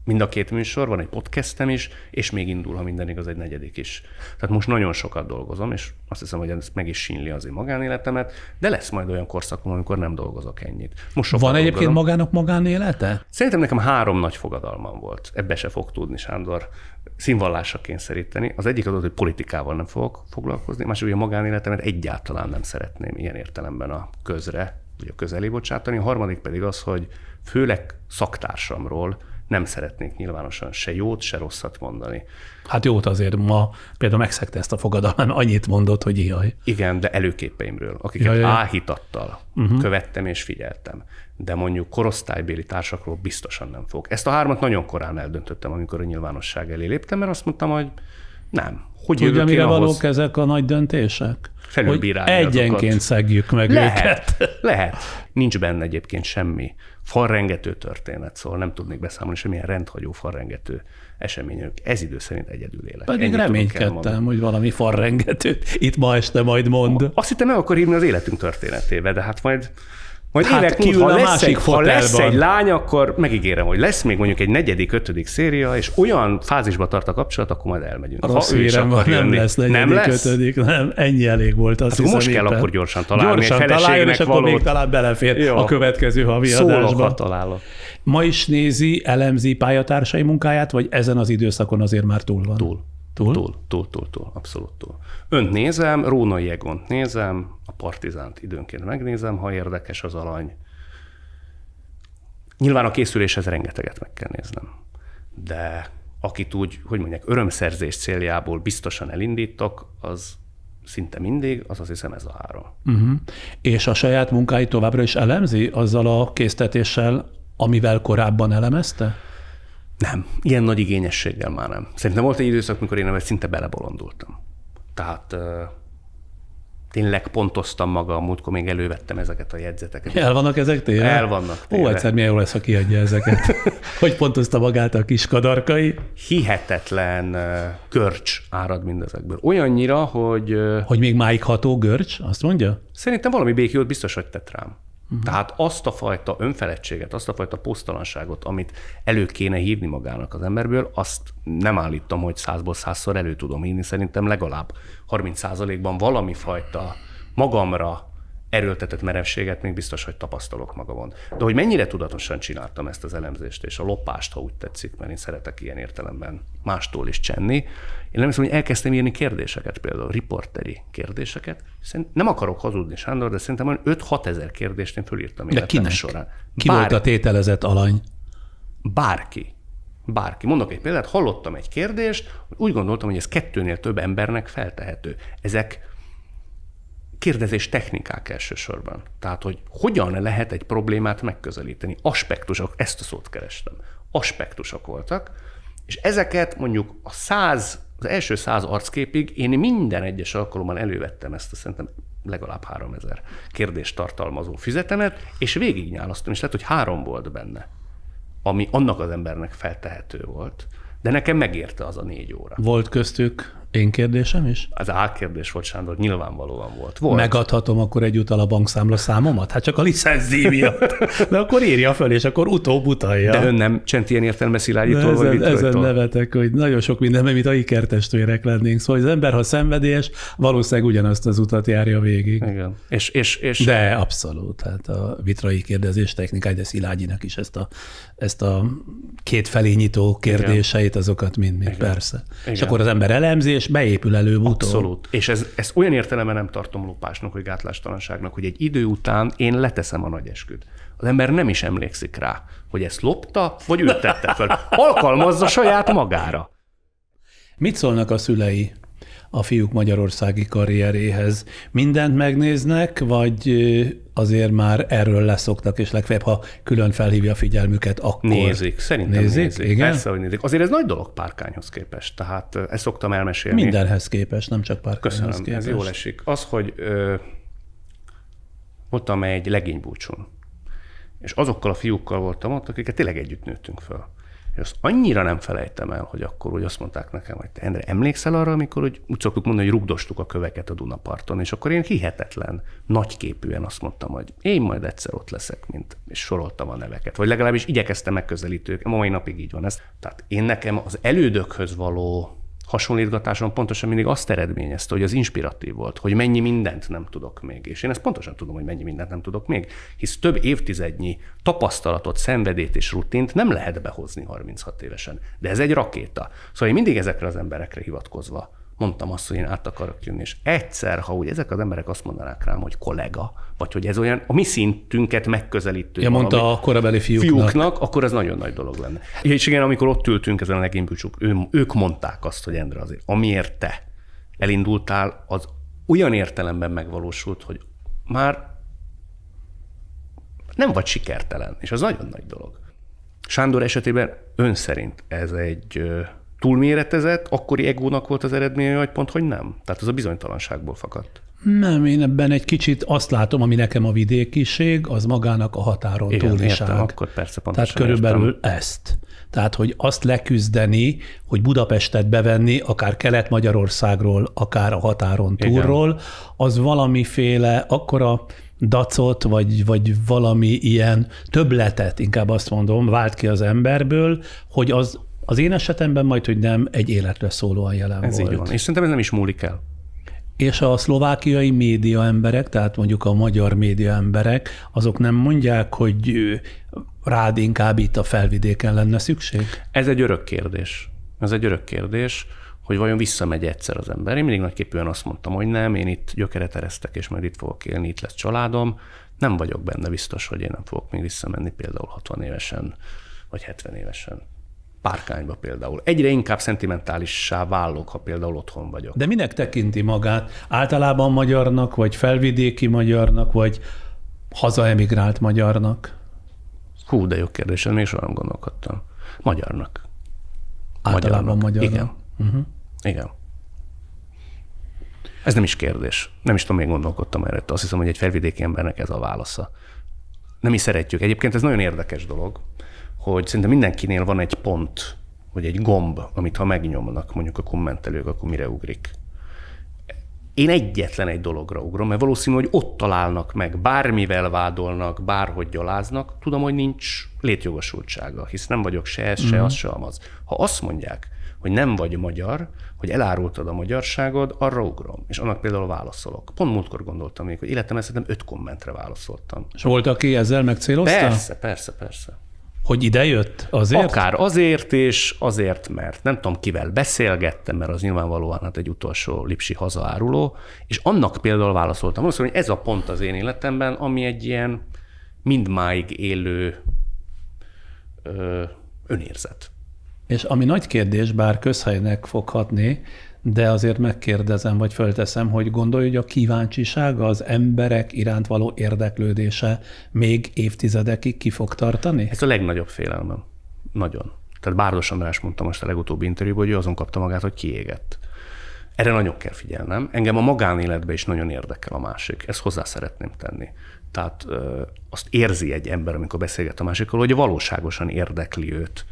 mind a 2 műsor, van egy podcastem is, és még indul, ha minden igaz, egy 4. is. Tehát most nagyon sokat dolgozom, és azt hiszem, hogy ez meg is sínli az én magánéletemet, de lesz majd olyan korszakom, amikor nem dolgozok ennyit. Most van dolgozom. egyébként magának magánélete? Szerintem nekem 3 nagy fogadalmam volt. Ebbe se fog tudni Sándor színvallásra kényszeríteni. Az egyik az, hogy politikával nem fogok foglalkozni, másik, hogy a magánéletemet egyáltalán nem szeretném ilyen értelemben a közre, vagy a közeli bocsátani. A harmadik pedig az, hogy főleg szaktársamról nem szeretnék nyilvánosan se jót, se rosszat mondani. Hát jót azért ma például megszegte ezt a fogadalmat, annyit mondott, hogy jaj. Igen, de előképeimről, akiket áhítattal követtem és figyeltem. De mondjuk korosztálybéli társakról biztosan nem fog. Ezt a 3 nagyon korán eldöntöttem, amikor a nyilvánosság elé léptem, mert azt mondtam, hogy nem. Hogy tudja, mire valók ezek a nagy döntések? Felülbírálni egyenként szegjük meg őket. Lehet. Nincs benne egyébként semmi falrengető történet, szóval nem tudnék beszámolni semmilyen rendhagyó falrengető események. Ez idő szerint egyedül élek. Pedig reménykedtem, hogy valami falrengetőt itt ma este majd mond. Azt hittem, meg akar hívni az életünk történetébe, de hát majd évek múlva, ha lesz egy lány, akkor megígérem, hogy lesz még mondjuk egy 4., 5. széria, és olyan fázisba tart a kapcsolat, akkor majd elmegyünk. Rossz hírem van, nem lesz 4., 5., nem, ennyi elég volt. Azt hiszem, most kell akkor gyorsan találni. Gyorsan találjon, és akkor még talán belefér a következő havi adásba. Találok. Ma is nézi, elemzi pályatársai munkáját, vagy ezen az időszakon azért már túl van? Túl. Abszolút túl. Önt nézem, Rónai Egont nézem, a Partizánt időnként megnézem, ha érdekes az alany. Nyilván a készüléshez rengeteget meg kell néznem. De akit úgy, hogy mondják, örömszerzés céljából biztosan elindítok, az szinte mindig, az azt hiszem ez a 3. Uh-huh. És a saját munkáit továbbra is elemzi azzal a késztetéssel, amivel korábban elemezte? Nem, ilyen nagy igényességgel már nem. Szerintem volt egy időszak, mikor én ebben szinte belebolondultam. Tehát tényleg pontoztam magam, múltkor még elővettem ezeket a jegyzeteket. El vannak ezek tényleg? El vannak tényleg. Ó, egyszer milyen jó lesz, ha kiadja ezeket. Hogy pontozta magát a kis kadarkai? Hihetetlen görcs árad mindezekből. Olyannyira, hogy... Hogy még máig ható görcs, azt mondja? Szerintem valami békjót biztos, hogy tett rám. Tehát azt a fajta önfeledtséget, azt a fajta posztalanságot, amit elő kéne hívni magának az emberből, azt nem állítom, hogy 100-ból 100-szor elő tudom hívni. Szerintem legalább 30%-ban valami fajta magamra erőltetett merevséget még biztos, hogy tapasztalok magamon. De hogy mennyire tudatosan csináltam ezt az elemzést, és a lopást, ha úgy tetszik, mert én szeretek ilyen értelemben mástól is csenni. Én nem hiszem, hogy elkezdtem írni kérdéseket, például riporteri kérdéseket. Nem akarok hazudni, Sándor, de szerintem olyan 5-6 ezer kérdést én fölírtam életem során. Ki volt a tételezett alany? Bárki. Mondok egy példát, hallottam egy kérdést, úgy gondoltam, hogy ez 2-nél több embernek feltehető. Ezek kérdezés technikák elsősorban. Tehát, hogy hogyan lehet egy problémát megközelíteni. Aspektusok, ezt a szót kerestem. Aspektusok voltak, és ezeket mondjuk az első 100 arcképig én minden egyes alkalommal elővettem ezt, szerintem legalább 3000 kérdést tartalmazó füzetemet, és végignyálasztom, és lehet, hogy 3 volt benne, ami annak az embernek feltehető volt, de nekem megérte az a 4 óra. Volt köztük én kérdésem is? Az álkérdés volt, Sándor, nyilvánvalóan volt. Megadhatom akkor egyúttal a bankszámla számomat? Hát csak a licenszdíj miatt. De akkor írja föl, és akkor utóbb utalja. De ön nem csent ilyen értelme Szilágyitól, vagy mit ezen nevetek, hogy nagyon sok mindenben, mint a ikertestvérek lennénk. Szóval az ember, ha szenvedélyes, valószínűleg ugyanazt az utat járja végig. Igen. És... De abszolút. Hát a vitrai kérdezés technikája, de Szilágyinak is ezt a kétfelé nyitó kérdéseit, azokat mind persze. Igen. És akkor az ember elemzi, és beépül előbb-utóbb. Abszolút. És ezt olyan értelemben nem tartom lopásnak, vagy gátlástalanságnak, hogy egy idő után én leteszem a nagy esküt. Az ember nem is emlékszik rá, hogy ezt lopta, vagy ő tette föl. Alkalmazza saját magára. Mit szólnak a szülei a fiúk magyarországi karrieréhez? Mindent megnéznek, vagy azért már erről leszoktak, és legfeljebb, ha külön felhívja a figyelmüket, akkor... Nézik, szerintem nézik. Igen? Persze, hogy nézik. Azért ez nagy dolog Párkányhoz képest, tehát ezt szoktam elmesélni. Mindenhez képest, nem csak Párkányhoz képest. Köszönöm, ez jól esik. Az, hogy voltam egy legénybúcsún, és azokkal a fiúkkal voltam ott, akiket tényleg együtt nőttünk föl. És azt annyira nem felejtem el, hogy akkor úgy azt mondták nekem, hogy te Endre, emlékszel arra, amikor úgy szoktuk mondani, hogy rugdostuk a köveket a Dunaparton, és akkor én hihetetlen, nagyképűen azt mondtam, hogy én majd egyszer ott leszek, és soroltam a neveket. Vagy legalábbis igyekeztem megközelítők, a mai napig így van ez. Tehát én nekem az elődökhöz való hasonlítgatáson pontosan mindig azt eredményezte, hogy az inspiratív volt, hogy mennyi mindent nem tudok még. És én ezt pontosan tudom, hogy mennyi mindent nem tudok még, hisz több évtizednyi tapasztalatot, szenvedélyt és rutint nem lehet behozni 36 évesen. De ez egy rakéta. Szóval én mindig ezekre az emberekre hivatkozva mondtam azt, hogy én át akarok jönni, és egyszer, ha úgy ezek az emberek azt mondanák rám, hogy kollega, vagy hogy ez olyan a mi szintünket megközelítő. Ja, mondta a korabeli fiúknak, akkor ez nagyon nagy dolog lenne. És igen, amikor ott ültünk ezen a legénybúcsúk, ők mondták azt, hogy Endre, azért, amiért te elindultál, az olyan értelemben megvalósult, hogy már nem vagy sikertelen, és az nagyon nagy dolog. Sándor esetében ön szerint ez egy túlméretezett, akkori egónak volt az eredménye, vagy pont, hogy nem? Tehát az a bizonytalanságból fakadt. Nem, én ebben egy kicsit azt látom, ami nekem a vidékiség, az magának a határon túliság. Értem, akkor persze pontosan. Tehát körülbelül ezt. Tehát, hogy azt leküzdeni, hogy Budapestet bevenni, akár Kelet-Magyarországról, akár a határon túlról, igen, az valamiféle akkora dacot, vagy valami ilyen többletet, inkább azt mondom, vált ki az emberből, hogy az én esetemben majd, hogy nem egy életre szólóan jelen ez volt. Így van. És szerintem ez nem is múlik el. És a szlovákiai média emberek, tehát mondjuk a magyar média emberek, azok nem mondják, hogy rád inkább itt a felvidéken lenne szükség? Ez egy örök kérdés. Hogy vajon visszamegy egyszer az ember. Én mindig nagyképűen azt mondtam, hogy nem, én itt gyökeret eresztek, és majd itt fogok élni, itt lesz családom. Nem vagyok benne biztos, hogy én nem fogok még visszamenni például 60 évesen, vagy 70 évesen. Párkányba például. Egyre inkább szentimentálissá válok, ha például otthon vagyok. De minek tekinti magát? Általában magyarnak, vagy felvidéki magyarnak, vagy hazaemigrált magyarnak? Hú, de jó kérdés, még soha nem gondolkodtam. Magyarnak. Általában magyarnak. Igen. Igen. Ez nem is kérdés. Nem is tudom, még gondolkodtam erre. Azt hiszem, hogy egy felvidéki embernek ez a válasza. Nem is szeretjük. Egyébként ez nagyon érdekes dolog, hogy szerintem mindenkinél van egy pont, vagy egy gomb, amit ha megnyomnak mondjuk a kommentelők, akkor mire ugrik. Én egyetlen egy dologra ugrom, mert valószínű, hogy ott találnak meg, bármivel vádolnak, bárhogy gyaláznak, tudom, hogy nincs létjogosultsága, hisz nem vagyok se ez, se az, se amaz. Ha azt mondják, hogy nem vagy magyar, hogy elárultad a magyarságod, arra ugrom. És annak például válaszolok. Pont múltkor gondoltam még, hogy életemben szerintem 5 kommentre válaszoltam. És volt, aki ezzel megcélozta? Persze. Hogy ide jött azért? Akár azért és azért, mert nem tudom, kivel beszélgettem, mert az nyilvánvalóan hát egy utolsó lipsi hazaáruló, és annak például válaszoltam. Azt mondom, hogy ez a pont az én életemben, ami egy ilyen mindmáig élő önérzet. És ami nagy kérdés, bár közhelynek foghatni, de azért megkérdezem, vagy fölteszem, hogy gondolj, hogy a kíváncsisága, az emberek iránt való érdeklődése még évtizedekig ki fog tartani? Ez a legnagyobb félelmem. Nagyon. Tehát Bárdos András mondta most a legutóbbi interjúban, hogy ő azon kapta magát, hogy kiégett. Erre nagyon kell figyelnem. Engem a magánéletben is nagyon érdekel a másik. Ezt hozzá szeretném tenni. Tehát azt érzi egy ember, amikor beszélget a másikkal, hogy valóságosan érdekli őt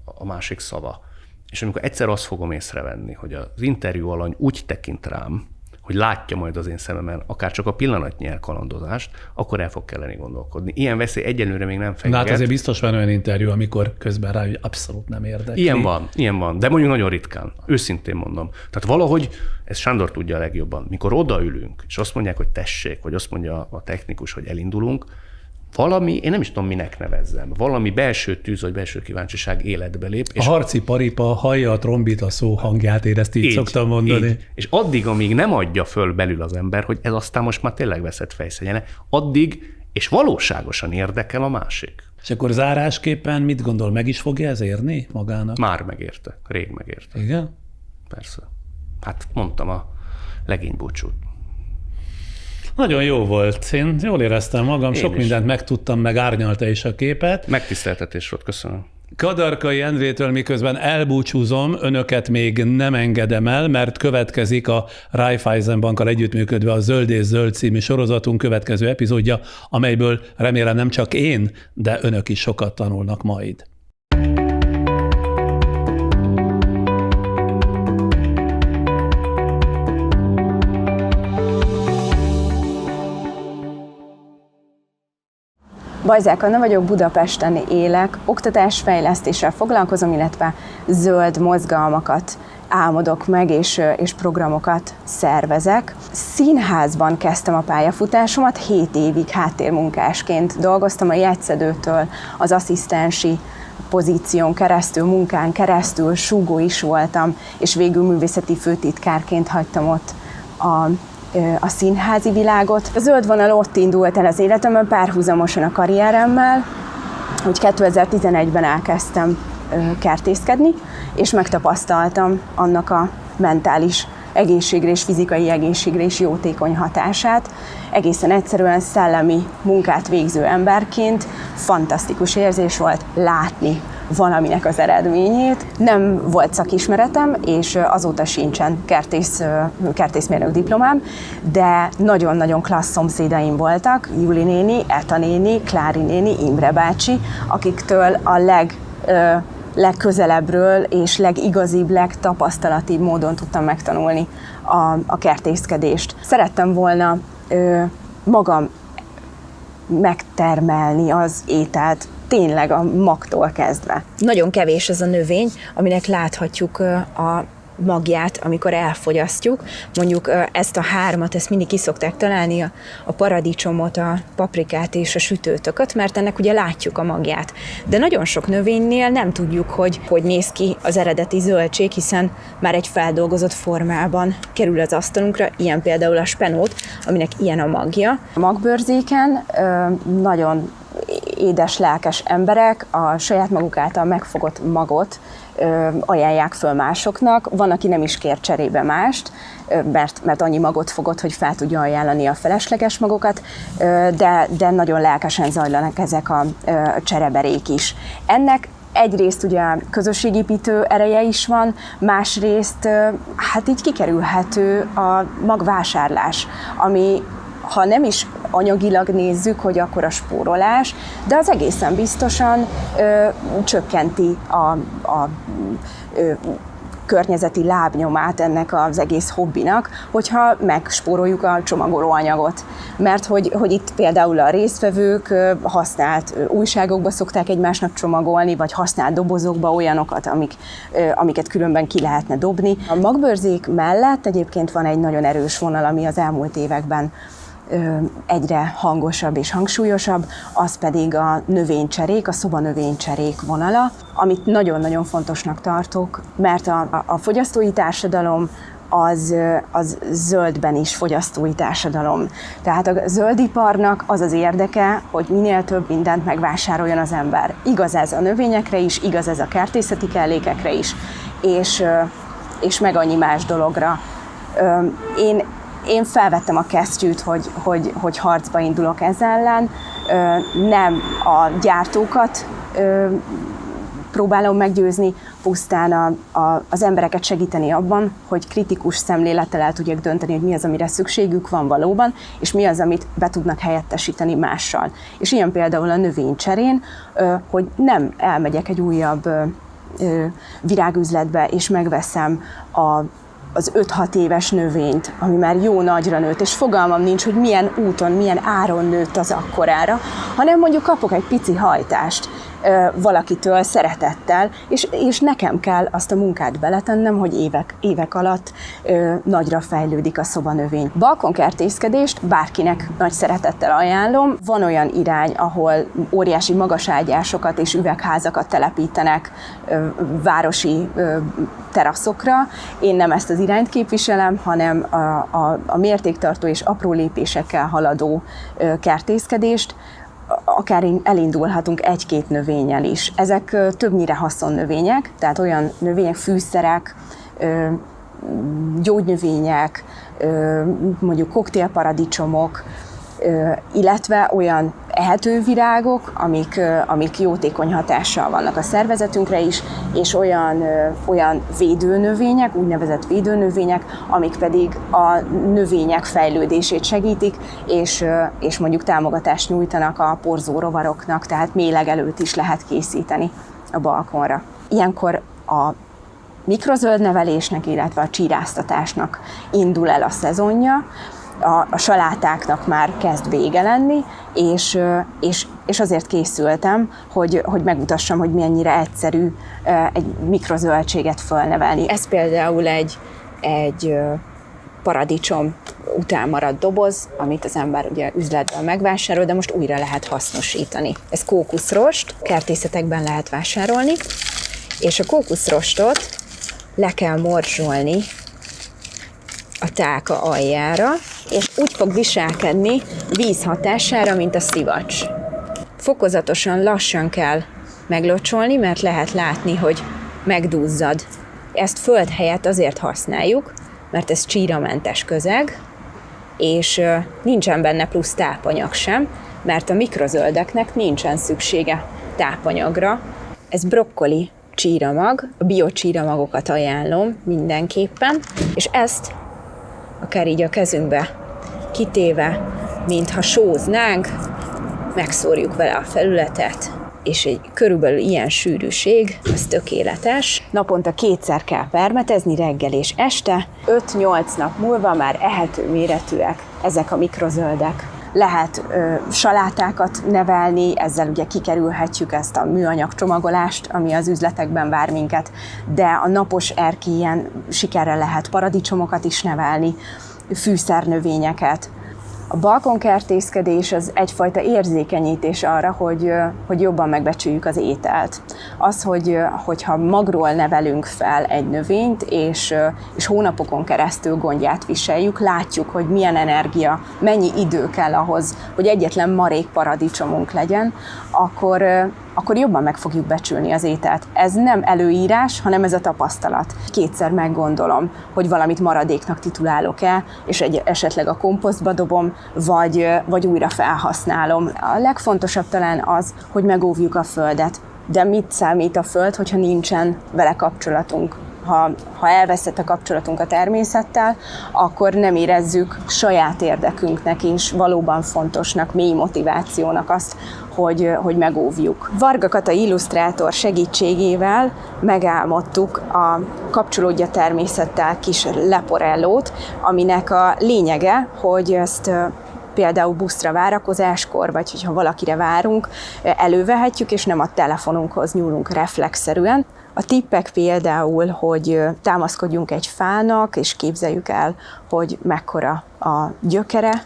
a másik szava. És amikor egyszer azt fogom észrevenni, hogy az interjú alany úgy tekint rám, hogy látja majd az én szememen akár csak a pillanatnyi elkalandozást, akkor el fog kelleni gondolkodni. Ilyen veszély egyenlőre még nem fenyeget. Na hát azért biztos van olyan interjú, amikor közben rá, hogy abszolút nem érdekli. Ilyen van, de mondjuk nagyon ritkán. Őszintén mondom. Tehát valahogy, ez Sándor tudja a legjobban, mikor odaülünk, és azt mondják, hogy tessék, vagy azt mondja a technikus, hogy elindulunk, valami, én nem is tudom, minek nevezzem, valami belső tűz, vagy belső kíváncsiság életbe lép. A harci paripa hallja a trombita szó hangját, én ezt így szoktam mondani. Így. És addig, amíg nem adja föl belül az ember, hogy ez aztán most már tényleg veszett fejszennyene, addig, és valóságosan érdekel a másik. És akkor zárásképpen mit gondol, meg is fogja ez érni magának? Már megérte, rég megérte. Igen? Persze. Hát mondtam a legénybúcsút. Nagyon jó volt. Én jól éreztem magam, sok mindent megtudtam, meg árnyalta is a képet. Megtiszteltetés volt, köszönöm. Kadarkai Endrétől miközben elbúcsúzom, önöket még nem engedem el, mert következik a Raiffeisen Bankkal együttműködve a Zöld és Zöld című sorozatunk következő epizódja, amelyből remélem nem csak én, de önök is sokat tanulnak majd. Bajzák Anna vagyok, Budapesten élek, oktatásfejlesztéssel foglalkozom, illetve zöld mozgalmakat álmodok meg, és programokat szervezek. Színházban kezdtem a pályafutásomat, 7 évig háttérmunkásként dolgoztam a jegyszedőtől az asszisztensi pozíción keresztül, munkán keresztül, súgó is voltam, és végül művészeti főtitkárként hagytam ott a színházi világot. A zöld vonal ott indult el az életemben, párhuzamosan a karrieremmel, hogy 2011-ben elkezdtem kertészkedni, és megtapasztaltam annak a mentális egészségre és fizikai egészségre is jótékony hatását. Egészen egyszerűen szellemi munkát végző emberként fantasztikus érzés volt látni valaminek az eredményét. Nem volt szakismeretem, és azóta sincsen kertészmérnök diplomám, de nagyon-nagyon klassz szomszédaim voltak, Juli néni, Eta néni, Klári néni, Imre bácsi, akiktől a legközelebbről és legigazibb, legtapasztalatibb módon tudtam megtanulni a kertészkedést. Szerettem volna magam megtermelni az ételt, tényleg a magtól kezdve. Nagyon kevés az a növény, aminek láthatjuk a magját, amikor elfogyasztjuk. Mondjuk ezt a 3-at, ezt mindig ki szokták találni, a paradicsomot, a paprikát és a sütőtököt, mert ennek ugye látjuk a magját. De nagyon sok növénynél nem tudjuk, hogy néz ki az eredeti zöldség, hiszen már egy feldolgozott formában kerül az asztalunkra, ilyen például a spenót, aminek ilyen a magja. A magbőrzéken nagyon édes, lelkes emberek a saját maguk által megfogott magot ajánlják föl másoknak. Van, aki nem is kér cserébe mást, mert annyi magot fogott, hogy fel tudja ajánlani a felesleges magokat, de nagyon lelkesen zajlanak ezek a csereberék is. Ennek egyrészt ugye közösségépítő ereje is van, másrészt hát így kikerülhető a magvásárlás, ami ha nem is anyagilag nézzük, hogy akkor a spórolás, de az egészen biztosan csökkenti a környezeti lábnyomát ennek az egész hobbinak, hogyha megspóroljuk a csomagolóanyagot. Mert hogy itt például a résztvevők használt újságokba szokták egymásnak csomagolni, vagy használt dobozokba olyanokat, amiket különben ki lehetne dobni. A magbőrzék mellett egyébként van egy nagyon erős vonal, ami az elmúlt években egyre hangosabb és hangsúlyosabb, az pedig a növénycserék, a szobanövénycserék vonala, amit nagyon-nagyon fontosnak tartok, mert a fogyasztói társadalom az zöldben is fogyasztói társadalom. Tehát a zöldiparnak az az érdeke, hogy minél több mindent megvásároljon az ember. Igaz ez a növényekre is, igaz ez a kertészeti kellékekre is, és meg annyi más dologra. Én felvettem a kesztyűt, hogy harcba indulok ez ellen. Nem a gyártókat próbálom meggyőzni, pusztán az embereket segíteni abban, hogy kritikus szemlélettel el tudják dönteni, hogy mi az, amire szükségük van valóban, és mi az, amit be tudnak helyettesíteni mással. És ilyen például a növénycserén, hogy nem elmegyek egy újabb virágüzletbe, és megveszem az 5-6 éves növényt, ami már jó nagyra nőtt, és fogalmam nincs, hogy milyen úton, milyen áron nőtt az akkorára, hanem mondjuk kapok egy pici hajtást valakitől szeretettel, és nekem kell azt a munkát beletennem, hogy évek alatt nagyra fejlődik a szobanövény. Balkonkertészkedést bárkinek nagy szeretettel ajánlom. Van olyan irány, ahol óriási magaságyásokat és üvegházakat telepítenek városi teraszokra. Én nem ezt az irányt képviselem, hanem a mértéktartó és apró lépésekkel haladó kertészkedést, akár elindulhatunk 1-2 növényel is. Ezek többnyire haszonnövények, tehát olyan növények, fűszerek, gyógynövények, mondjuk koktélparadicsomok, illetve olyan ehető virágok, amik jótékony hatással vannak a szervezetünkre is, és olyan védőnövények, úgynevezett védőnövények, amik pedig a növények fejlődését segítik, és mondjuk támogatást nyújtanak a porzó rovaroknak, tehát méhlegelőt is lehet készíteni a balkonra. Ilyenkor a mikrozöld nevelésnek, illetve a csíráztatásnak indul el a szezonja, a salátáknak már kezd vége lenni, és azért készültem, hogy megmutassam, hogy mennyire egyszerű egy mikrozöldséget fölnevelni. Ez például egy paradicsom után maradt doboz, amit az ember ugye üzletben megvásárol, de most újra lehet hasznosítani. Ez kókuszrost, kertészetekben lehet vásárolni, és a kókuszrostot le kell morzsolni a tálka aljára, és úgy fog viselkedni víz hatására, mint a szivacs. Fokozatosan, lassan kell meglocsolni, mert lehet látni, hogy megduzzad. Ezt föld helyett azért használjuk, mert ez csíramentes közeg, és nincsen benne plusz tápanyag sem, mert a mikrozöldeknek nincsen szüksége tápanyagra. Ez brokkoli csíramag, a biocsíramagokat ajánlom mindenképpen, és ezt akár így a kezünkbe kitéve, mintha sóznánk, megszórjuk vele a felületet, és egy körülbelül ilyen sűrűség, az tökéletes. Naponta 2-szer kell permetezni, reggel és este. 5-8 nap múlva már ehető méretűek ezek a mikrozöldek. Lehet salátákat nevelni, ezzel ugye kikerülhetjük ezt a műanyag csomagolást, ami az üzletekben vár minket, de a napos erkélyen sikerrel lehet paradicsomokat is nevelni, fűszernövényeket. A balkonkertészkedés az egyfajta érzékenyítés arra, hogy jobban megbecsüljük az ételt. Az, hogyha magról nevelünk fel egy növényt, és hónapokon keresztül gondját viseljük, látjuk, hogy milyen energia, mennyi idő kell ahhoz, hogy egyetlen marék paradicsomunk legyen, akkor jobban meg fogjuk becsülni az ételt. Ez nem előírás, hanem ez a tapasztalat. Kétszer meggondolom, hogy valamit maradéknak titulálok-e, és esetleg a komposztba dobom, vagy újra felhasználom. A legfontosabb talán az, hogy megóvjuk a földet. De mit számít a föld, hogyha nincsen vele kapcsolatunk? Ha elveszett a kapcsolatunk a természettel, akkor nem érezzük saját érdekünknek és valóban fontosnak, mély motivációnak azt, hogy megóvjuk. Varga Kata illusztrátor segítségével megálmodtuk a Kapcsolódj a természettel kis leporellót, aminek a lényege, hogy ezt például buszra várakozáskor, vagy hogyha valakire várunk, elővehetjük, és nem a telefonunkhoz nyúlunk reflexzerűen. A tippek például, hogy támaszkodjunk egy fának, és képzeljük el, hogy mekkora a gyökere,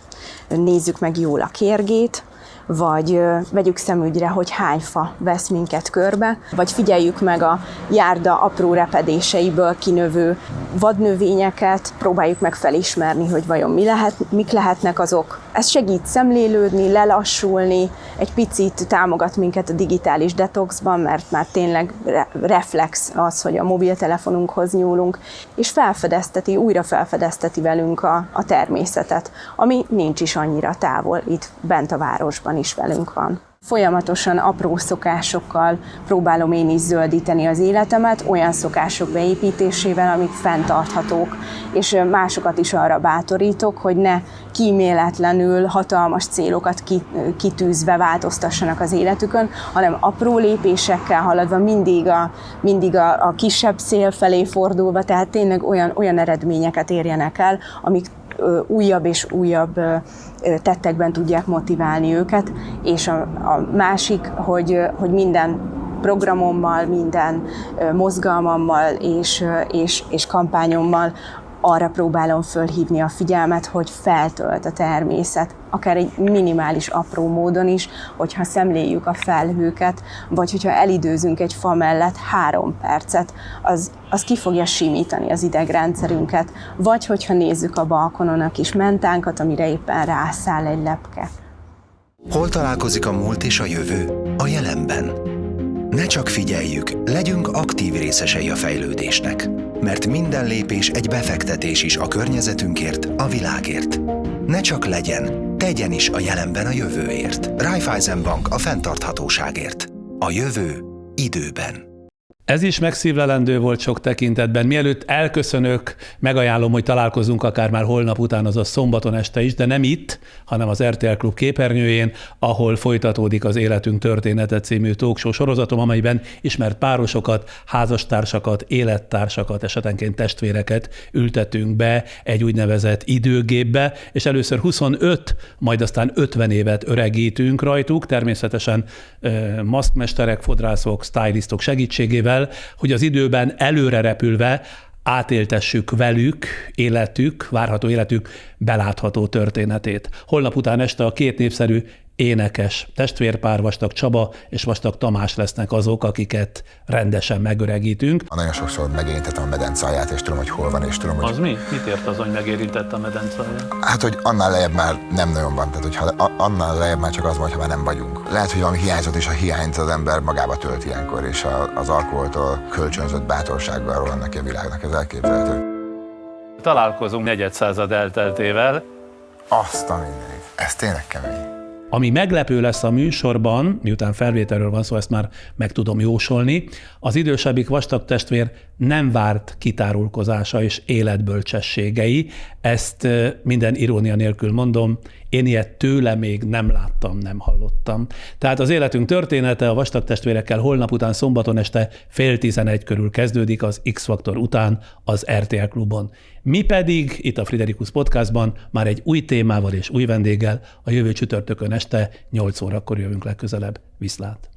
nézzük meg jól a kérgét, vagy vegyük szemügyre, hogy hány fa vesz minket körbe, vagy figyeljük meg a járda apró repedéseiből kinövő vadnövényeket, próbáljuk meg felismerni, hogy vajon mik lehetnek azok. Ez segít szemlélődni, lelassulni, egy picit támogat minket a digitális detoxban, mert már tényleg reflex az, hogy a mobiltelefonunkhoz nyúlunk, és újra felfedezteti velünk a természetet, ami nincs is annyira távol, itt bent a városban is velünk van. Folyamatosan apró szokásokkal próbálom én is zöldíteni az életemet, olyan szokások beépítésével, amik fenntarthatók, és másokat is arra bátorítok, hogy ne kíméletlenül hatalmas célokat kitűzve változtassanak az életükön, hanem apró lépésekkel haladva, mindig a kisebb cél felé fordulva, tehát tényleg olyan eredményeket érjenek el, amik újabb és újabb tettekben tudják motiválni őket, és a másik, hogy minden programommal, minden mozgalmammal és kampányommal arra próbálom fölhívni a figyelmet, hogy feltölt a természet, akár egy minimális apró módon is, hogyha szemléljük a felhőket, vagy hogyha elidőzünk egy fa mellett 3 percet, az ki fogja simítani az idegrendszerünket, vagy hogyha nézzük a balkonon a kis mentánkat, amire éppen rászáll egy lepke. Hol találkozik a múlt és a jövő? A jelenben. Ne csak figyeljük, legyünk aktív részesei a fejlődésnek, mert minden lépés egy befektetés is a környezetünkért, a világért. Ne csak legyen, tegyen is a jelenben a jövőért. Raiffeisenbank a fenntarthatóságért. A jövő időben. Ez is megszívlelendő volt sok tekintetben. Mielőtt elköszönök, megajánlom, hogy találkozunk akár már holnap után, azaz szombaton este is, de nem itt, hanem az RTL Klub képernyőjén, ahol folytatódik az Életünk története című talkshow sorozatom, amelyben ismert párosokat, házastársakat, élettársakat, esetenként testvéreket ültetünk be egy úgynevezett időgépbe, és először 25, majd aztán 50 évet öregítünk rajtuk, természetesen maszkmesterek, fodrászok, stylistok segítségével, hogy az időben előre repülve átéltessük velük várható életük belátható történetét. Holnap után este a 2 népszerű énekes testvérpár, Vastag Csaba és Vastag Tamás lesznek azok, akiket rendesen megöregítünk. Nagyon sokszor megérintettem a medence alját, és tudom, hogy hol van, és tudom, hogy... Az mi? Mit ért az, hogy megérintett a medence alját? Hát, hogy annál lejjebb már nem nagyon van, tehát hogy annál lejjebb már csak az van, ha már nem vagyunk. Lehet, hogy valami hiányzott, és a hiányt az ember magába tölt ilyenkor, és az alkoholtól kölcsönzött bátorsággal rohan neki a világnak, ez elképzelhető. Találkozunk negyedszázad elteltével. Azt a mindenit. Ez tényleg kemény. Ami meglepő lesz a műsorban, miután felvételről van szó, ezt már meg tudom jósolni, az idősebbik Vastag testvér nem várt kitárulkozása és életbölcsességei. Ezt minden irónia nélkül mondom, én ilyet tőle még nem láttam, nem hallottam. Tehát az Életünk története a Vastag testvérekkel holnap után szombaton este 10:30 körül kezdődik, az X-faktor után az RTL Klubon. Mi pedig itt a Friderikus Podcastban már egy új témával és új vendéggel a jövő csütörtökön este 8 órakor jövünk legközelebb. Viszlát!